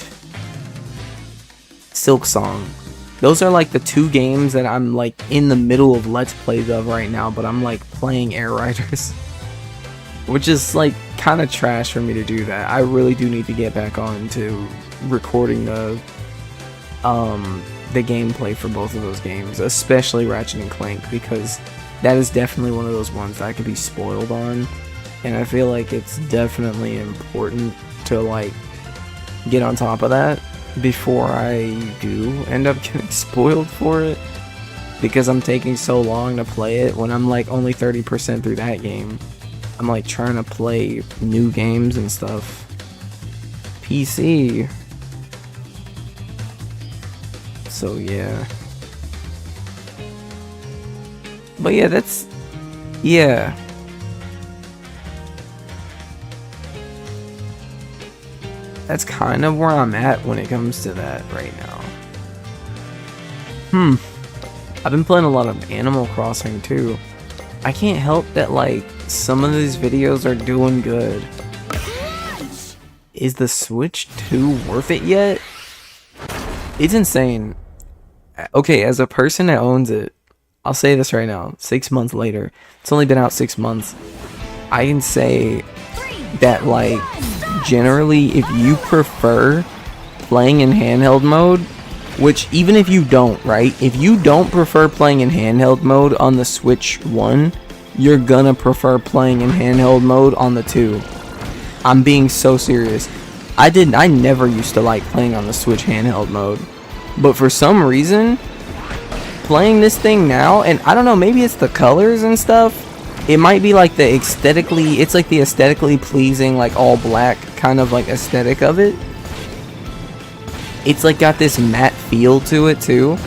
Silk Song. Those are like the 2 games that I'm like in the middle of Let's Plays of right now, but I'm like playing AirRiders. Which is like kind of trash for me to do that. I really do need to get back on to recording the gameplay for both of those games, especially Ratchet and Clank, because that is definitely one of those ones that I could be spoiled on, and I feel like it's definitely important to like get on top of that before I do end up getting spoiled for it, because I'm taking so long to play it when I'm like only 30% through that game. I'm like trying to play new games and stuff. PC. So yeah. But yeah, that's, yeah. that's kind of where I'm at when it comes to that right now. I've been playing a lot of Animal Crossing too. I can't help that like some of these videos are doing good. Is the Switch 2 worth it yet? It's insane. Okay, as a person that owns it, I'll say this right now, 6 months later, it's only been out 6 months. I can say that like generally if you prefer playing in handheld mode, which even if you don't, right? If you don't prefer playing in handheld mode on the Switch 1, you're gonna prefer playing in handheld mode on the 2. I'm being so serious. I never used to like playing on the Switch handheld mode. But for some reason, playing this thing now, and I don't know, maybe it's the colors and stuff. It might be like the aesthetically pleasing, like all black kind of like aesthetic of it. It's like got this matte feel to it too.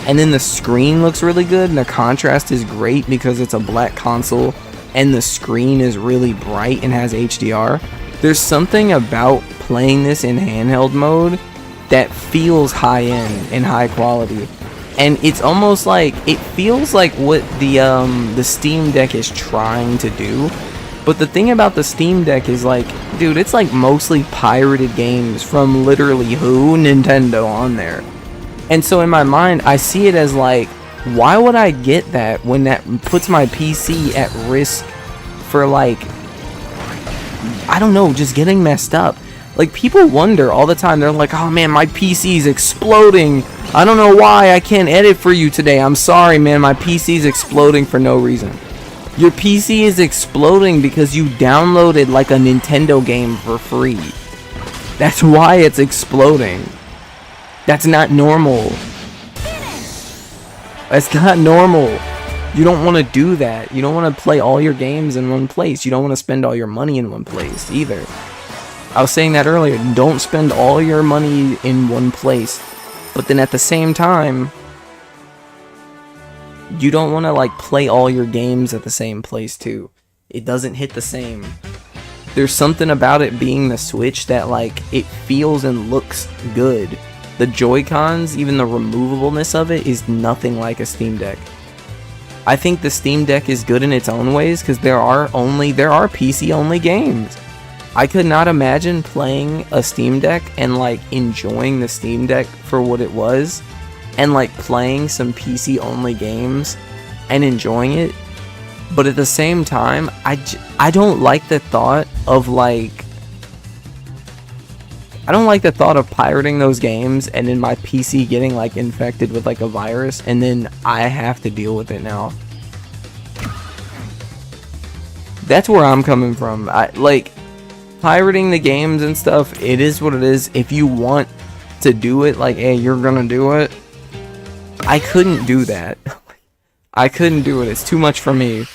And then the screen looks really good and the contrast is great because it's a black console and the screen is really bright and has HDR. There's something about playing this in handheld mode that feels high end and high quality. And it's almost like, it feels like what the Steam Deck is trying to do. But the thing about the Steam Deck is like, dude, it's like mostly pirated games from literally who? Nintendo on there. And so in my mind, I see it as like, why would I get that when that puts my PC at risk for like, I don't know, just getting messed up. Like people wonder all the time, they're like, oh man, my PC's exploding. I don't know why I can't edit for you today. I'm sorry, man, my PC's exploding for no reason. Your PC is exploding because you downloaded like a Nintendo game for free. That's why it's exploding. That's not normal. That's not normal. You don't want to do that. You don't want to play all your games in one place. You don't want to spend all your money in one place either. I was saying that earlier. Don't spend all your money in one place. But then at the same time, you don't want to like play all your games at the same place too. It doesn't hit the same. There's something about it being the Switch that like it feels and looks good. The Joy-Cons, even the removableness of it, is nothing like a Steam Deck. I think the Steam Deck is good in its own ways because there are PC only games. I could not imagine playing a Steam Deck and like enjoying the Steam Deck for what it was and like playing some PC only games and enjoying it. But at the same time, I don't like the thought of like, I don't like the thought of pirating those games and then my PC getting like infected with like a virus and then I have to deal with it now. That's where I'm coming from. Like pirating the games and stuff, it is what it is. If you want to do it, like, hey, you're gonna do it. I couldn't do that. I couldn't do it. It's too much for me.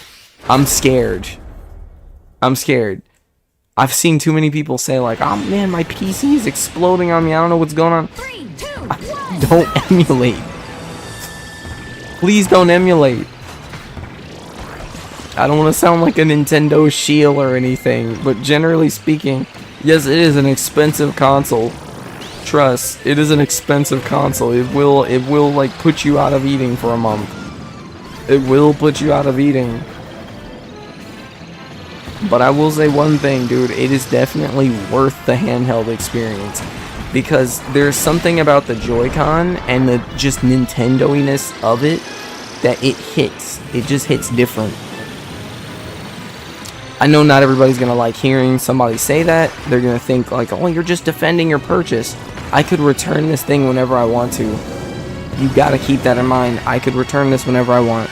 I'm scared. I'm scared. I've seen too many people say like, oh man, my PC is exploding on me. I don't know what's going on. 3, 2, 1. Don't emulate. Please don't emulate. I don't want to sound like a Nintendo shield or anything, but generally speaking, yes, it is an expensive console. Trust, it is an expensive console. It will like put you out of eating for a month. It will put you out of eating. But I will say one thing, dude, it is definitely worth the handheld experience. Because there's something about the Joy-Con and the just Nintendo-iness of it that it hits. It just hits different. I know not everybody's gonna like hearing somebody say that. They're gonna think like, oh, you're just defending your purchase. I could return this thing whenever I want to. You gotta keep that in mind. I could return this whenever I want.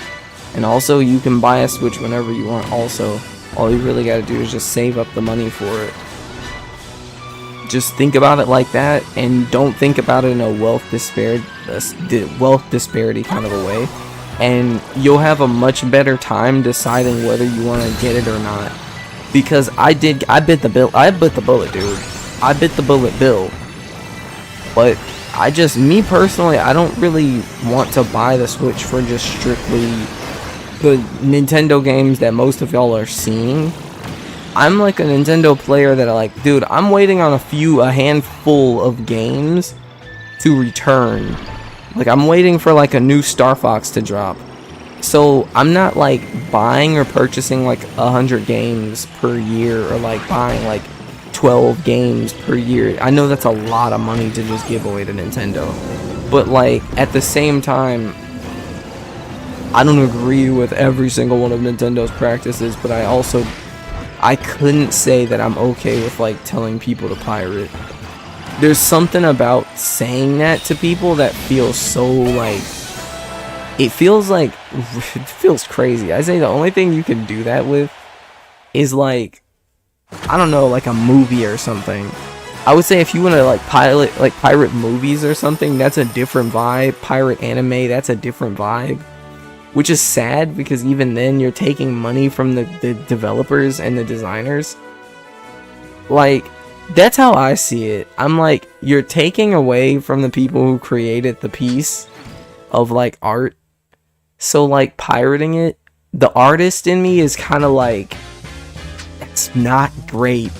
And also, you can buy a Switch whenever you want also. All you really gotta do is just save up the money for it. Just think about it like that, and don't think about it in a wealth disparity kind of a way. And you'll have a much better time deciding whether you want to get it or not. Because I bit the bullet, dude. I bit the bullet bill. But me personally, I don't really want to buy the Switch for just strictly the Nintendo games that most of y'all are seeing. I'm like a Nintendo player that dude, I'm waiting on a handful of games to return. Like, I'm waiting for like a new Star Fox to drop. So I'm not like buying or purchasing like 100 games per year, or like buying like 12 games per year. I know that's a lot of money to just give away to Nintendo, but like at the same time, I don't agree with every single one of Nintendo's practices, but I couldn't say that I'm okay with like telling people to pirate. There's something about saying that to people that feels so like, it feels crazy. I say the only thing you can do that with is like, I don't know, like a movie or something. I would say if you want to like pirate movies or something, that's a different vibe. Pirate anime, that's a different vibe. Which is sad, because even then you're taking money from the developers and the designers. Like, that's how I see it. I'm like, you're taking away from the people who created the piece of like art. So like pirating it, the artist in me is kind of like, it's not great.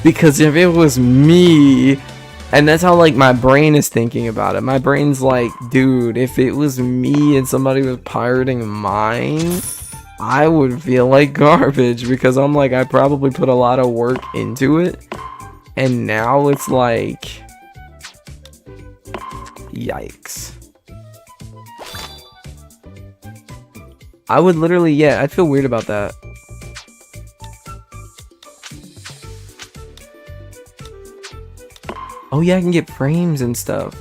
Because if it was me, and that's how like my brain is thinking about it. My brain's like, dude, if it was me and somebody was pirating mine, I would feel like garbage, because I'm like, I probably put a lot of work into it. And now it's like, yikes. I would literally, yeah, I'd feel weird about that. Oh yeah, I can get frames and stuff.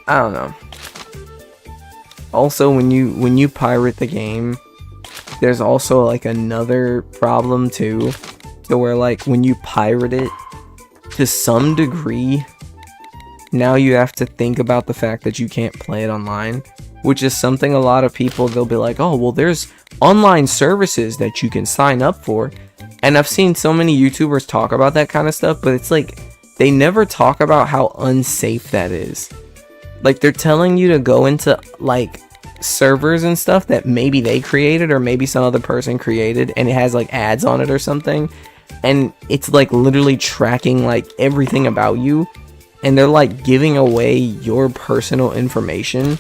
I don't know. Also, when you pirate the game, there's also like another problem too, to where like when you pirate it, to some degree, now you have to think about the fact that you can't play it online, which is something a lot of people, they'll be like, oh, well, there's online services that you can sign up for. And I've seen so many YouTubers talk about that kind of stuff, but it's like, they never talk about how unsafe that is. Like, they're telling you to go into like servers and stuff that maybe they created or maybe some other person created, and it has like ads on it or something, and it's like literally tracking like everything about you, and they're like giving away your personal information,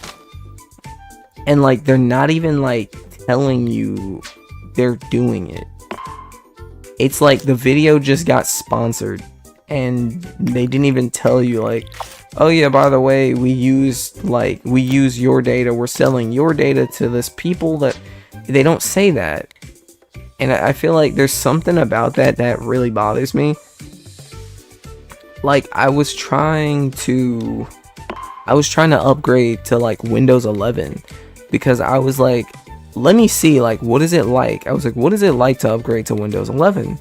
and like they're not even like telling you they're doing it. It's like the video just got sponsored and they didn't even tell you like, oh yeah, by the way, we use your data, we're selling your data to this people. That they don't say that. And I feel like there's something about that really bothers me. Like, I was trying to upgrade to like Windows 11, because I was like, let me see, like, what is it like? I was like, what is it like to upgrade to Windows 11?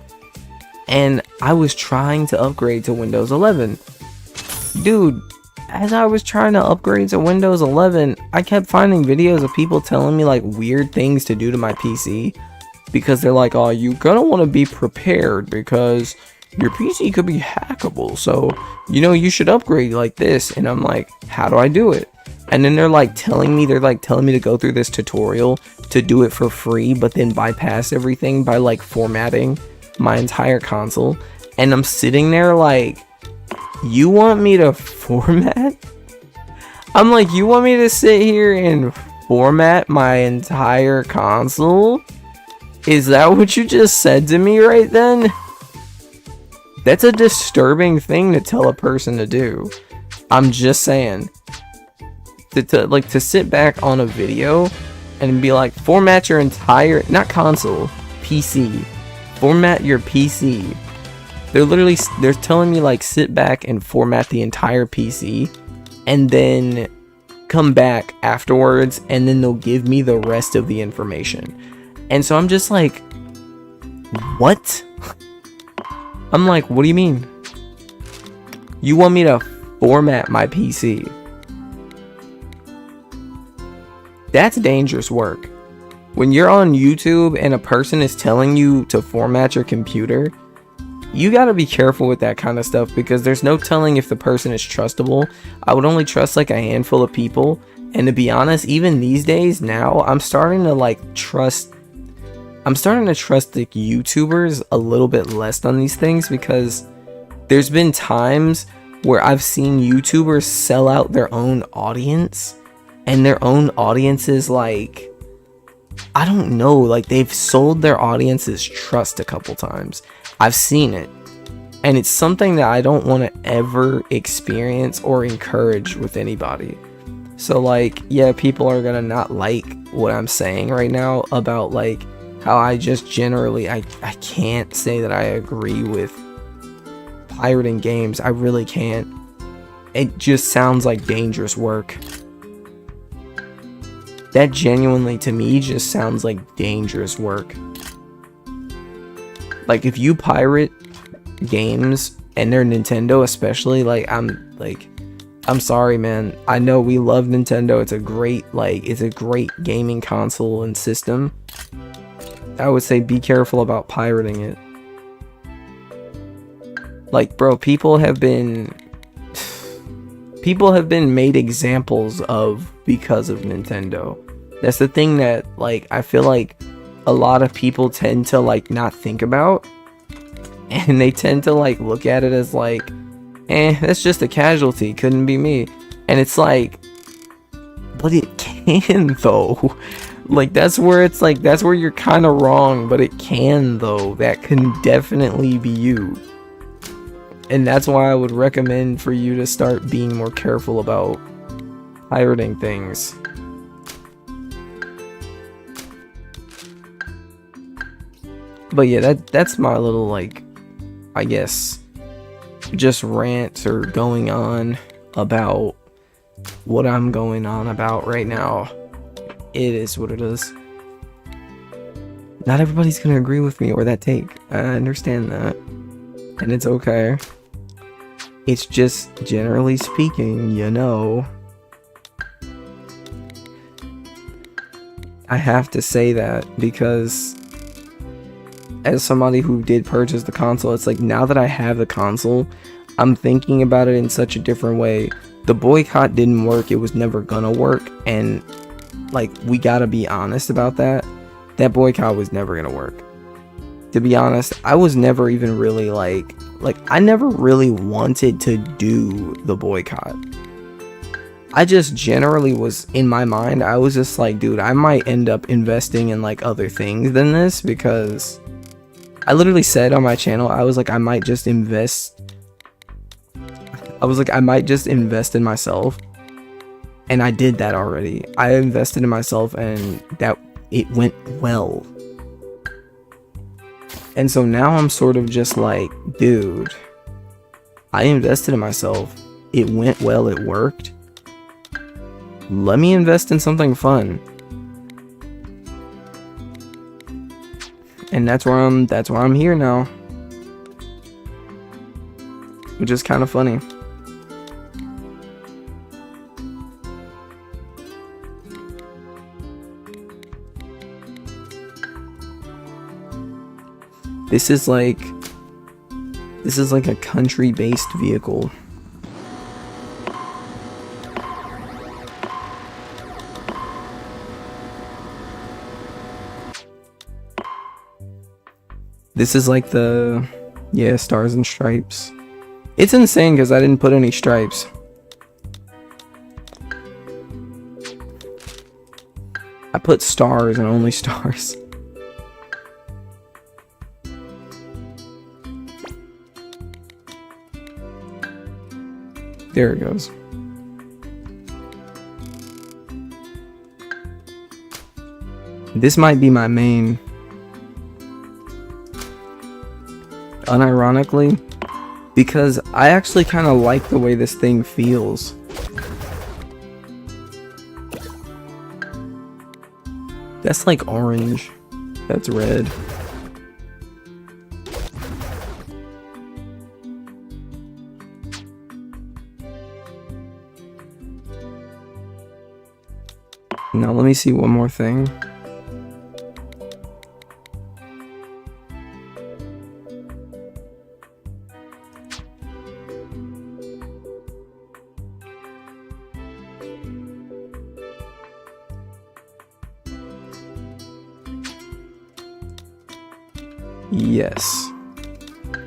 And I was trying to upgrade to Windows 11. Dude, as I was trying to upgrade to Windows 11, I kept finding videos of people telling me like weird things to do to my PC, because they're like, oh, you're gonna want to be prepared because your PC could be hackable, so you should upgrade like this. And I'm like, how do I do it? And then they're telling me to go through this tutorial to do it for free, but then bypass everything by like formatting my entire console. And I'm sitting there like, you want me to format? I'm like, you want me to sit here and format my entire console? Is that what you just said to me right then? That's a disturbing thing to tell a person to do. I'm just saying. To sit back on a video and be like, format your entire, not console, PC. Format your PC. They're telling me like, sit back and format the entire PC and then come back afterwards, and then they'll give me the rest of the information. And so I'm just like, what? I'm like, what do you mean? You want me to format my PC? That's dangerous work. When you're on YouTube and a person is telling you to format your computer, you got to be careful with that kind of stuff, because there's no telling if the person is trustable. I would only trust like a handful of people, and to be honest, even these days now, I'm starting to trust the YouTubers a little bit less on these things, because there's been times where I've seen YouTubers sell out their own audience, and their own audiences, like, I don't know, like they've sold their audience's trust a couple times. I've seen it, and it's something that I don't want to ever experience or encourage with anybody. So like, yeah, people are gonna not like what I'm saying right now about like how I just generally, I can't say that I agree with pirating games. I really can't. It just sounds like dangerous work. That genuinely, to me, just sounds like dangerous work. Like, if you pirate games, and they're Nintendo especially, I'm sorry, man. I know we love Nintendo. It's a great gaming console and system. I would say be careful about pirating it. Like, bro, people have been made examples of because of Nintendo. That's the thing that, like, I feel like a lot of people tend to, like, not think about. And they tend to, like, look at it as, like, that's just a casualty. Couldn't be me. And it's like, but it can, though. Like, that's where it's like, that's where you're kind of wrong. But it can, though. That can definitely be you. And that's why I would recommend for you to start being more careful about pirating things. But yeah, that's my little, like, I guess, just rant or going on about what I'm going on about right now. It is what it is. Not everybody's gonna agree with me or that take. I understand that. And it's okay. It's just, generally speaking, you know, I have to say that because as somebody who did purchase the console, it's like, now that I have the console, I'm thinking about it in such a different way. The boycott didn't work. It was never gonna work. And like, we gotta be honest about that. That boycott was never gonna work. To be honest, I was never even really like I never really wanted to do the boycott. I just generally was, in my mind, I was just like, dude, I might end up investing in like other things than this, because I literally said on my channel, I was like, I might just invest in myself. And I did that already. I invested in myself, and that it went well. And so now I'm sort of just like, dude, I invested in myself. It went well, it worked. Let me invest in something fun. And that's why I'm here now. Which is kind of funny. This is like a country-based vehicle. This is like the, yeah, Stars and Stripes. It's insane because I didn't put any stripes. I put stars and only stars. There it goes. This might be my main. Unironically, because I actually kind of like the way this thing feels. That's like orange. That's red. Now let me see one more thing. Yes.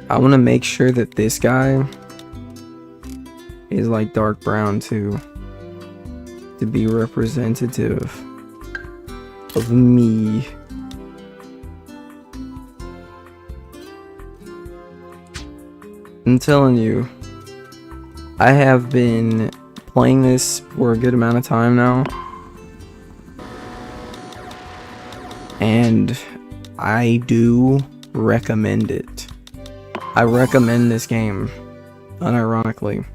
I want to make sure that this guy is like dark brown too, to be representative of me. I'm telling you, I have been playing this for a good amount of time now, and I do recommend it. I recommend this game, unironically.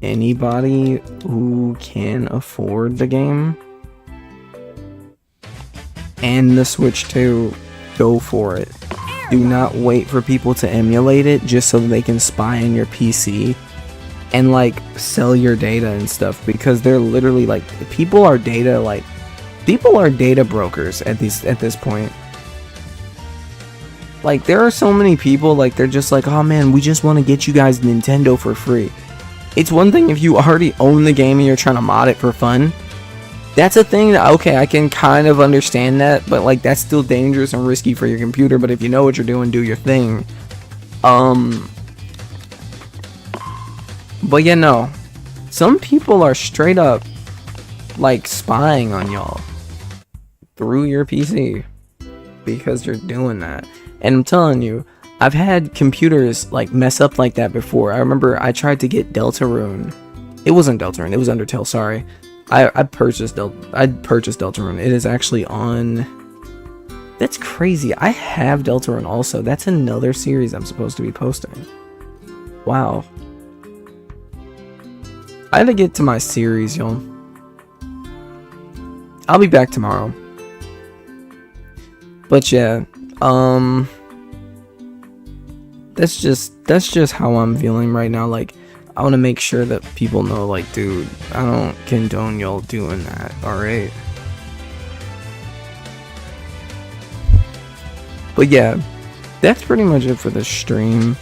Anybody who can afford the game and the Switch 2, go for it. Do not wait for people to emulate it just so they can spy on your PC and like sell your data and stuff, because they're literally like, people are data brokers at this point. Like, there are so many people, like, they're just like, oh man, we just want to get you guys Nintendo for free. It's one thing if you already own the game and you're trying to mod it for fun. That's a thing that, okay, I can kind of understand that, but like, that's still dangerous and risky for your computer. But if you know what you're doing, do your thing. But yeah, no, some people are straight up like spying on y'all through your PC because you're doing that. And I'm telling you, I've had computers like mess up like that before. I remember I tried to get Deltarune. It wasn't Deltarune, it was Undertale, sorry. I purchased Deltarune. It is actually on... That's crazy. I have Deltarune also. That's another series I'm supposed to be posting. Wow. I had to get to my series, y'all. I'll be back tomorrow. But yeah, that's just how I'm feeling right now. Like, I want to make sure that people know, like, dude, I don't condone y'all doing that, alright? But yeah, that's pretty much it for the stream.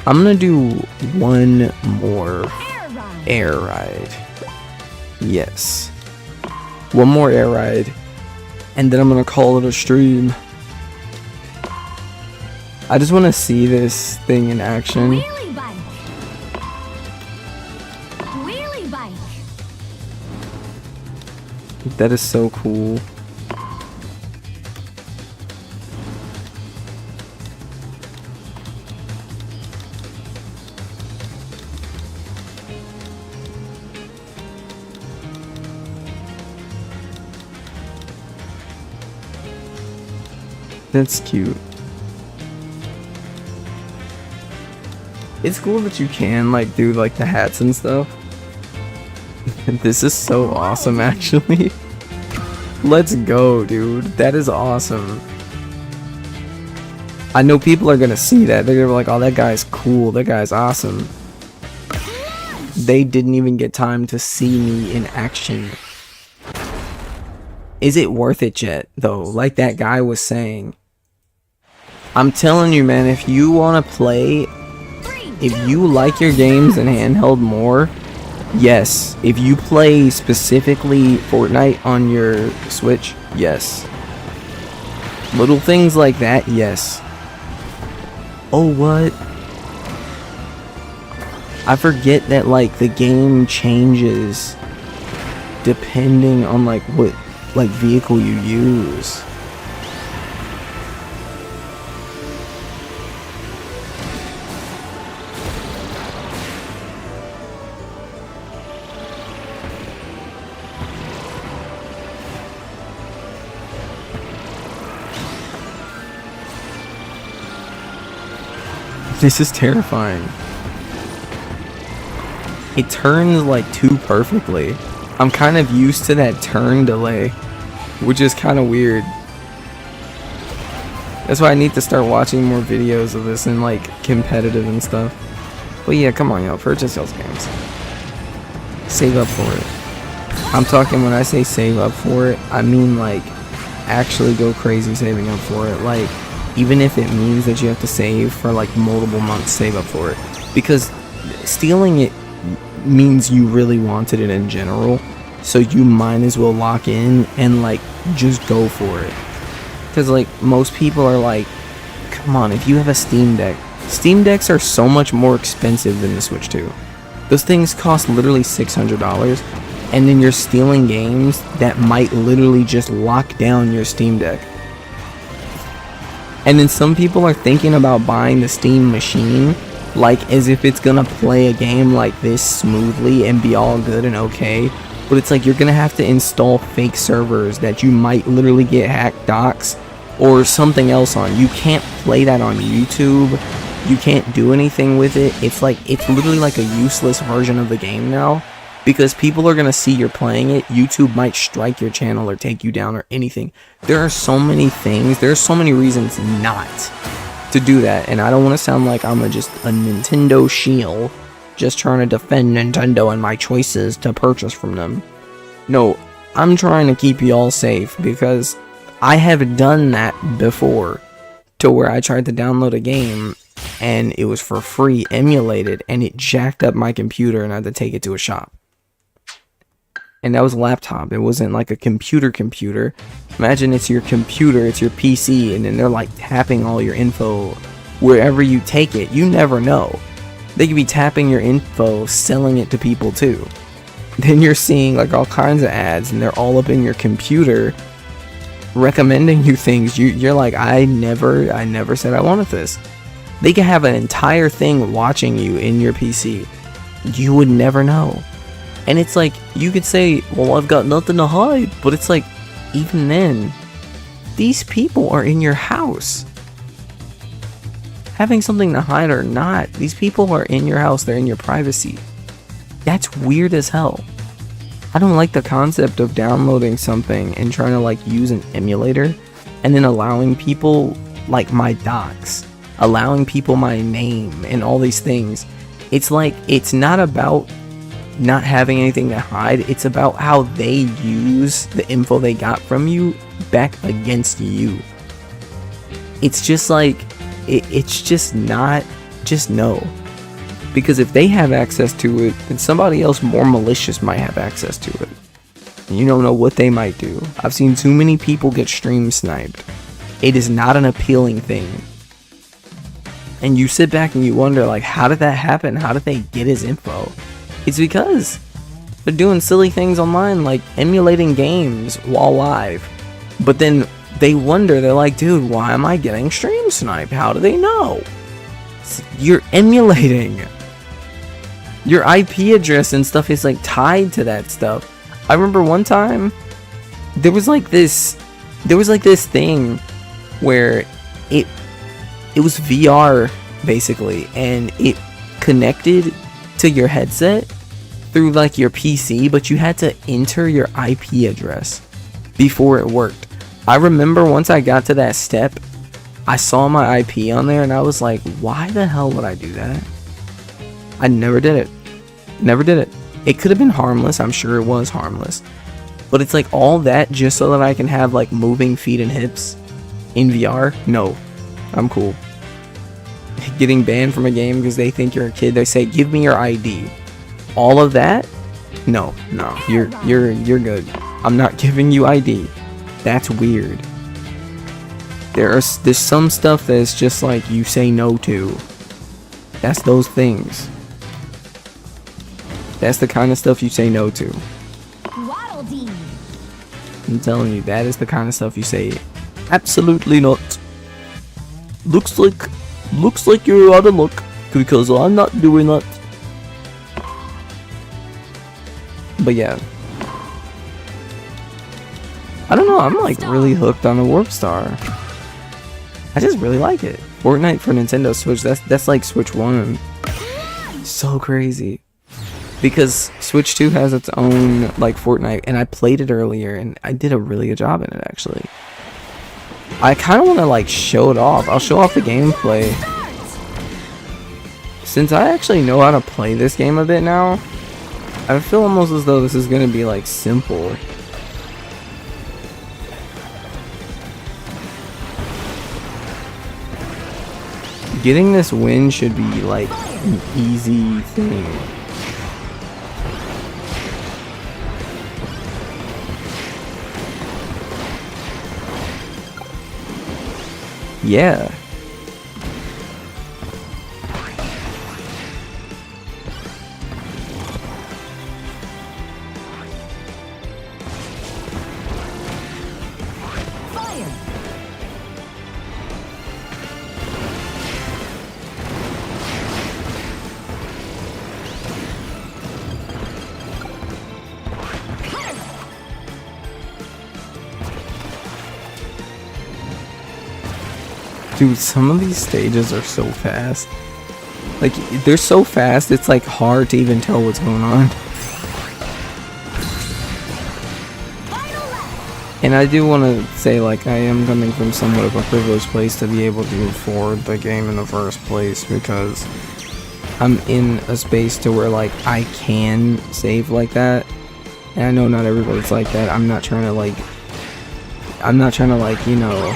I'm gonna do one more air ride. Yes. One more air ride. And then I'm gonna call it a stream. I just want to see this thing in action. Wheelie bike. Wheelie bike. That is so cool. That's cute. It's cool that you can like do like the hats and stuff. This is so awesome, actually. Let's go, dude. That is awesome. I know people are gonna see that. They're gonna be like, oh, that guy's cool. That guy's awesome. They didn't even get time to see me in action. Is it worth it yet, though? Like that guy was saying. I'm telling you, man, if you want to play... If you like your games in handheld more, yes. If you play specifically Fortnite on your Switch, yes. Little things like that, yes. Oh, what? I forget that, like, the game changes depending on, like, what, like, vehicle you use. This is terrifying. It turns like too perfectly. I'm kind of used to that turn delay, which is kind of weird. That's why I need to start watching more videos of this and like competitive and stuff. But yeah, come on, y'all, purchase those games. Save up for it. I'm talking, when I say save up for it, I mean like actually go crazy saving up for it. Like, even if it means that you have to save for like multiple months, save up for it. Because stealing it means you really wanted it in general. So you might as well lock in and like just go for it. Because like most people are like, Come on, if you have a Steam Deck. Steam Decks are so much more expensive than the Switch 2. Those things cost literally $600, and then you're stealing games that might literally just lock down your Steam Deck. And then some people are thinking about buying the Steam machine like as if it's gonna play a game like this smoothly and be all good and okay. But it's like you're gonna have to install fake servers that you might literally get hacked docs or something else on. You can't play that on YouTube. You can't do anything with it. It's literally like a useless version of the game now. Because people are going to see you're playing it. YouTube might strike your channel or take you down or anything. There are so many things. There are so many reasons not to do that. And I don't want to sound like I'm just a Nintendo shield. Just trying to defend Nintendo and my choices to purchase from them. No, I'm trying to keep you all safe. Because I have done that before. To where I tried to download a game. And it was for free, emulated. And it jacked up my computer and I had to take it to a shop. And that was a laptop. It wasn't like a computer. Imagine it's your computer, it's your PC, and then they're like tapping all your info wherever you take it. You never know. They could be tapping your info, selling it to people too. Then you're seeing like all kinds of ads, and they're all up in your computer, recommending you things. You're like, I never said I wanted this. They could have an entire thing watching you in your PC. You would never know. And it's like, you could say, well, I've got nothing to hide. But it's like, even then, these people are in your house. Having something to hide or not, these people are in your house. They're in your privacy. That's weird as hell. I don't like the concept of downloading something and trying to like use an emulator. And then allowing people like my docs. Allowing people my name and all these things. It's like, it's not about not having anything to hide. It's about how they use the info they got from you back against you. It's just like, it's just not, just no. Because if they have access to it, then somebody else more malicious might have access to it. And you don't know what they might do. I've seen too many people get stream sniped. It is not an appealing thing. And you sit back and you wonder, like, how did that happen? How did they get his info? It's because they're doing silly things online, like emulating games while live. But then they wonder, they're like, dude, why am I getting stream sniped? How do they know? You're emulating. Your IP address and stuff is like tied to that stuff. I remember one time, there was like this thing where it was VR basically, and it connected to your headset through like your PC, but you had to enter your IP address before it worked. I remember once I got to that step, I saw my IP on there and I was like, why the hell would I do that? I never did it. Never did it. It could have been harmless. I'm sure it was harmless. But it's like all that just so that I can have like moving feet and hips in VR? No. I'm cool. Getting banned from a game because they think you're a kid. They say, give me your ID. All of that? No. You're good. I'm not giving you ID. That's weird. There's some stuff that's just like you say no to. That's those things. That's the kind of stuff you say no to. Waddle Dee. I'm telling you, that is the kind of stuff you say absolutely not. Looks like you're out of luck because I'm not doing that. But yeah, I don't know, I'm like really hooked on the Warp Star. I just really like it. Fortnite for Nintendo Switch, that's like Switch 1. So crazy. Because Switch 2 has its own like Fortnite, and I played it earlier and I did a really good job in it actually. I kind of want to like show it off. I'll show off the gameplay. Since I actually know how to play this game a bit now, I feel almost as though this is going to be like simple. Getting this win should be like an easy thing. Yeah. Dude, some of these stages are so fast. Like, they're so fast, it's like hard to even tell what's going on. And I do want to say, like, I am coming from somewhat of a privileged place to be able to afford the game in the first place, because I'm in a space to where, like, I can save like that. And I know not everybody's like that. I'm not trying to, like, you know,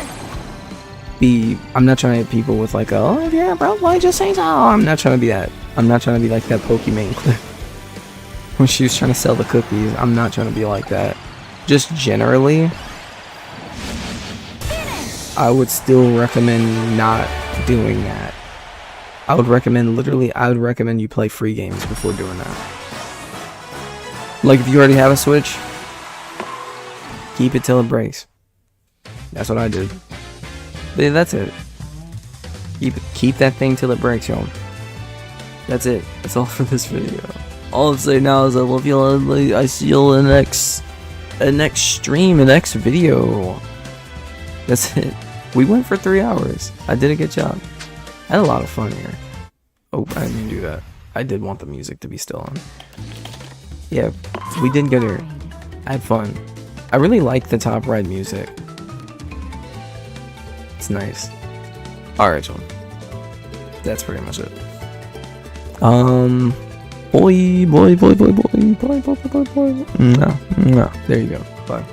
I'm not trying to hit people with, like, oh, yeah, bro, why just say so? I'm not trying to be that. I'm not trying to be like that Pokemon clip when she was trying to sell the cookies. I'm not trying to be like that. Just generally, I would still recommend not doing that. I would recommend you play free games before doing that. Like, if you already have a Switch, keep it till it breaks. That's what I did. But that's it. Keep that thing till it breaks, y'all. That's it. That's all for this video. All I'm saying now is I love y'all. I see y'all in the next stream, the next video. That's it. We went for 3 hours. I did a good job. I had a lot of fun here. Oh, I didn't do that. I did want the music to be still on. Yeah, we did good here. I had fun. I really like the top right music. It's nice. Alright, y'all. That's pretty much it. Boy. No. There you go. Bye.